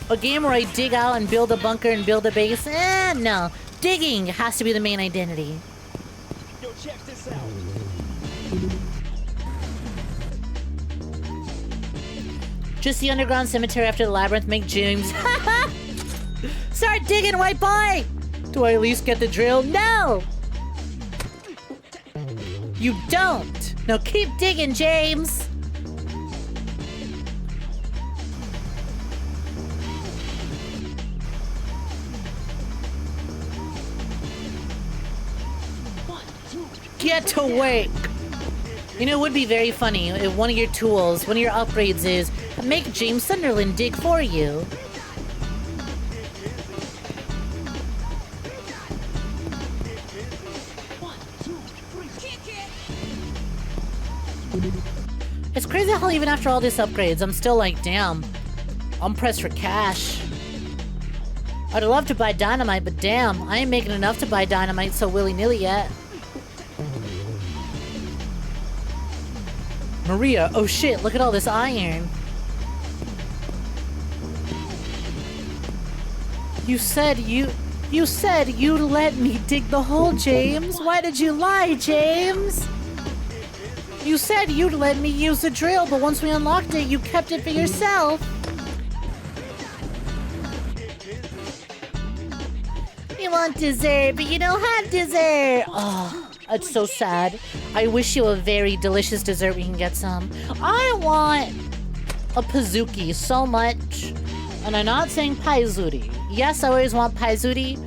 A game where I dig out and build a bunker and build a base? No. Digging has to be the main identity. Yo, check this out. Just the underground cemetery after the labyrinth make James. Start digging, white boy! Do I at least get the drill? No! You don't! Now keep digging, James! get to work. You know, it would be very funny if one of your tools, one of your upgrades is make James Sunderland dig for you. It's crazy how even after all these upgrades, I'm still like, damn, I'm pressed for cash. I'd love to buy dynamite, but damn, I ain't making enough to buy dynamite so willy-nilly yet. Maria, oh shit, look at all this iron. You said you'd let me dig the hole, James. Why did you lie, James? You said you'd let me use the drill, but once we unlocked it, you kept it for yourself. You want dessert, but you don't have dessert. Oh, that's so sad. I wish you a very delicious dessert we can get some. I want a pizookie so much. And I'm not saying paizuri. Yes, I always want paizuri,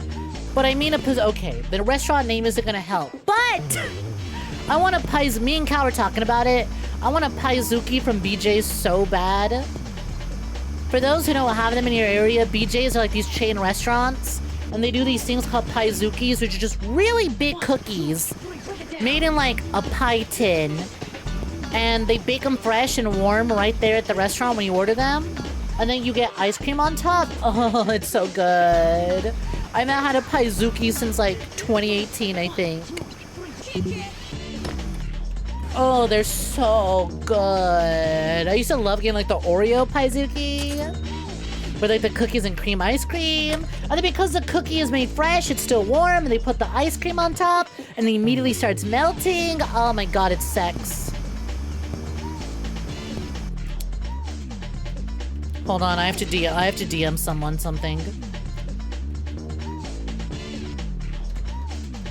but I mean a okay, the restaurant name isn't gonna help. But I want a me and Cal were talking about it. I want a paizuki from BJ's so bad. For those who don't have them in your area, BJ's are like these chain restaurants, and they do these things called paizukis, which are just really big cookies made in like a pie tin, and they bake them fresh and warm right there at the restaurant when you order them, and then you get ice cream on top. Oh, it's so good. I haven't had a paizuki since like 2018, I think. Oh, they're so good. I used to love getting like the Oreo paizuki with like the cookies and cream ice cream. And then because the cookie is made fresh, it's still warm, and they put the ice cream on top, and it immediately starts melting. Oh my god, it's sex. Hold on, I have to DM someone something.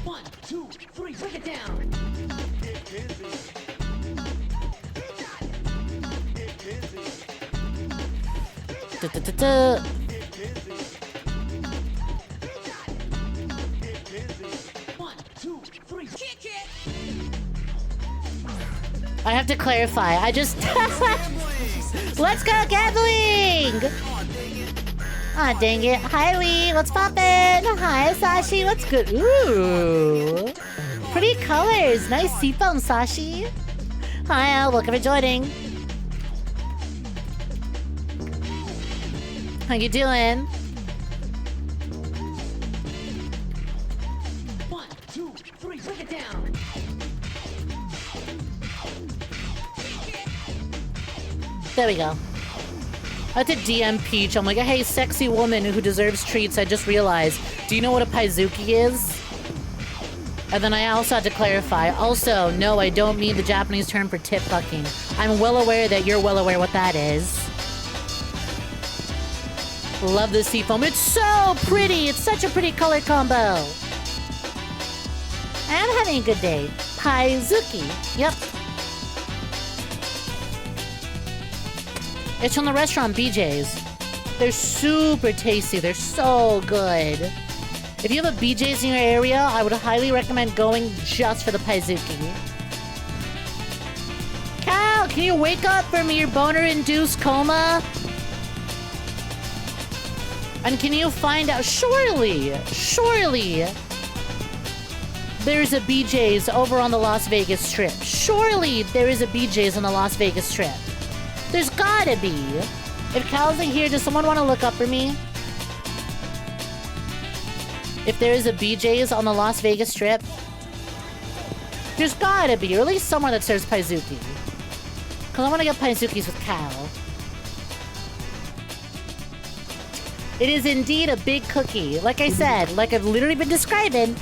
1, 2, 3, break it down. Da-da-da-da. I have to clarify. I just let's go gambling! Ah, dang it. Hi, Lee. What's poppin'? Hi, Sashi. What's good? Ooh. Pretty colors. Nice seafoam, Sashi. Hi, welcome for joining. How you doing? 1, 2, 3, break it down. There we go. I had to DM Peach. I'm like, hey, sexy woman who deserves treats, I just realized. Do you know what a paizuki is? And then I also had to clarify. Also, no, I don't mean the Japanese term for tit fucking. I'm well aware that you're well aware what that is. Love the seafoam. It's so pretty. It's such a pretty color combo. I'm having a good day. Paizuki. Yep. It's from the restaurant BJ's. They're super tasty. They're so good. If you have a BJ's in your area, I would highly recommend going just for the paizuki. Cal, can you wake up from your boner-induced coma? And can you find out, surely, there's a BJ's over on the Las Vegas Strip. Surely there is a BJ's on the Las Vegas Strip. There's gotta be. If Cal's in here, does someone want to look up for me? If there is a BJ's on the Las Vegas Strip, there's gotta be, or at least somewhere that serves paizuki. Because I want to get paizukis with Cal. It is indeed a big cookie. Like I said, like I've literally been describing,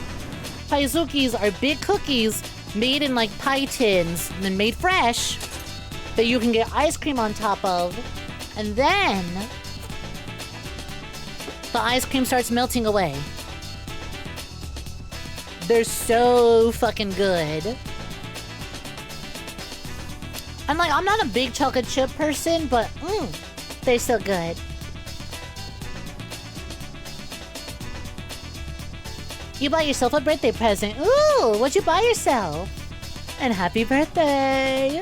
paizukis are big cookies made in like pie tins and then made fresh that you can get ice cream on top of. And then the ice cream starts melting away. They're so fucking good. I'm like, I'm not a big chocolate chip person, but they're so good. You bought yourself a birthday present. Ooh, what'd you buy yourself? And happy birthday!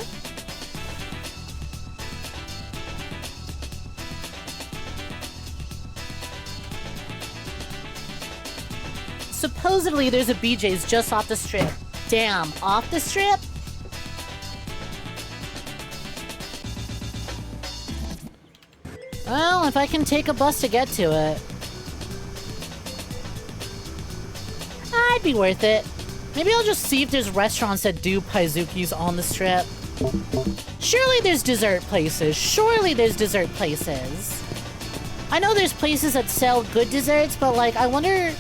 Supposedly there's a BJ's just off the strip. Damn, off the strip? Well, if I can take a bus to get to it, I'd be worth it. Maybe I'll just see if there's restaurants that do paizuki's on the strip. Surely there's dessert places. Surely there's dessert places. I know there's places that sell good desserts, but like, I wonder...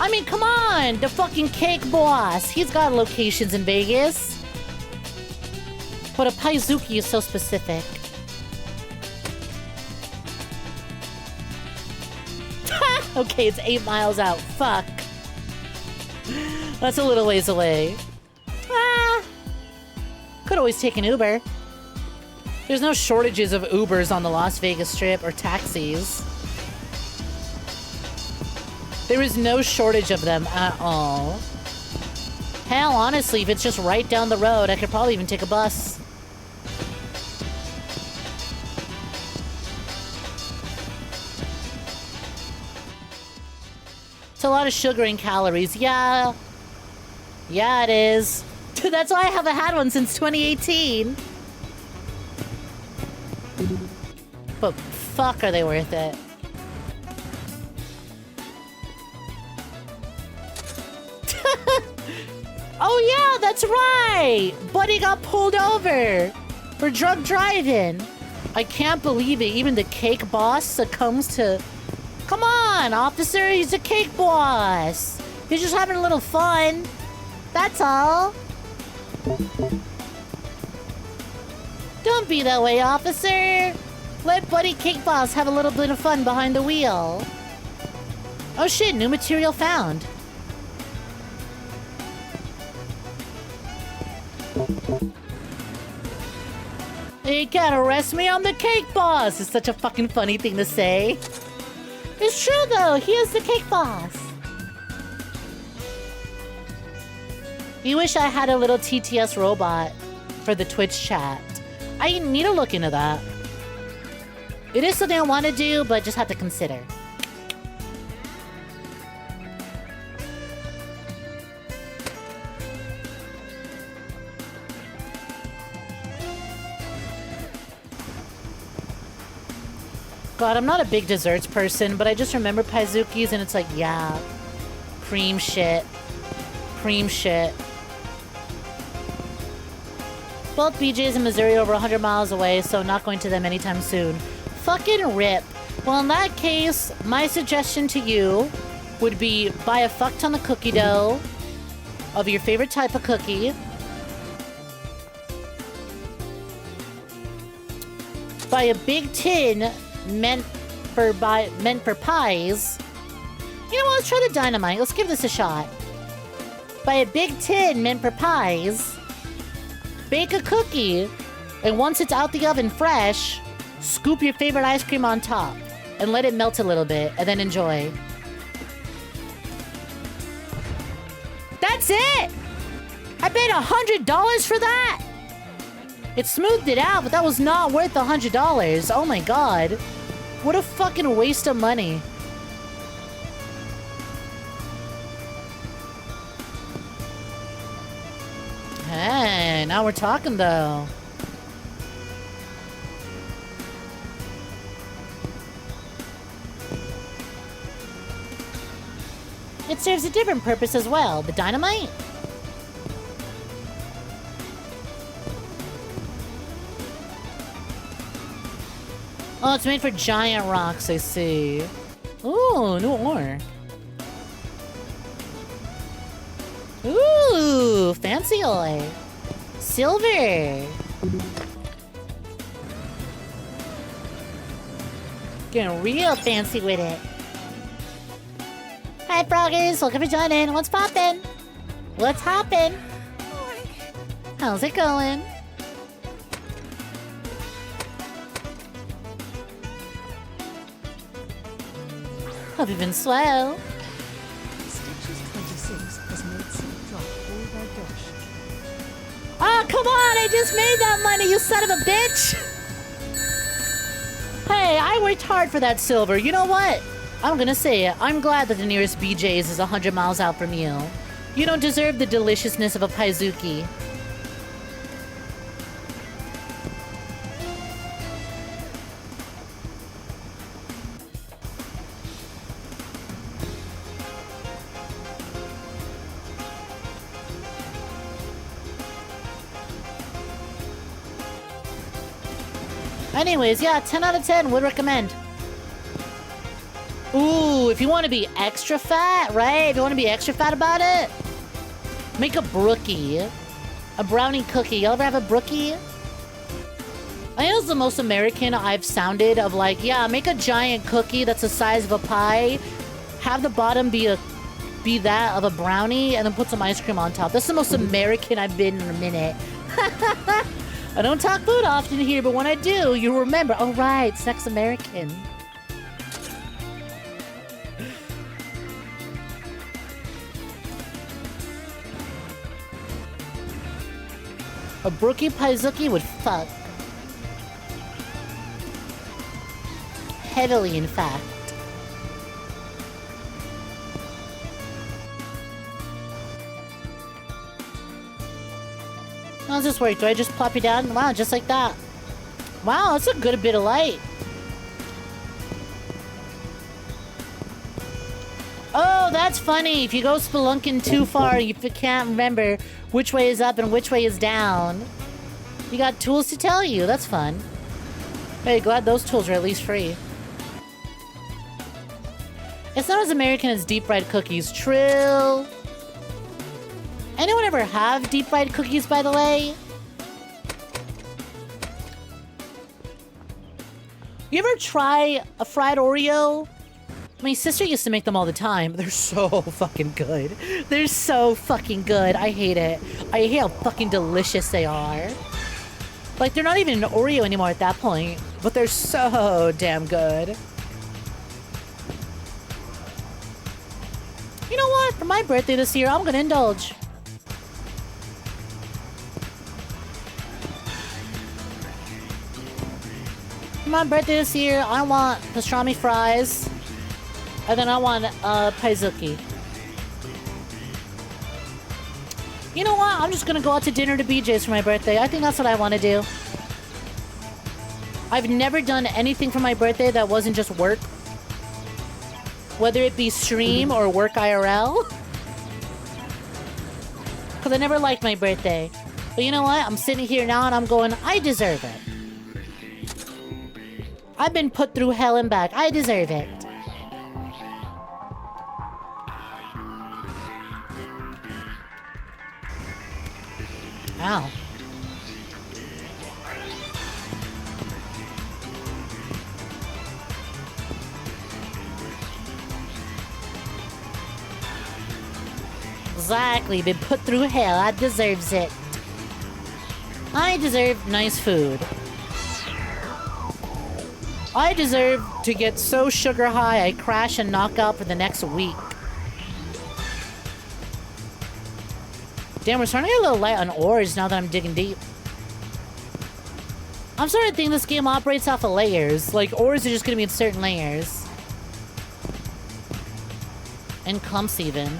I mean, come on! The fucking cake boss! He's got locations in Vegas. But a paizuki is so specific. Okay, it's 8 miles out. Fuck. That's a little ways away. Ah! Could always take an Uber. There's no shortages of Ubers on the Las Vegas Strip or taxis. There is no shortage of them at all. Hell, honestly, if it's just right down the road, I could probably even take a bus. It's a lot of sugar and calories. Yeah. Yeah, it is. That's why I haven't had one since 2018. But fuck, are they worth it? Oh yeah, that's right! Buddy got pulled over for drunk driving. I can't believe it. Even the cake boss succumbs to... Come on, officer, he's a cake boss. He's just having a little fun. That's all. Don't be that way, officer. Let Buddy Cake Boss have a little bit of fun behind the wheel. Oh shit, new material found. You can't arrest me, I'm the cake boss! It's such a fucking funny thing to say. It's true though, he is the cake boss. You wish I had a little TTS robot for the Twitch chat. I need to look into that. It is something I want to do, but just have to consider. God, I'm not a big desserts person, but I just remember paizuki's and it's like, yeah, cream shit. Cream shit. Both BJ's in Missouri are over 100 miles away, so not going to them anytime soon. Fucking rip. Well, in that case, my suggestion to you would be buy a fuck ton of cookie dough of your favorite type of cookie. Buy a big tin meant for pies. You know what? Let's try the dynamite. Let's give this a shot. Buy a big tin meant for pies. Bake a cookie, and once it's out the oven fresh, scoop your favorite ice cream on top and let it melt a little bit, and then enjoy. That's it! I paid $100 for that! It smoothed it out, but that was not worth $100. Oh my god. What a fucking waste of money. Hey, now we're talking though. It serves a different purpose as well. The dynamite? Oh, it's made for giant rocks, I see. Ooh, new ore. Ooh, fancy ore. Silver. Getting real fancy with it. Hi, Froggers. Welcome for joining. What's poppin'? What's hoppin'? How's it going? Hope you've been swell. come on! I just made that money, you son of a bitch! Hey, I worked hard for that silver. You know what? I'm gonna say it. I'm glad that the nearest BJ's is 100 miles out from you. You don't deserve the deliciousness of a paizuki. Anyways, yeah, 10 out of 10 would recommend. Ooh, if you want to be extra fat, right? If you want to be extra fat about it, make a brookie. A brownie cookie. Y'all ever have a brookie? I think it's the most American I've sounded of like, yeah, make a giant cookie that's the size of a pie. Have the bottom be that of a brownie and then put some ice cream on top. That's the most American I've been in a minute. I don't talk food often here, but when I do, you remember. Oh, right, Snek's American. A brookie paizuki would fuck. Heavily, in fact. How does this work? Do I just plop you down? Wow, just like that. Wow, that's a good bit of light. Oh, that's funny. If you go spelunking too far, you can't remember which way is up and which way is down. You got tools to tell you. That's fun. Hey, glad those tools are at least free. It's not as American as deep fried cookies. Trill. Anyone ever have deep fried cookies, by the way? You ever try a fried Oreo? My sister used to make them all the time. They're so fucking good. They're so fucking good. I hate it. I hate how fucking delicious they are. Like, they're not even an Oreo anymore at that point, but they're so damn good. You know what? For my birthday this year, I'm gonna indulge. For my birthday this year, I want pastrami fries. And then I want paizuki. You know what? I'm just gonna go out to dinner to BJ's for my birthday. I think that's what I want to do. I've never done anything for my birthday that wasn't just work. Whether it be stream or work IRL. Because I never liked my birthday. But you know what? I'm sitting here now and I'm going, I deserve it. I've been put through hell and back. I deserve it. Ow. Exactly, been put through hell. I deserves it. I deserve nice food. I deserve to get so sugar high I crash and knock out for the next week. Damn, we're starting to get a little light on ores now that I'm digging deep. I'm starting to think this game operates off of layers. Like, ores are just gonna be in certain layers. And clumps even.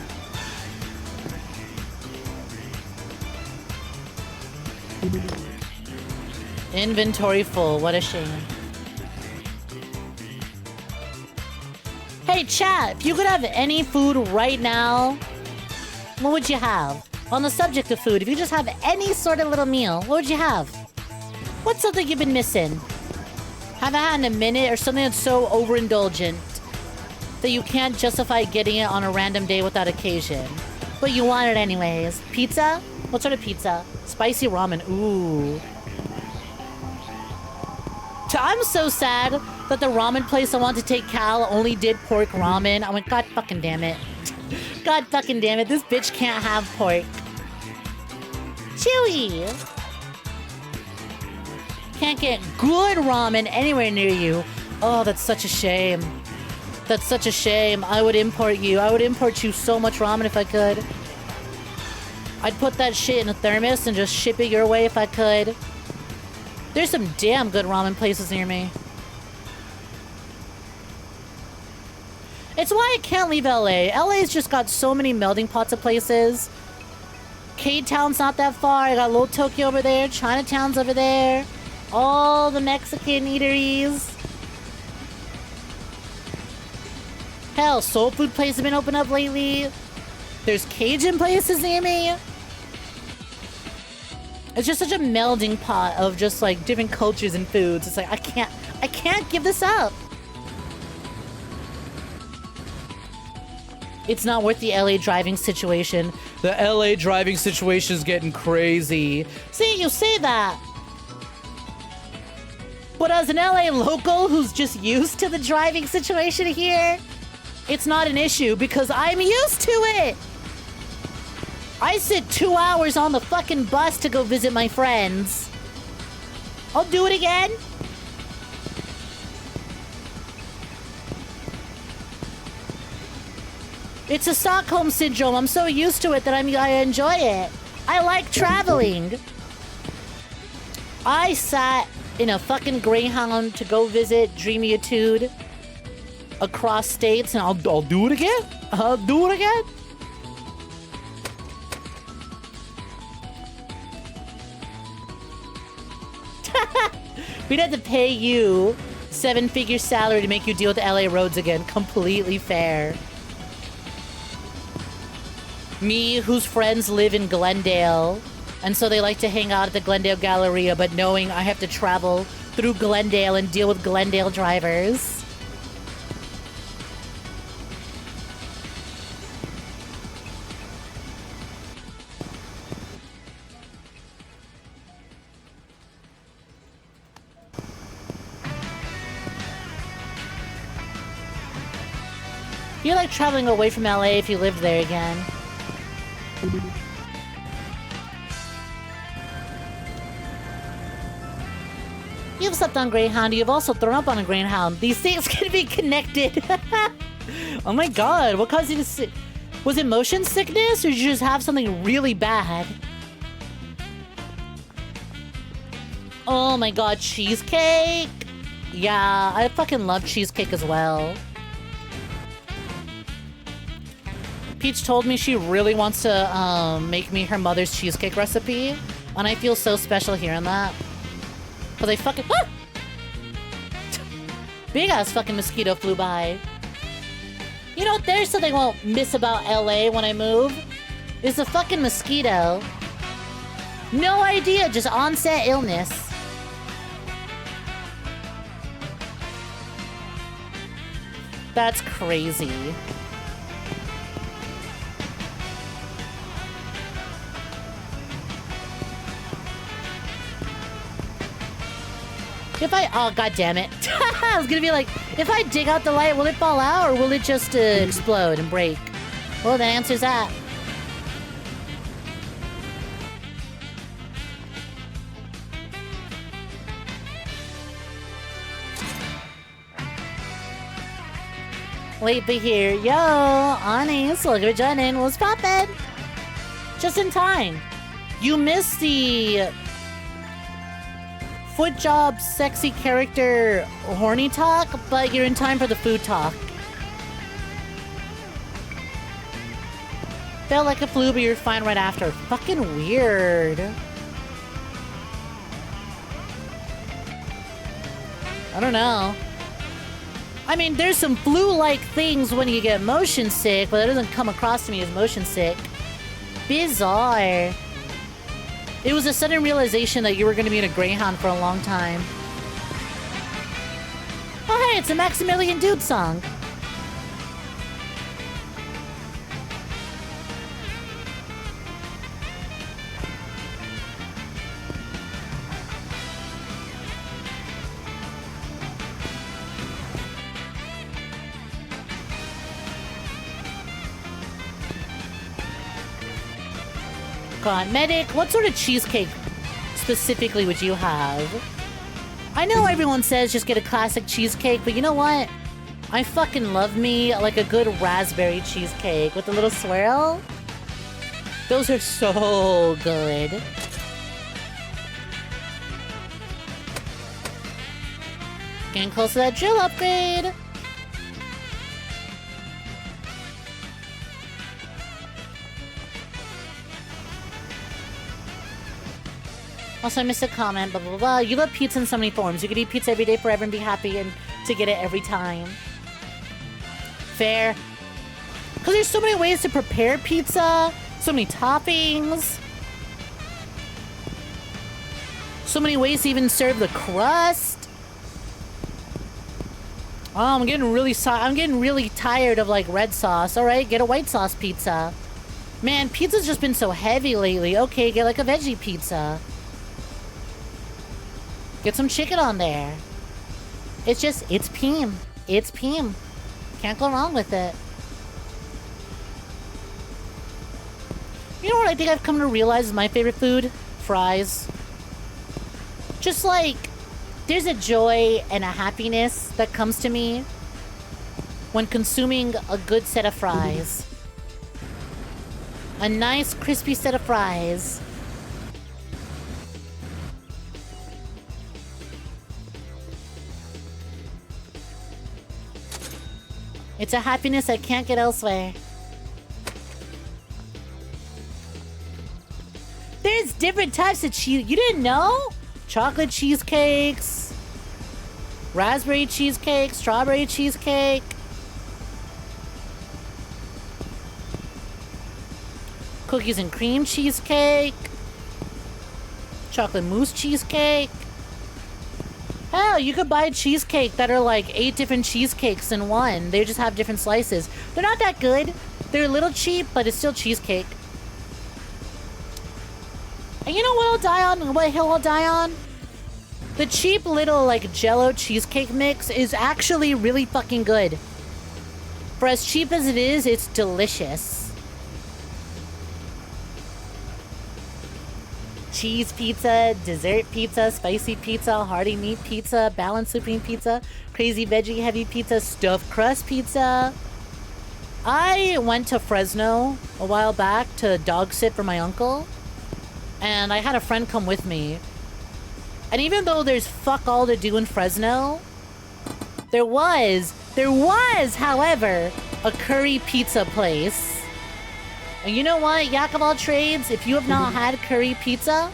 Inventory full, what a shame. Hey chat, if you could have any food right now, what would you have? On the subject of food, if you just have any sort of little meal, what would you have? What's something you've been missing? Haven't had in a minute, or something that's so overindulgent that you can't justify getting it on a random day without occasion. But you want it anyways. Pizza? What sort of pizza? Spicy ramen, ooh. I'm so sad that the ramen place I want to take Cal only did pork ramen. I went, God fucking damn it. God fucking damn it, this bitch can't have pork. Chewy! Can't get good ramen anywhere near you. Oh, that's such a shame. That's such a shame. I would import you. I would import you so much ramen if I could. I'd put that shit in a thermos and just ship it your way if I could. There's some damn good ramen places near me. It's why I can't leave LA. LA's just got so many melting pots of places. K-Town's not that far. I got Little Tokyo over there. Chinatown's over there. All the Mexican eateries. Hell, soul food places have been opened up lately. There's Cajun places near me. It's just such a melding pot of just like different cultures and foods. It's like I can't give this up. It's not worth the LA driving situation. The LA driving situation is getting crazy. See, you say that. But as an LA local who's just used to the driving situation here, it's not an issue because I'm used to it. I sit 2 hours on the fucking bus to go visit my friends. I'll do it again. It's a Stockholm syndrome. I'm so used to it that I enjoy it. I like traveling. I sat in a fucking Greyhound to go visit 𝐒𝐴𝐬𝐧 across states, and I'll do it again. I'll do it again. We'd have to pay you 7-figure salary to make you deal with the LA roads again. Completely fair. Me, whose friends live in Glendale, and so they like to hang out at the Glendale Galleria, but knowing I have to travel through Glendale and deal with Glendale drivers. You like traveling away from LA if you lived there again. You've slept on Greyhound. You've also thrown up on a Greyhound. These things can be connected. Oh my god, what caused you to sit? Was it motion sickness or did you just have something really bad? Oh my god, cheesecake? Yeah, I fucking love cheesecake as well. Peach told me she really wants to make me her mother's cheesecake recipe, and I feel so special hearing that. Cause I fucking big ass fucking mosquito flew by. You know what? There's something I won't miss about LA when I move. Is a fucking mosquito. No idea, just onset illness. That's crazy. If I... Oh, god damn it. I was gonna be like, if I dig out the light, will it fall out or will it just explode and break? Well, the answer's that. Late be here. Yo, honest, look at joining. What's poppin'? Just in time. You missed the... foot job, sexy character, horny talk, but you're in time for the food talk. Felt like a flu, but you're fine right after. Fucking weird. I don't know. I mean, there's some flu-like things when you get motion sick, but that doesn't come across to me as motion sick. Bizarre. It was a sudden realization that you were going to be in a Greyhound for a long time. Oh, hey, it's a Maximilian Dude song. God, Medic, what sort of cheesecake specifically would you have? I know everyone says just get a classic cheesecake, but you know what? I fucking love me like a good raspberry cheesecake with a little swirl. Those are so good. Getting close to that drill upgrade. Also, I missed a comment, blah, blah, blah. You love pizza in so many forms. You could eat pizza every day forever and be happy and to get it every time. Fair. Because there's so many ways to prepare pizza. So many toppings. So many ways to even serve the crust. Oh, I'm getting really tired of, like, red sauce. Alright, get a white sauce pizza. Man, pizza's just been so heavy lately. Okay, get, like, a veggie pizza. Get some chicken on there. It's Pim. It's Pim. Can't go wrong with it. You know what I think I've come to realize is my favorite food? Fries. Just like, there's a joy and a happiness that comes to me when consuming a good set of fries. A nice, crispy set of fries. It's a happiness I can't get elsewhere. There's different types of cheese. You didn't know? Chocolate cheesecakes, raspberry cheesecake, strawberry cheesecake, cookies and cream cheesecake, chocolate mousse cheesecake. Hell, you could buy a cheesecake that are like 8 different cheesecakes in one. They just have different slices. They're not that good. They're a little cheap, but it's still cheesecake. And you know what I'll die on? What hill I'll die on? The cheap little, like, 𝐾𝐤 cheesecake mix is actually really fucking good. For as cheap as it is, it's delicious. Cheese pizza, dessert pizza, spicy pizza, hearty meat pizza, balanced supreme pizza, crazy veggie heavy pizza, stuffed crust pizza. I went to Fresno a while back to dog sit for my uncle. And I had a friend come with me. And even though there's fuck all to do in Fresno, there was, however, a curry pizza place. And you know what, Yak of all trades, if you have not had curry pizza,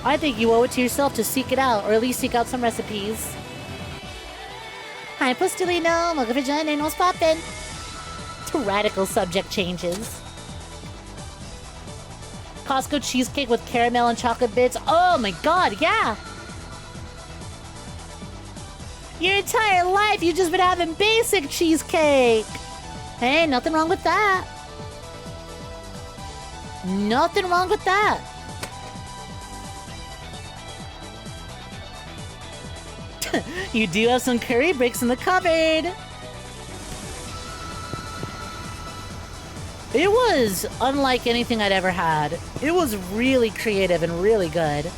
I think you owe it to yourself to seek it out, or at least seek out some recipes. Hi, Postilino, welcome for joining, what's poppin'? Radical subject changes. Costco cheesecake with caramel and chocolate bits. Oh my god, yeah! Your entire life you've just been having basic cheesecake! Hey, nothing wrong with that. Nothing wrong with that. You do have some curry bricks in the cupboard. It was unlike anything I'd ever had. It was really creative and really good.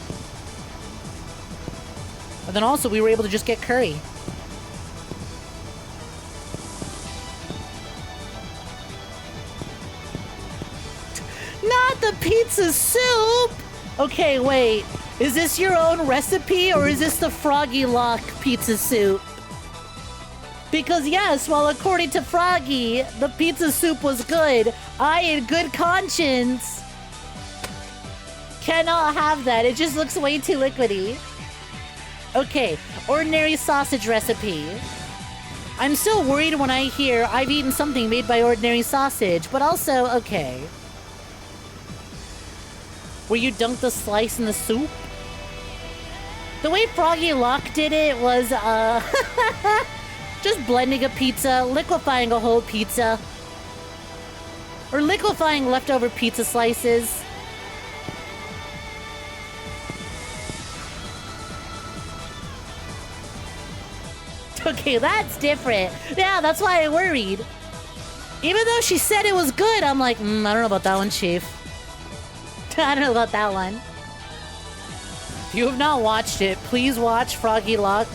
But then also we were able to just get curry. Not the pizza soup! Okay, wait. Is this your own recipe or is this the Froggy Lock pizza soup? Because yes, while according to Froggy, the pizza soup was good, I, in good conscience, cannot have that. It just looks way too liquidy. Okay, ordinary sausage recipe. I'm still worried when I hear I've eaten something made by ordinary sausage, but also, okay. Where you dunk the slice in the soup? The way Froggy Lock did it was, just blending a pizza, liquefying a whole pizza. Or liquefying leftover pizza slices. Okay, that's different. Yeah, that's why I worried. Even though she said it was good, I'm like, I don't know about that one, Chief. I don't know about that one. If you have not watched it, please watch Froggy Lock.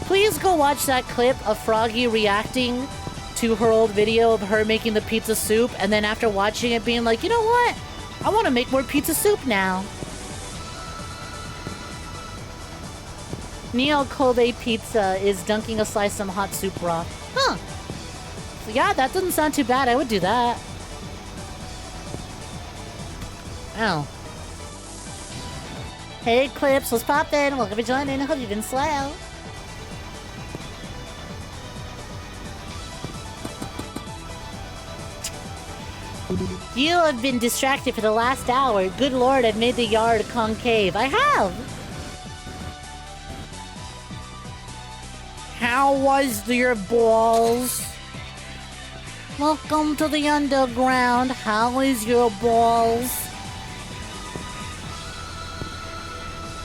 Please go watch that clip of Froggy reacting to her old video of her making the pizza soup, and then after watching it being like, you know what? I want to make more pizza soup now. 𝐒𝐞𝐤 pizza is dunking a slice of some hot soup broth. Huh. So yeah, that doesn't sound too bad. I would do that. Oh. Hey, Clips, what's poppin'? Welcome for joining. I hope you've been swell. You have been distracted for the last hour. Good lord, I've made the yard concave. I have! How was your balls? Welcome to the underground. How is your balls?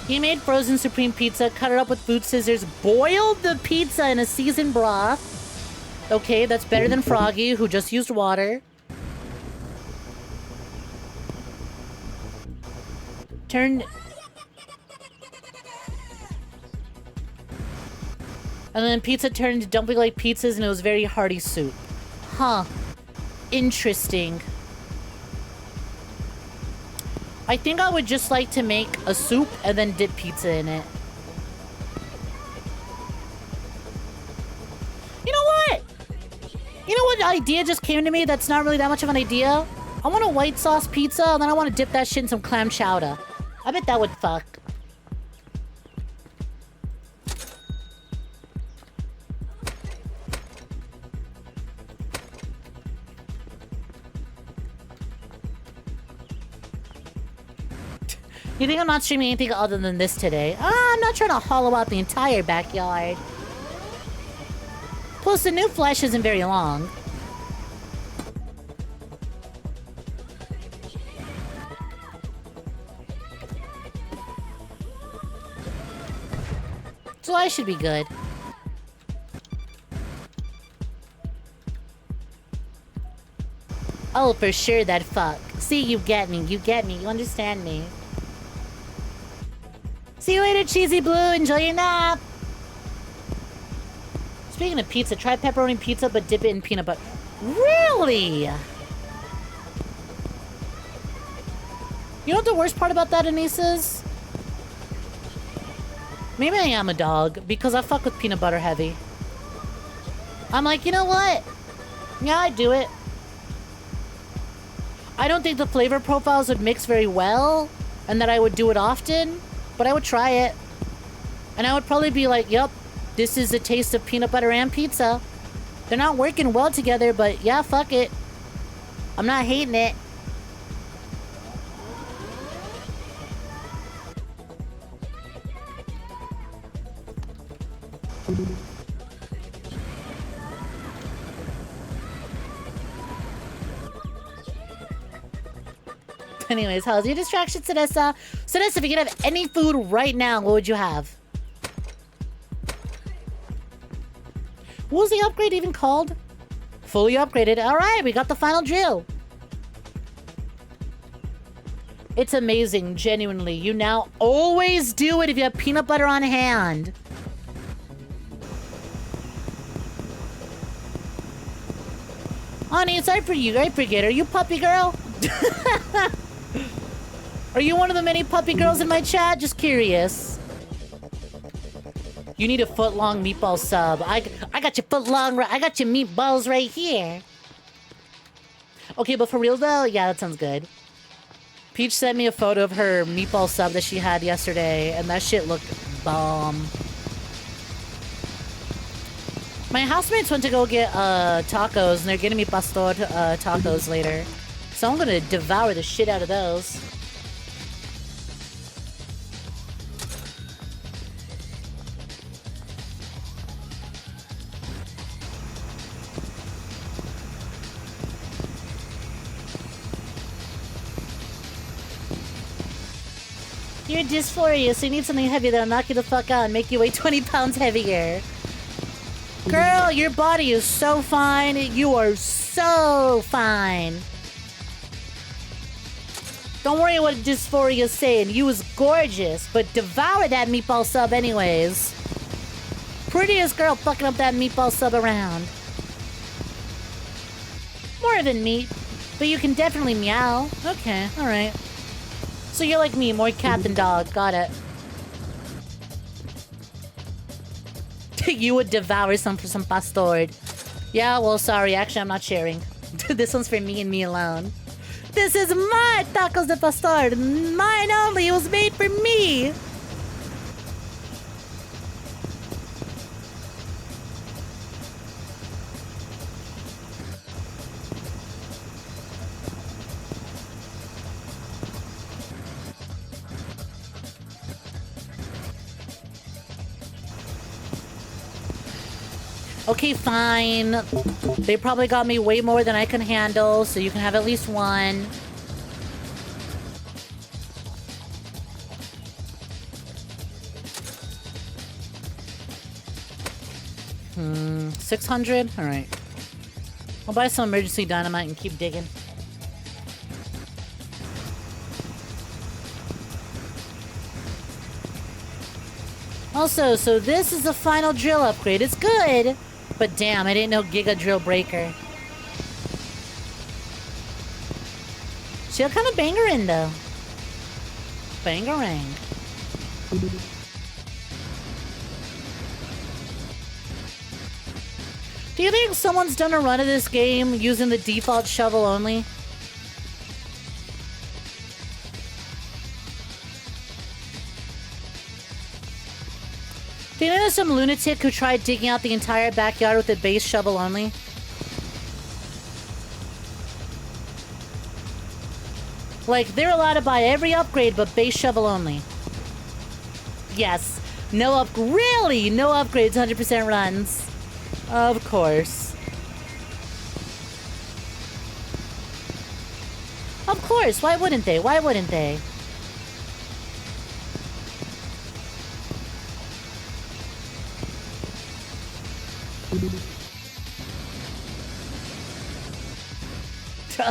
He made frozen supreme pizza, cut it up with food scissors, boiled the pizza in a seasoned broth. Okay, that's better than Froggy, who just used water. Turned... And then pizza turned into dumpling like pizzas, and it was very hearty soup. Huh. Interesting. I think I would just like to make a soup and then dip pizza in it. You know what? You know what idea just came to me that's not really that much of an idea? I want a white sauce pizza, and then I want to dip that shit in some clam chowder. I bet that would fuck. You think I'm not streaming anything other than this today? I'm not trying to hollow out the entire backyard. Plus, the new flesh isn't very long. So I should be good. Oh, for sure that fuck. See, you get me, you understand me. See you later, Cheesy Blue. Enjoy your nap. Speaking of pizza, try pepperoni pizza, but dip it in peanut butter. Really? You know what the worst part about that, Anise, is? Maybe I am a dog, because I fuck with peanut butter heavy. I'm like, you know what? Yeah, I'd do it. I don't think the flavor profiles would mix very well, and that I would do it often. But I would try it. And I would probably be like, yep, this is a taste of peanut butter and pizza. They're not working well together, but yeah, fuck it. I'm not hating it. Anyways, how's your distraction, Sedessa? Sedessa, if you could have any food right now, what would you have? What was the upgrade even called? Fully upgraded. Alright, we got the final drill. It's amazing, genuinely. You now always do it if you have peanut butter on hand. Honey, it's hard for you. I forget. Are you puppy girl? Are you one of the many puppy girls in my chat? Just curious. You need a foot-long meatball sub. I got your foot-long... I got your meatballs right here. Okay, but for real though, yeah, that sounds good. Peach sent me a photo of her meatball sub that she had yesterday, and that shit looked bomb. My housemates went to go get tacos, and they're getting me pastor tacos later. So I'm gonna devour the shit out of those. You're dysphoria, so you need something heavy that'll knock you the fuck out and make you weigh 20 pounds heavier. Girl, your body is so fine. You are so fine. Don't worry what dysphoria's saying. You was gorgeous, but devour that meatball sub anyways. Prettiest girl fucking up that meatball sub around. More than meat, but you can definitely meow. Okay, alright. So you're like me, more cat than dog. Got it. You would devour some for some pastor. Yeah, well, sorry. Actually, I'm not sharing. This one's for me and me alone. This is my tacos de pastor. Mine only. It was made for me. Okay, fine. They probably got me way more than I can handle, so you can have at least one. Hmm, 600? Alright. I'll buy some emergency dynamite and keep digging. Also, so this is the final drill upgrade. It's good, but damn, I didn't know Giga Drill Breaker. She'll kind of bangerin' though. Bangerang. Do you think someone's done a run of this game using the default shovel only? Do you know there's some lunatic who tried digging out the entire backyard with a base shovel only? Like, they're allowed to buy every upgrade but base shovel only. Yes. Really? No upgrades, 100% runs. Of course. Of course, why wouldn't they? Why wouldn't they?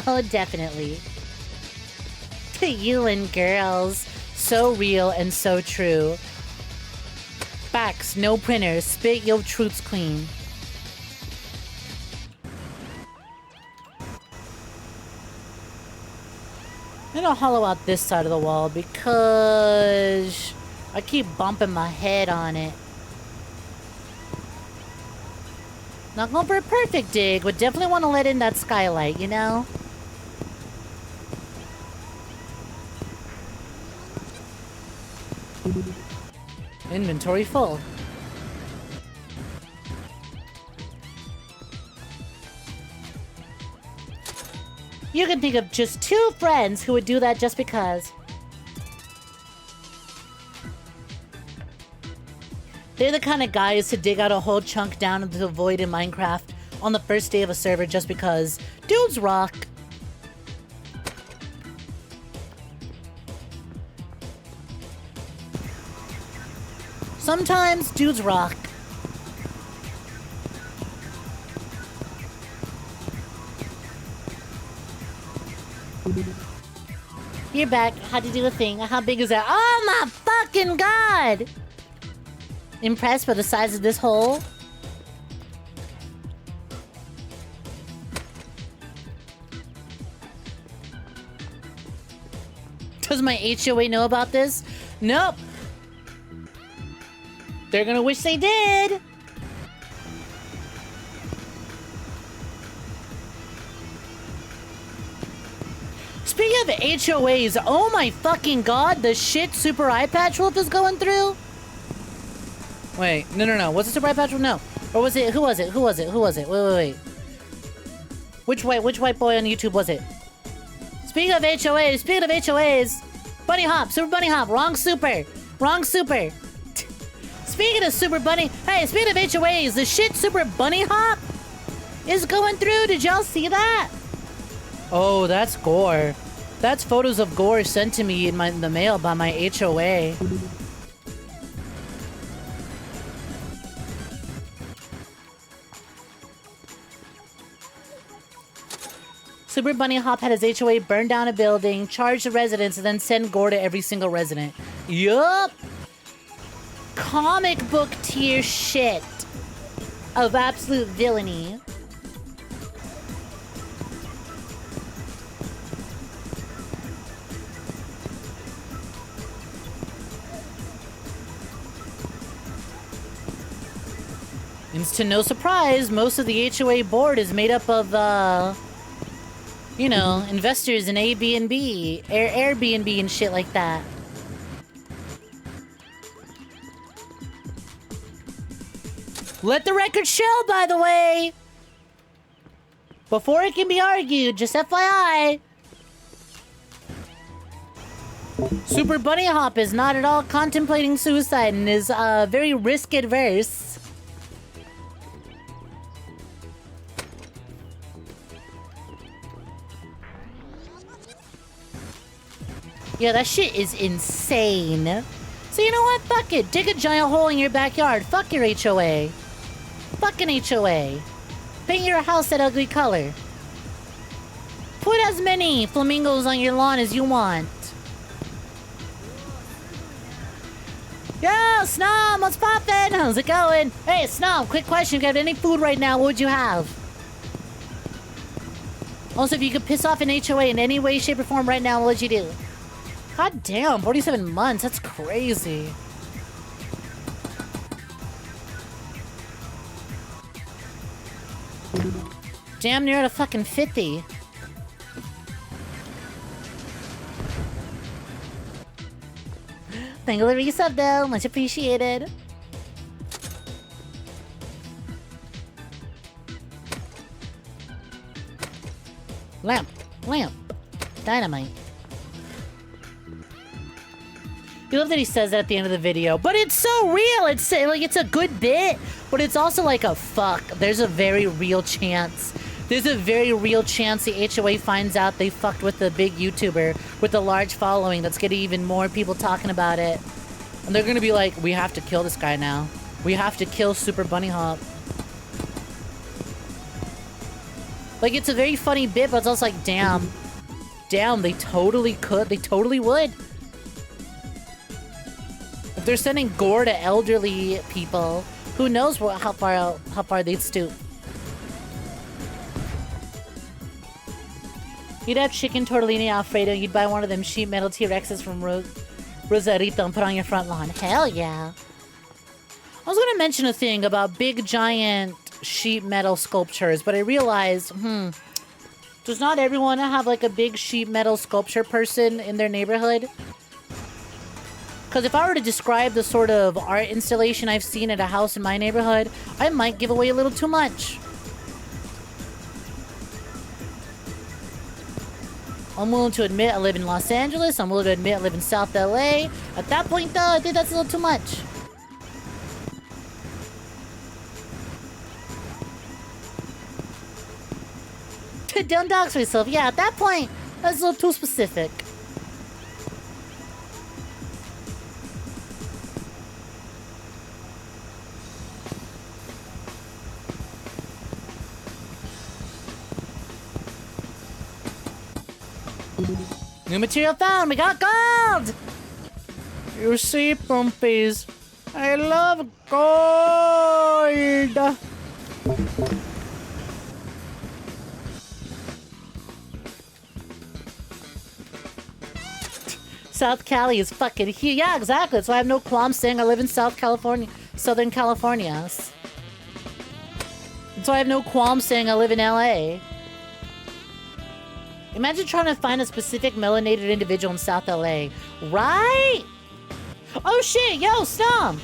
Oh, definitely. You and girls. So real and so true. Facts, no printers. Spit your truths clean. I'm gonna hollow out this side of the wall because I keep bumping my head on it. Not going for a perfect dig, but definitely want to let in that skylight, you know? Inventory full. You can think of just 2 friends who would do that just because. They're the kind of guys to dig out a whole chunk down into the void in Minecraft on the first day of a server just because. Dudes rock. Sometimes dudes rock. You're back. How'd you do a thing? How big is that? Oh my fucking god! Impressed by the size of this hole? Does my HOA know about this? Nope. They're gonna wish they did. Speaking of HOAs, oh my fucking god, the shit Super Eye Patch Wolf is going through? Wait, no. Was it Super Eye Patch Wolf? No. Or was it, who was it? Wait. Which white boy on YouTube was it? Speaking of HOAs, Bunny Hop, Super Bunny Hop, wrong super. Speaking of Super Bunny, hey, speaking of HOAs, the shit Super Bunny Hop is going through. Did y'all see that? Oh, that's gore. That's photos of gore sent to me in the mail by my HOA. Super Bunny Hop had his HOA burn down a building, charge the residents, and then send gore to every single resident. Yup! Comic book tier shit of absolute villainy. It's to no surprise, most of the HOA board is made up of, you know, investors in Airbnb, Airbnb and shit like that. Let the record show, by the way! Before it can be argued, just FYI. Super Bunny Hop is not at all contemplating suicide and is very risk adverse. Yeah, that shit is insane. So you know what? Fuck it. Dig a giant hole in your backyard. Fuck your HOA. Fucking HOA. Paint your house that ugly color. Put as many flamingos on your lawn as you want. Yo, Snom, what's poppin'? How's it going? Hey, Snom, quick question. If you had any food right now, what would you have? Also, if you could piss off an HOA in any way, shape, or form right now, what would you do? God damn, 47 months. That's crazy. Damn near at a fucking 50. Thank you for the resub though, much appreciated. Lamp, dynamite. You love that he says that at the end of the video, but it's so real. It's like it's a good bit, but it's also like a fuck. There's a very real chance. There's a very real chance the HOA finds out they fucked with the big YouTuber with a large following that's getting even more people talking about it. And they're gonna be like, we have to kill this guy now. We have to kill Super Bunny Hop. Like, it's a very funny bit, but it's also like, damn. Damn, they totally could. They totally would. If they're sending gore to elderly people, who knows how far they'd stoop. You'd have chicken tortellini Alfredo, you'd buy one of them sheet metal T-Rexes from Rosarito and put on your front lawn. Hell yeah. I was gonna mention a thing about big giant sheet metal sculptures, but I realized, does not everyone have like a big sheet metal sculpture person in their neighborhood? Because if I were to describe the sort of art installation I've seen at a house in my neighborhood, I might give away a little too much. I'm willing to admit I live in Los Angeles. I'm willing to admit I live in South LA. At that point, though, I think that's a little too much. Don't dox myself. Yeah, at that point, that's a little too specific. New material found! We got gold! You see, Pumpies, I love gold! South Cali is fucking huge. Yeah, exactly. That's why I have no qualms saying I live in South California, Southern California. That's why I have no qualms saying I live in LA. Imagine trying to find a specific melanated individual in South LA. Right? Oh shit, yo, Stom!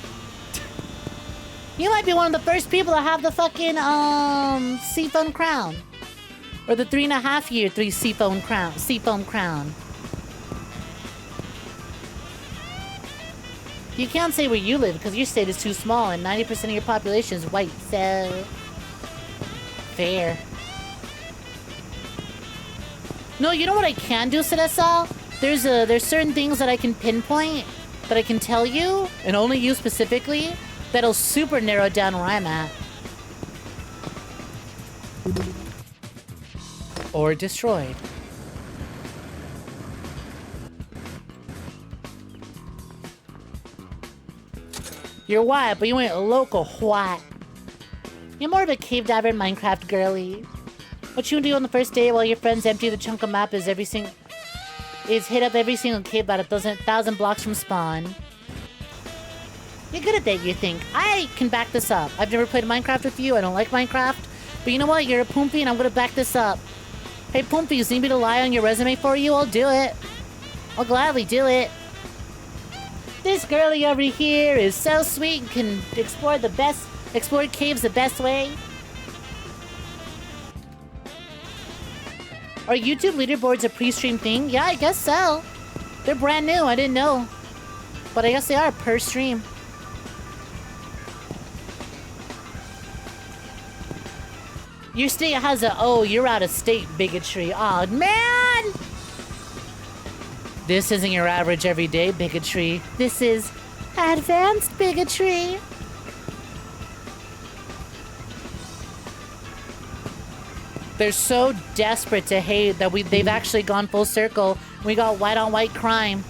You might be one of the first people to have the fucking, seafoam crown. Or the 3.5-year seafoam crown. You can't say where you live because your state is too small and 90% of your population is white, so... fair. No, you know what I can do, Celesta? There's certain things that I can pinpoint, that I can tell you, and only you specifically, that'll super narrow down where I'm at. Or destroyed. You're white, but you ain't a local white. You're more of a cave diver in Minecraft girly. What you do on the first day while your friends empty the chunk of map is hit up every single cave about 1,000 blocks from spawn. You're good at that, you think. I can back this up. I've never played Minecraft with you. I don't like Minecraft. But you know what? You're a Poompy, and I'm gonna back this up. Hey, Poompies, need me to lie on your resume for you? I'll do it. I'll gladly do it. This girlie over here is so sweet and can explore caves the best way. Are YouTube leaderboards a pre-stream thing? Yeah, I guess so. They're brand new, I didn't know. But I guess they are per stream. Your state has a, oh, you're out of state bigotry. Aw, man! This isn't your average everyday bigotry. This is advanced bigotry. They're so desperate to hate that they've actually gone full circle. We got white on white crime.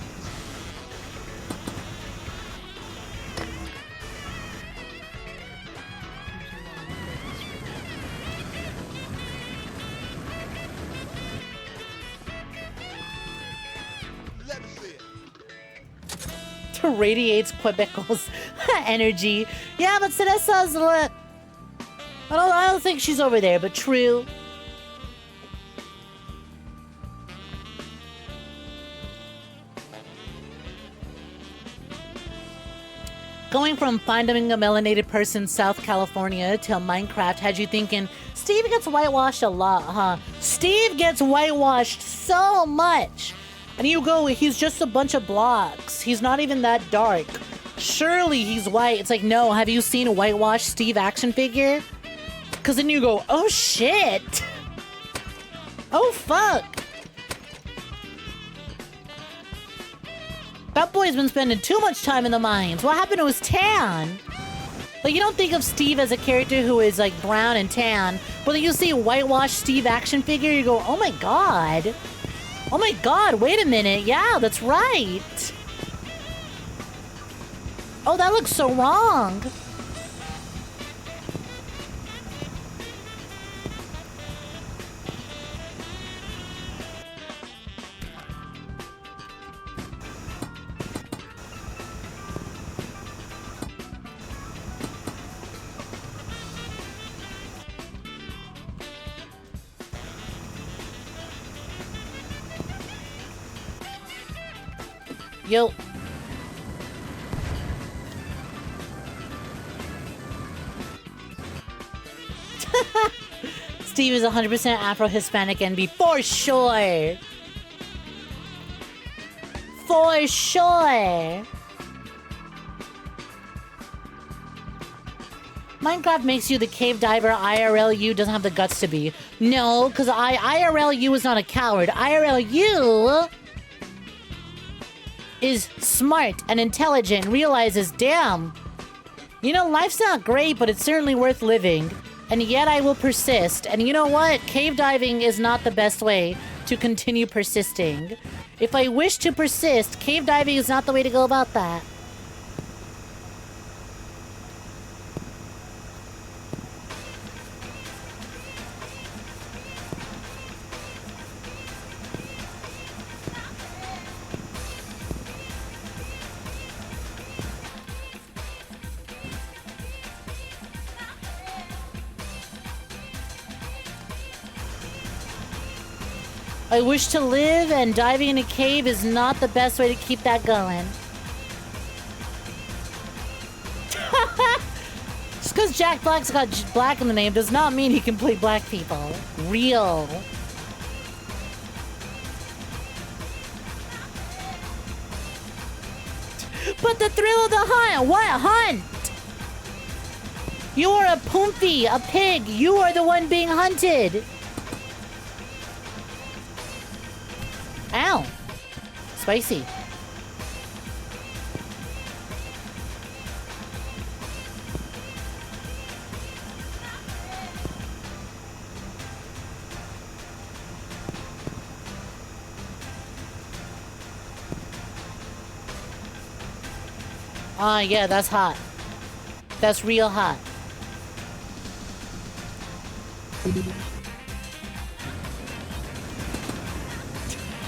Radiates Quebec's energy. Yeah, but Ceresa's lit. I don't think she's over there, but true. Going from finding a melanated person in South California to Minecraft had you thinking, Steve gets whitewashed a lot, huh? Steve gets whitewashed so much. And you go, he's just a bunch of blocks. He's not even that dark. Surely he's white. It's like, no, have you seen a whitewashed Steve action figure? Because then you go, oh shit. Oh fuck. That boy's been spending too much time in the mines. What happened to his tan? Like, you don't think of Steve as a character who is like brown and tan. But then you see a whitewashed Steve action figure, you go, oh my god. Oh my god, wait a minute. Yeah, that's right. Oh, that looks so wrong. Yo. Steve is 100% Afro-Hispanic NB. For sure. For sure. Minecraft makes you the cave diver. IRL you doesn't have the guts to be. No, because IRL you is not a coward. IRL you is smart and intelligent and realizes, damn, you know, life's not great, but it's certainly worth living. And yet I will persist. And you know what? Cave diving is not the best way to continue persisting. If I wish to persist, cave diving is not the way to go about that. I wish to live, and diving in a cave is not the best way to keep that going. Just because Jack Black's got black in the name does not mean he can play black people. Real. But the thrill of the hunt! What hunt? You are a Poompy, a pig. You are the one being hunted. Ow. Spicy. Ah, yeah, that's hot. That's real hot.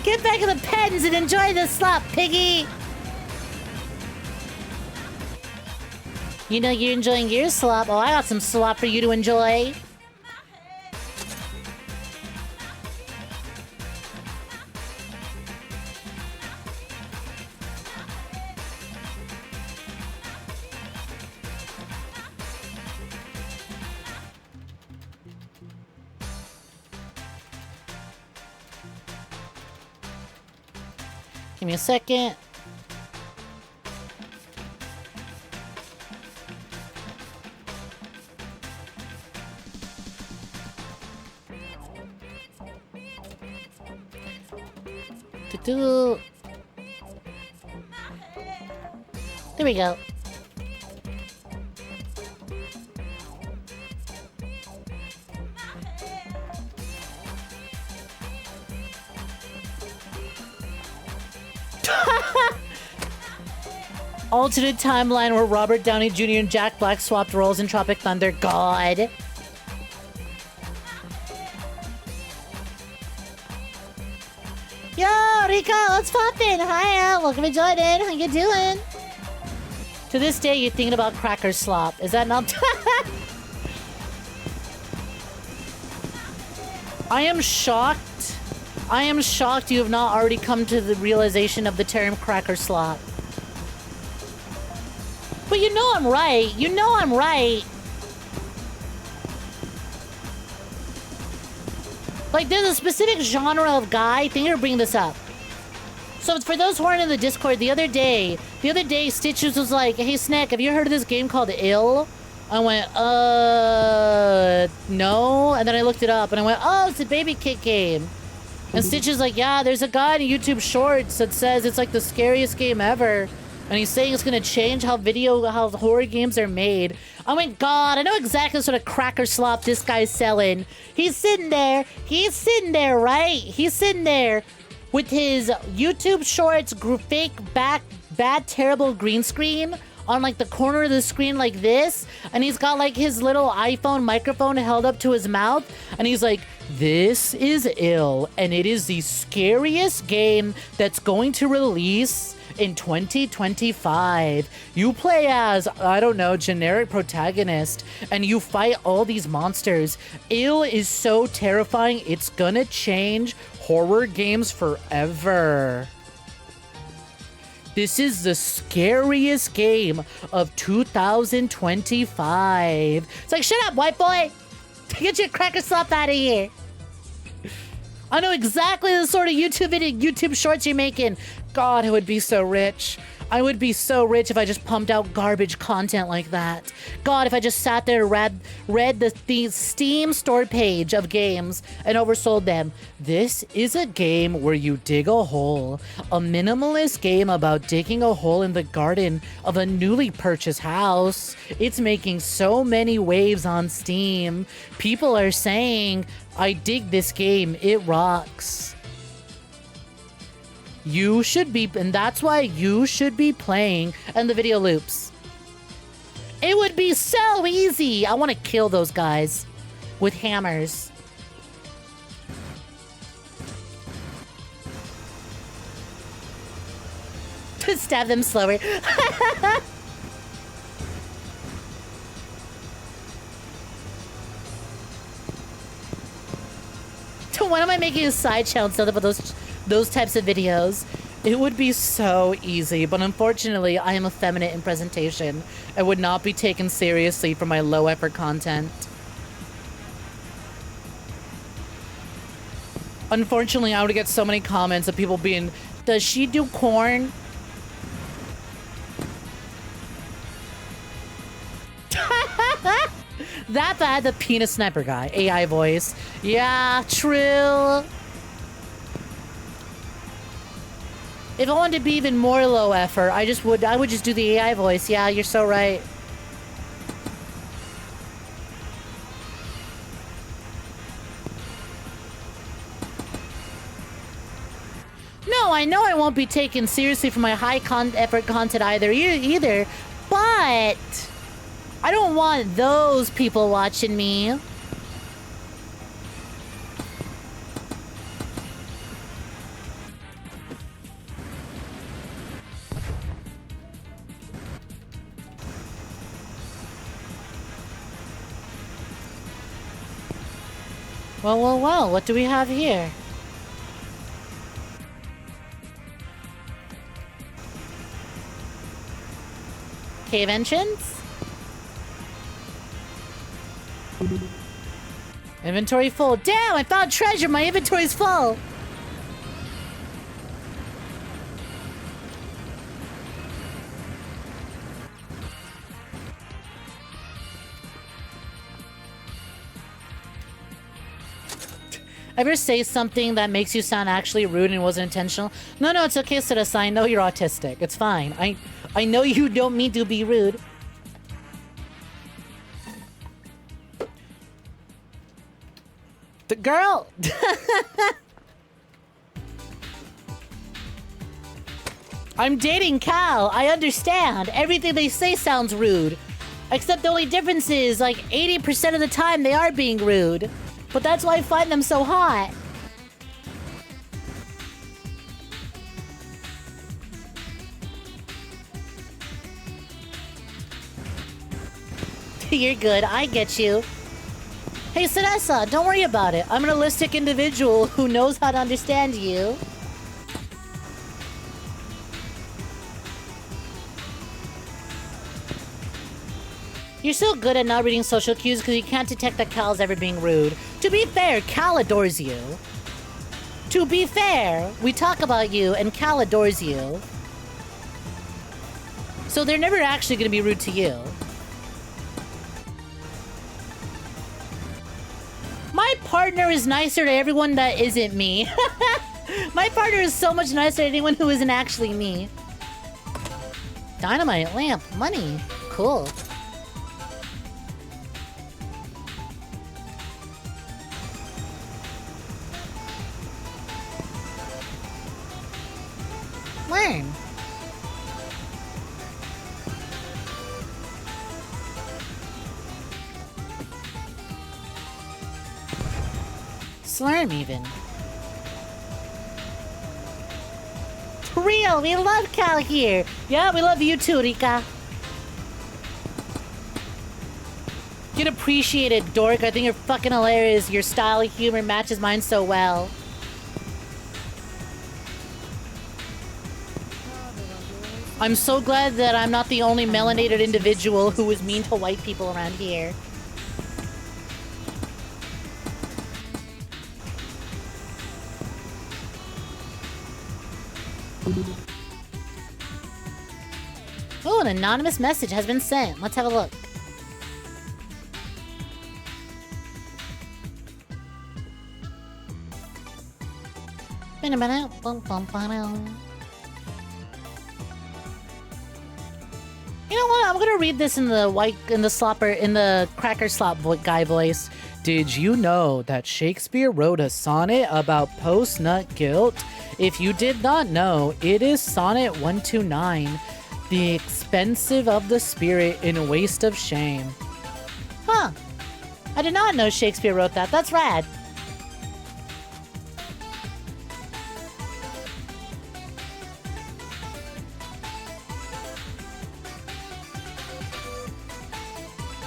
Get back in the pens and enjoy the slop, piggy! You know you're enjoying your slop. Oh, I got some slop for you to enjoy. Give me a second. There we go. Alternate timeline where Robert Downey Jr. and Jack Black swapped roles in Tropic Thunder. God. Yo, Rico, what's poppin'? Hiya, welcome to Jordan. How you doing? To this day, you're thinking about cracker slop. Is that not? I am shocked. I am shocked you have not already come to the realization of the term cracker slop. But you know I'm right. You know I'm right. Like, there's a specific genre of guy. Thank you for bringing this up. So for those who aren't in the Discord, the other day, Stitches was like, "Hey, Snek, have you heard of this game called 𝐼?" I went, no. And then I looked it up, and I went, oh, it's a baby kick game. And Stitches like, yeah, there's a guy in YouTube Shorts that says it's like the scariest game ever. And he's saying it's gonna change how horror games are made. I went, God, I know exactly what sort of cracker slop this guy's selling. He's sitting there, right? He's sitting there with his YouTube Shorts fake bad, terrible green screen on like the corner of the screen like this. And he's got like his little iPhone microphone held up to his mouth. And he's like, this is 𝐼, and it is the scariest game that's going to release in 2025. You play as, I don't know, generic protagonist, and you fight all these monsters. 𝐼 is so terrifying, it's gonna change horror games forever. This is the scariest game of 2025. It's like, shut up, white boy! Get your cracker slop out of here! I know exactly the sort of YouTube Shorts you're making. God, I would be so rich. I would be so rich if I just pumped out garbage content like that. God, if I just sat there and read the Steam store page of games and oversold them. This is a game where you dig a hole. A minimalist game about digging a hole in the garden of a newly purchased house. It's making so many waves on Steam. People are saying, I dig this game, it rocks. You should be, and that's why you should be playing, and the video loops. It would be so easy. I want to kill those guys with hammers. To stab them slower. When am I making a side channel instead of those types of videos? It would be so easy, but unfortunately, I am effeminate in presentation. I would not be taken seriously for my low-effort content. Unfortunately, I would get so many comments of people being, does she do corn? That bad, the penis sniper guy. AI voice. Yeah, true. If I wanted to be even more low effort, I would just do the AI voice. Yeah, you're so right. No, I know I won't be taken seriously for my high effort content either, but I don't want those people watching me. Well, well, well, what do we have here? Cave entrance? Inventory full. Damn, I found treasure! My inventory's full! Ever say something that makes you sound actually rude and wasn't intentional? No, no, it's okay, Sudasa. I know you're autistic. It's fine. I know you don't mean to be rude. The girl! I'm dating Cal. I understand. Everything they say sounds rude. Except the only difference is, like, 80% of the time they are being rude. But that's why I find them so hot. You're good. I get you. Hey, Sinessa, don't worry about it. I'm an holistic individual who knows how to understand you. You're so good at not reading social cues because you can't detect that Cal's ever being rude. To be fair, Cal adores you. To be fair, we talk about you and Cal adores you. So they're never actually going to be rude to you. My partner is nicer to everyone that isn't me. My partner is so much nicer to anyone who isn't actually me. Dynamite, lamp, money. Cool. Learn. Slurm even. Real, we love Cal here. Yeah, we love you too, Rika. Get appreciated, dork. I think you're fucking hilarious. Your style of humor matches mine so well. I'm so glad that I'm not the only melanated individual who is mean to white people around here. Oh, an anonymous message has been sent. Let's have a look. You know what? I'm gonna read this in the cracker slop guy voice. Did you know that Shakespeare wrote a sonnet about post-nut guilt? If you did not know, it is Sonnet 129, the expensive of the spirit in waste of shame. Huh. I did not know Shakespeare wrote that. That's rad.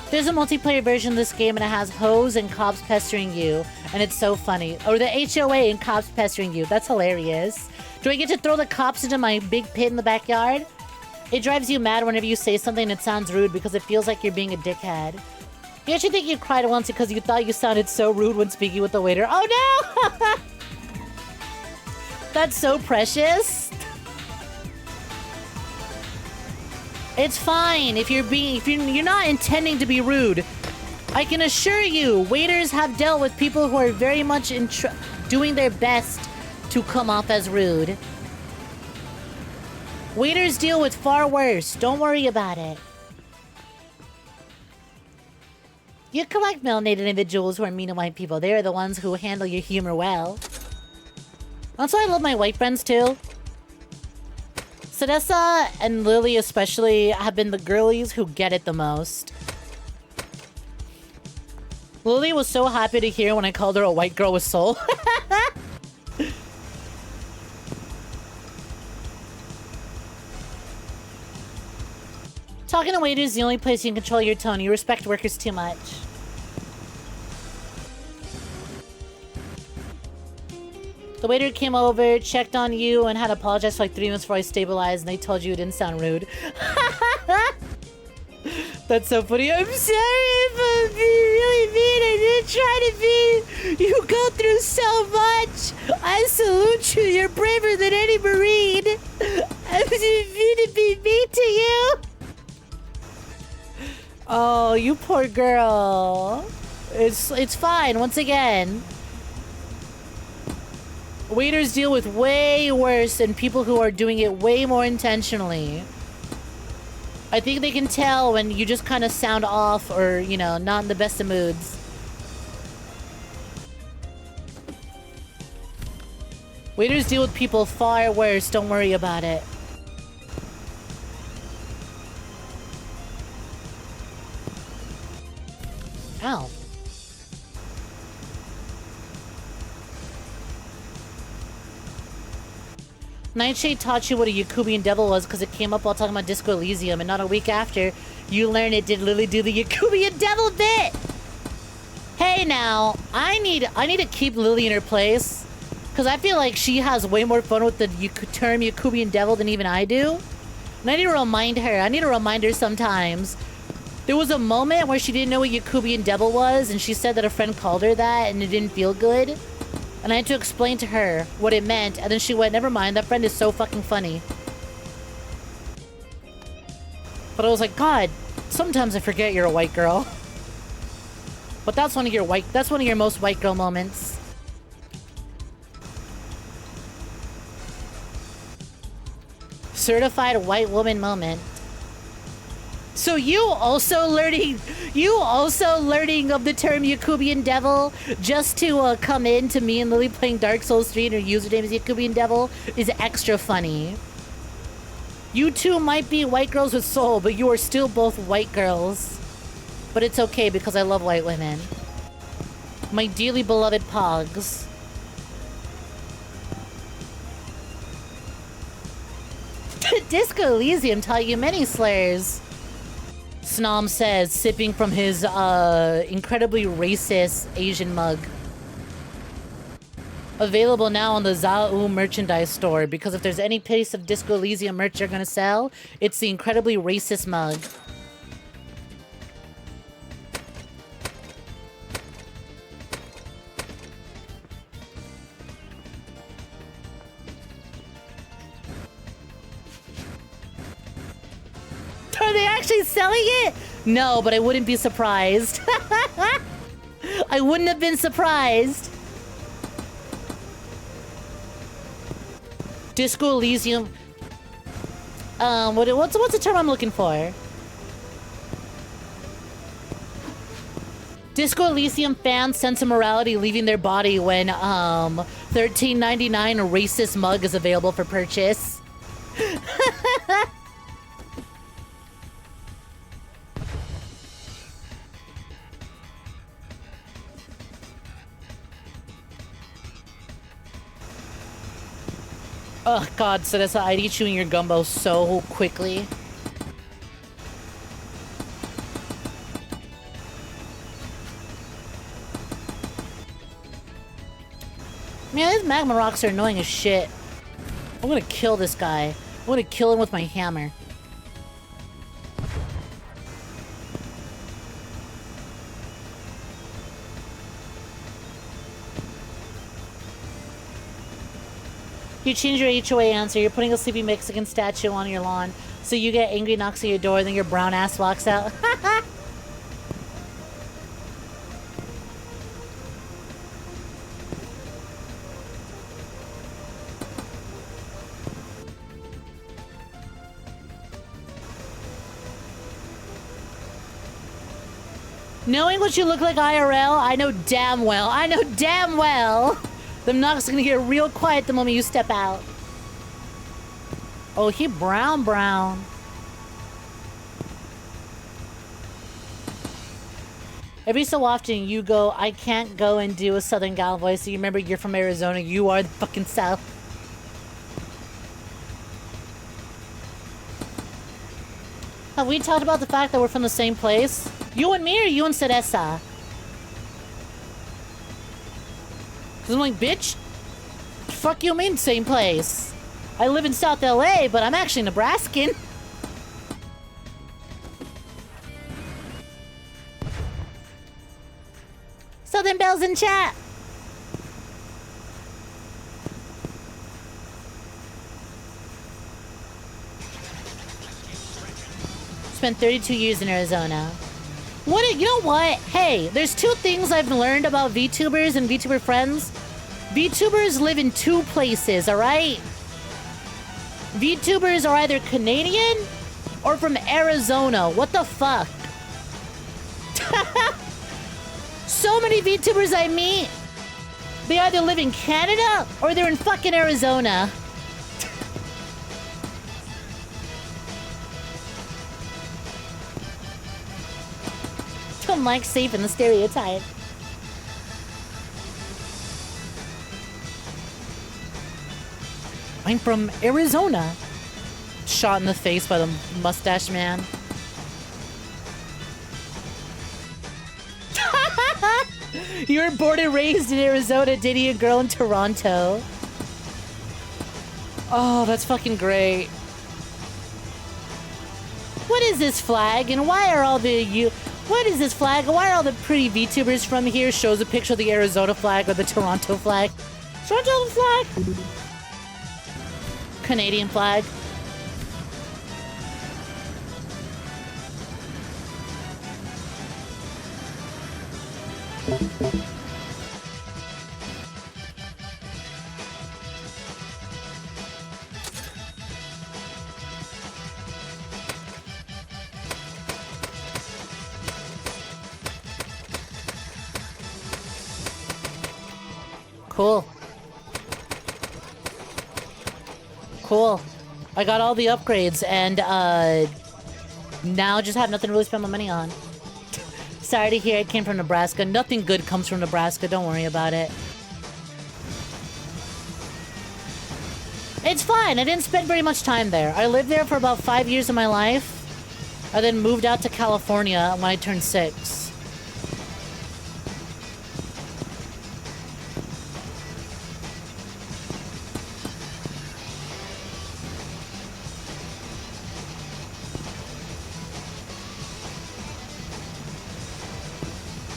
There's a multiplayer version of this game and it has hoes and cops pestering you. And it's so funny. Or the HOA and cops pestering you. That's hilarious. Do I get to throw the cops into my big pit in the backyard? It drives you mad whenever you say something that sounds rude because it feels like you're being a dickhead. You actually think you cried once because you thought you sounded so rude when speaking with the waiter. Oh no! That's so precious. It's fine if you're not intending to be rude. I can assure you, waiters have dealt with people who are very much doing their best to come off as rude. Waiters deal with far worse. Don't worry about it. You collect melanated individuals who are mean to white people. They are the ones who handle your humor well. That's why I love my white friends too. Sedessa and Lily especially have been the girlies who get it the most. Lily was so happy to hear when I called her a white girl with soul. Talking to waiters is the only place you can control your tone. You respect workers too much. The waiter came over, checked on you, and had to apologize for like 3 minutes before I stabilized, and they told you it didn't sound rude. That's so funny. I'm sorry if I'm being really mean. I didn't try to be. You go through so much. I salute you. You're braver than any Marine. I didn't mean to be mean to you. Oh, you poor girl. It's fine. Once again, waiters deal with way worse than people who are doing it way more intentionally. I think they can tell when you just kind of sound off or, you know, not in the best of moods. Waiters deal with people far worse. Don't worry about it. Ow. Nightshade taught you what a 𝐒𝐭𝐳𝐢 devil was because it came up while talking about Disco Elysium, and not a week after, you learned it did literally do the 𝐒𝐭𝐳𝐢 devil bit! Hey now, I need to keep Lily in her place, because I feel like she has way more fun with the term 𝐒𝐭𝐳𝐢 devil than even I do. And I need to remind her. I need to remind her sometimes. There was a moment where she didn't know what 𝐒𝐭𝐳𝐢 devil was, and she said that a friend called her that, and it didn't feel good. And I had to explain to her what it meant, and then she went, never mind, that friend is so fucking funny. But I was like, God, sometimes I forget you're a white girl. But that's one of your most white girl moments. Certified white woman moment. So you also learning of the term 𝐒𝐭𝐳𝐢 devil just to come in to me and Lily playing Dark Souls 3 and her username is 𝐒𝐿𝐽 devil is extra funny. You two might be white girls with soul, but you are still both white girls. But it's okay because I love white women. My dearly beloved pogs. Disco Elysium taught you many slurs. Snom says, sipping from his incredibly racist Asian mug. Available now on the 𝐒𝐲 merchandise store, because if there's any piece of Disco Elysium merch they're gonna sell, it's the incredibly racist mug. Are they actually selling it? No, but I wouldn't be surprised. I wouldn't have been surprised. Disco Elysium. What's the term I'm looking for? Disco Elysium fans sense of morality leaving their body when $13.99 racist mug is available for purchase. Oh God, Sedessa, I'd eat you in your gumbo so quickly. Man, these magma rocks are annoying as shit. I'm gonna kill this guy. I'm gonna kill him with my hammer. You change your HOA answer. You're putting a sleeping Mexican statue on your lawn. So you get angry, knocks on your door, then your brown ass walks out. Knowing what you look like IRL, I know damn well. The knocks are gonna get real quiet the moment you step out. Oh, he brown. Every so often you go, I can't go and do a Southern gal voice. So you remember you're from Arizona. You are the fucking South. Have we talked about the fact that we're from the same place? You and me or you and Sedessa? Because I'm like, bitch, fuck you mean same place? I live in South LA, but I'm actually Nebraskan. Southern Bells in chat. Spent 32 years in Arizona. You know what? Hey, there's two things I've learned about VTubers and VTuber friends. VTubers live in two places, alright? VTubers are either Canadian or from Arizona. What the fuck? So many VTubers I meet, they either live in Canada or they're in fucking Arizona. Don't like safe in the stereotype. I'm from Arizona. Shot in the face by the mustache man. You were born and raised in Arizona, dating a girl in Toronto. Oh, that's fucking great. What is this flag and why are all the What is this flag? Why are all the pretty VTubers from here? Shows a picture of the Arizona flag or the Toronto flag. Toronto flag? Canadian flag. Cool. Cool. I got all the upgrades and now just have nothing to really spend my money on. Sorry to hear it came from Nebraska. Nothing good comes from Nebraska. Don't worry about it. It's fine. I didn't spend very much time there. I lived there for about 5 years of my life. I then moved out to California when I turned 6.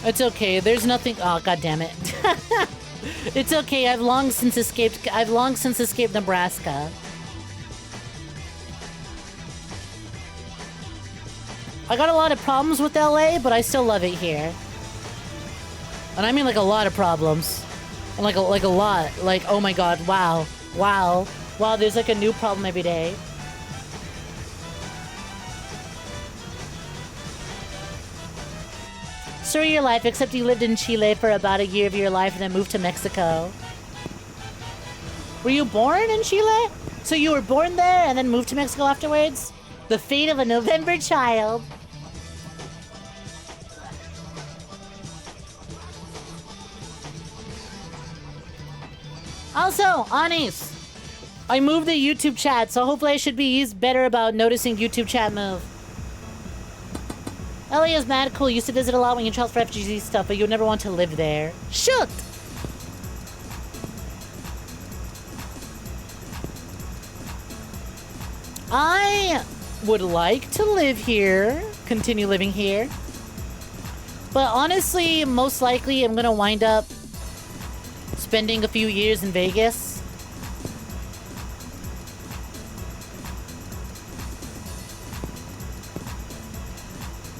It's okay. There's nothing. Oh, god damn it! It's okay. I've long since escaped Nebraska. I got a lot of problems with LA, but I still love it here. And I mean like a lot of problems, and like a lot. Like, oh my god! Wow! Wow! Wow! There's like a new problem every day. Story of your life, except you lived in Chile for about a year of your life and then moved to Mexico. Were you born in Chile? So you were born there and then moved to Mexico afterwards? The fate of a November child. Also, Anis, I moved the YouTube chat, so hopefully I should be better about noticing YouTube chat move. LA is mad cool. Used to visit a lot when you traveled for FGZ stuff, but you would never want to live there. Shoot! I would like to live here, continue living here. But honestly, most likely I'm gonna wind up spending a few years in Vegas.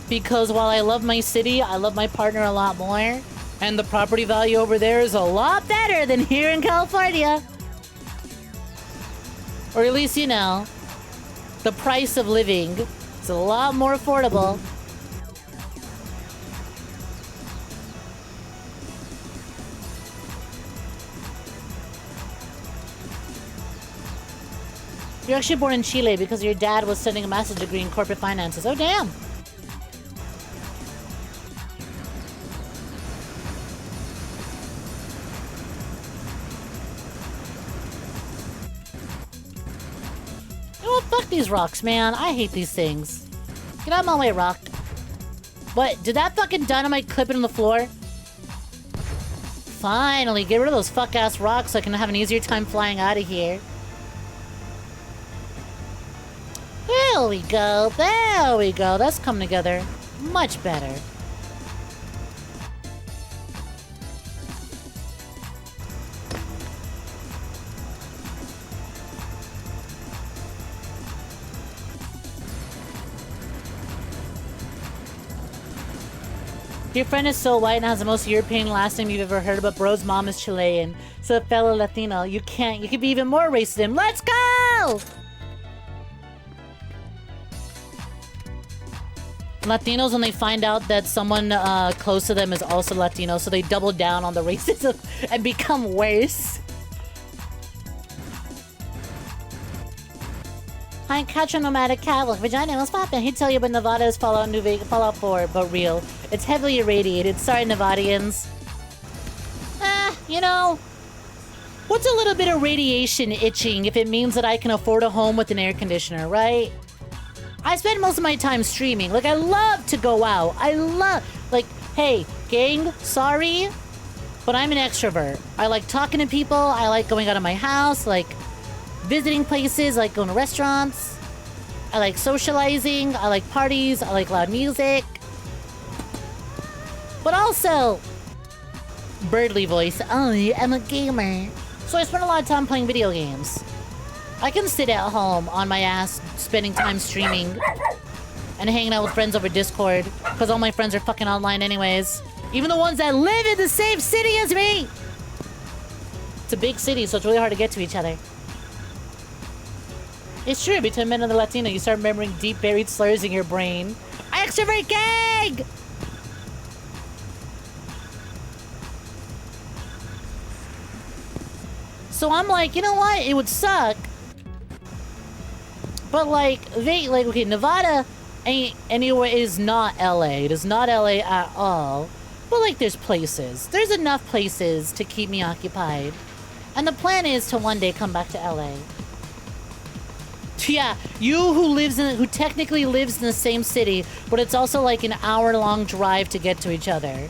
Because while I love my city, I love my partner a lot more. And the property value over there is a lot better than here in California. Or at least, you know, the price of living is a lot more affordable. You're actually born in Chile because your dad was studying a master's degree in corporate finances. Oh, damn. Fuck these rocks, man. I hate these things. Get out of my way, rock. What? Did that fucking dynamite clip it on the floor? Finally, get rid of those fuck-ass rocks so I can have an easier time flying out of here. There we go. There we go. That's coming together much better. Your friend is so white and has the most European last name you've ever heard, but bro's mom is Chilean. So fellow Latino, you could be even more racist than him. Let's go! Latinos, when they find out that someone close to them is also Latino, so they double down on the racism and become worse. I'm catch a nomadic cat with vagina was popping. He'd tell you about Nevada is Fallout 4, but real. It's heavily irradiated. Sorry, Nevadians. You know, what's a little bit of radiation itching if it means that I can afford a home with an air conditioner, right? I spend most of my time streaming. Like, I love to go out. Like, hey, gang, sorry, but I'm an extrovert. I like talking to people. I like going out of my house, like visiting places, I like going to restaurants. I like socializing. I like parties. I like loud music. But also, Birdly voice, I'm a gamer. So I spend a lot of time playing video games. I can sit at home on my ass, spending time streaming and hanging out with friends over Discord, because all my friends are fucking online anyways. Even the ones that live in the same city as me! It's a big city, so it's really hard to get to each other. It's true, between men and the Latino, you start remembering deep buried slurs in your brain. Extrovert gang! So I'm like, you know what? It would suck. But like, okay, Nevada ain't anywhere, is not LA. It is not LA at all. But like, there's places. There's enough places to keep me occupied. And the plan is to one day come back to LA. Yeah, you who technically lives in the same city, but it's also like an hour-long drive to get to each other.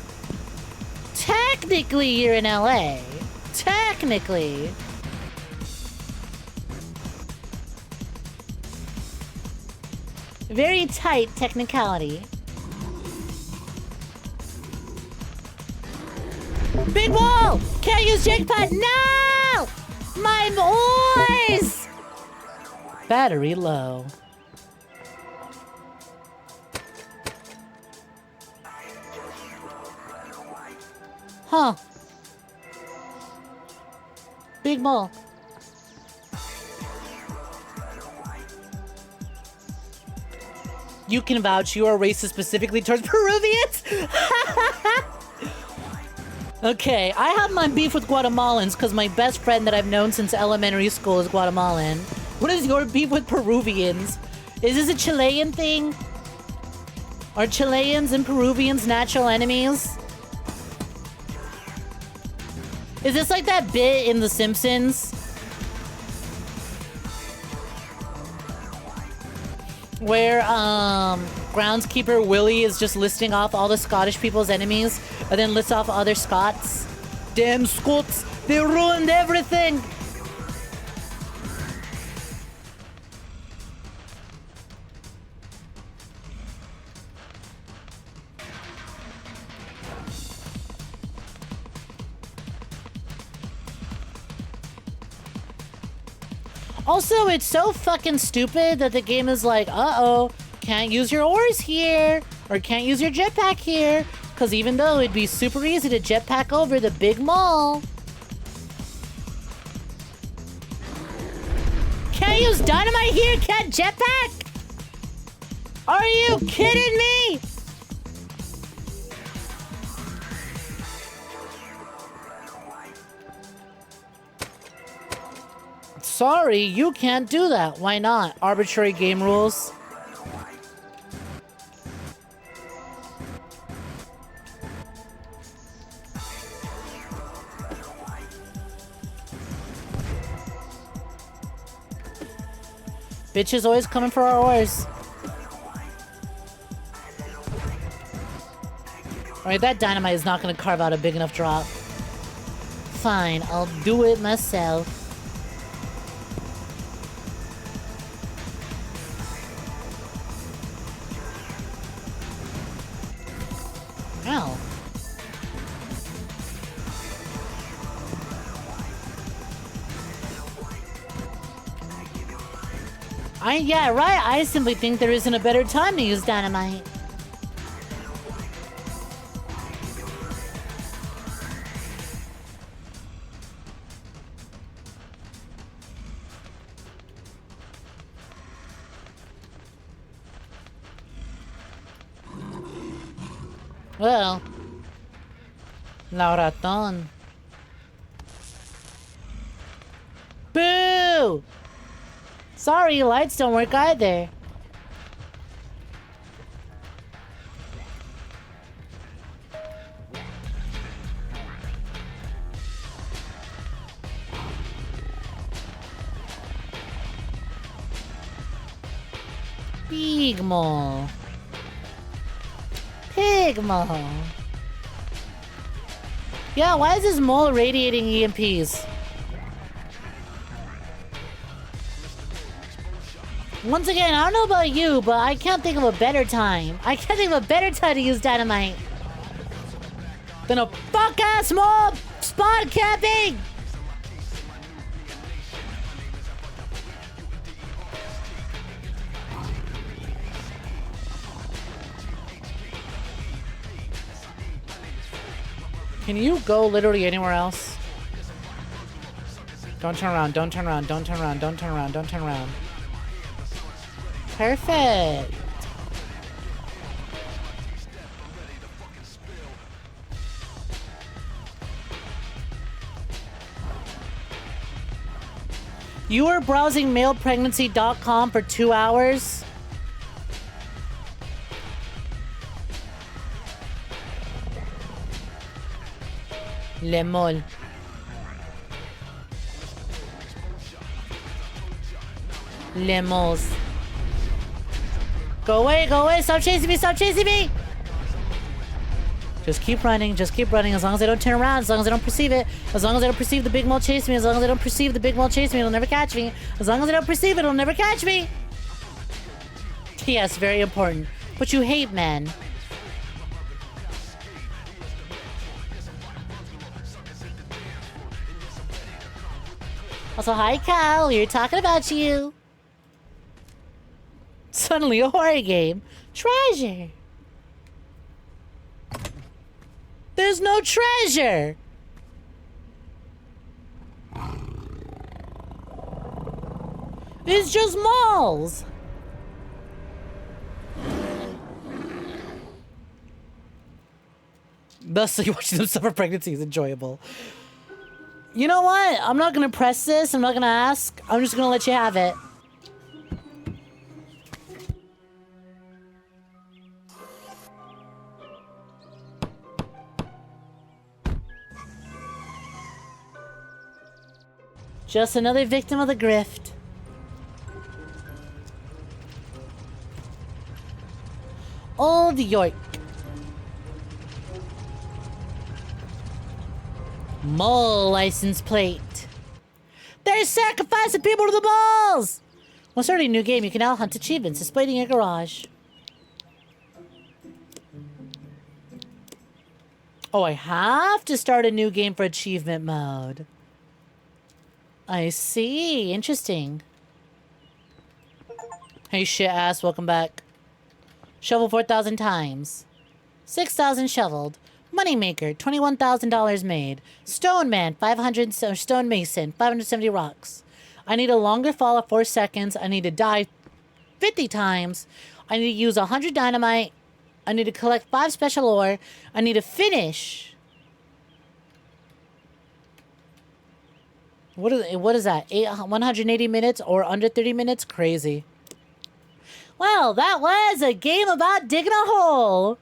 Technically, you're in LA. Technically. Very tight technicality. Big wall! Can't use jackpot! No! My boys! Battery low. Huh. Big mall. You can vouch you are racist specifically towards Peruvians? Okay, I have my beef with Guatemalans because my best friend that I've known since elementary school is Guatemalan. What is your beef with Peruvians? Is this a Chilean thing? Are Chileans and Peruvians natural enemies? Is this like that bit in The Simpsons? Where, groundskeeper Willie is just listing off all the Scottish people's enemies, and then lists off other Scots. Damn Scots, they ruined everything! Also, it's so fucking stupid that the game is like, uh-oh, can't use your oars here, or can't use your jetpack here, because even though it'd be super easy to jetpack over the big mall. Can't use dynamite here, can't jetpack? Are you kidding me? Sorry, you can't do that. Why not? Arbitrary game rules. Bitch is always coming for our oars. Alright, that dynamite is not gonna carve out a big enough drop. fine. I'll do it myself. Ow. Yeah, right. I simply think there isn't a better time to use dynamite. Well, la ratón. Boo! Sorry, lights don't work either. 𝐒𝐴𝐵𝐄. 𝐒𝐴𝐵𝐄. Yeah, why is this mole radiating EMPs? Once again, I don't know about you, but I can't think of a better time. I can't think of a better time to use dynamite than a fuck-ass mob spot camping! Can you go literally anywhere else? Don't turn around, don't turn around, don't turn around, don't turn around, don't turn around. Perfect. You were browsing malepregnancy.com for 2 hours? Le mol. Le moles. Go away, stop chasing me, stop chasing me! Just keep running, as long as I don't turn around, as long as I don't perceive it, as long as I don't perceive the big mole chase me, as long as I don't perceive the big mole chase me, it'll never catch me. As long as I don't perceive it, it'll never catch me! Yes, very important. But you hate men. Also, hi Cal, we were talking about you. Suddenly a horror game. Treasure. There's no treasure. It's just malls. Thusly, watching them suffer pregnancy is enjoyable. You know what? I'm not gonna press this. I'm not gonna ask. I'm just gonna let you have it. Just another victim of the grift. Old York. Mole license plate. They're sacrificing people to the balls! When starting a new game, you can now hunt achievements displayed in your garage. Oh, I have to start a new game for achievement mode. I see. Interesting. Hey, shit ass. Welcome back. Shovel 4,000 times. 6,000 shoveled. Moneymaker, $21,000 made. Stone Man, 500, or Stone Mason, 570 rocks. I need a longer fall of 4 seconds. I need to die 50 times. I need to use 100 dynamite. I need to collect 5 special ore. I need to finish. What is that? 180 minutes or under 30 minutes? Crazy. Well, that was a game about digging a hole.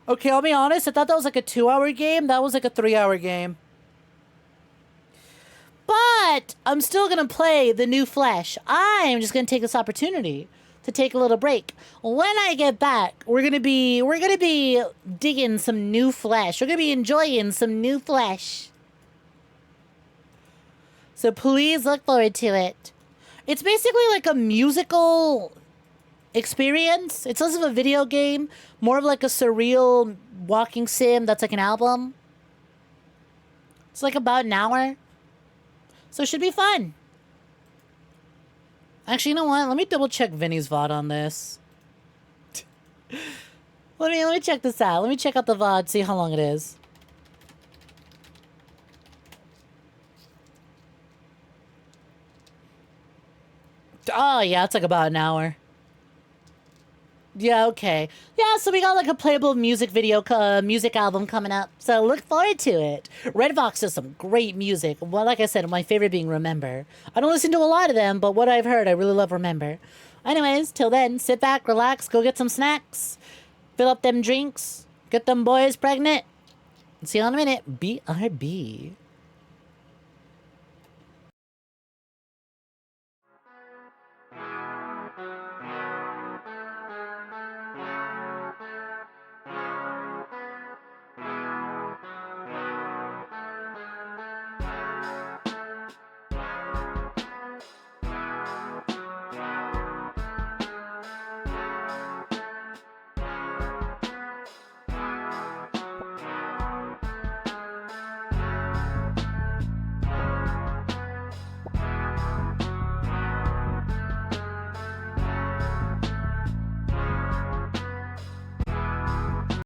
Okay, I'll be honest. I thought that was like a 2-hour game. That was like a 3-hour game. But I'm still going to play the new Flesh. I'm just going to take this opportunity to take a little break. When I get back, we're going to be digging some new Flesh. We're going to be enjoying some new Flesh. So please look forward to it. It's basically like a musical experience. It's less of a video game, more of like a surreal walking sim that's like an album. It's like about an hour. So it should be fun. Actually, you know what? Let me double check Vinny's VOD on this. Let me check this out. Let me check out the VOD, see how long it is. Oh, yeah, it's like about an hour. Yeah, okay. Yeah, so we got like a playable music video, music album coming up. So look forward to it. Redvox does some great music. Well, like I said, my favorite being Remember. I don't listen to a lot of them, but what I've heard, I really love Remember. Anyways, till then, sit back, relax, go get some snacks, fill up them drinks, get them boys pregnant. See you in a minute. BRB.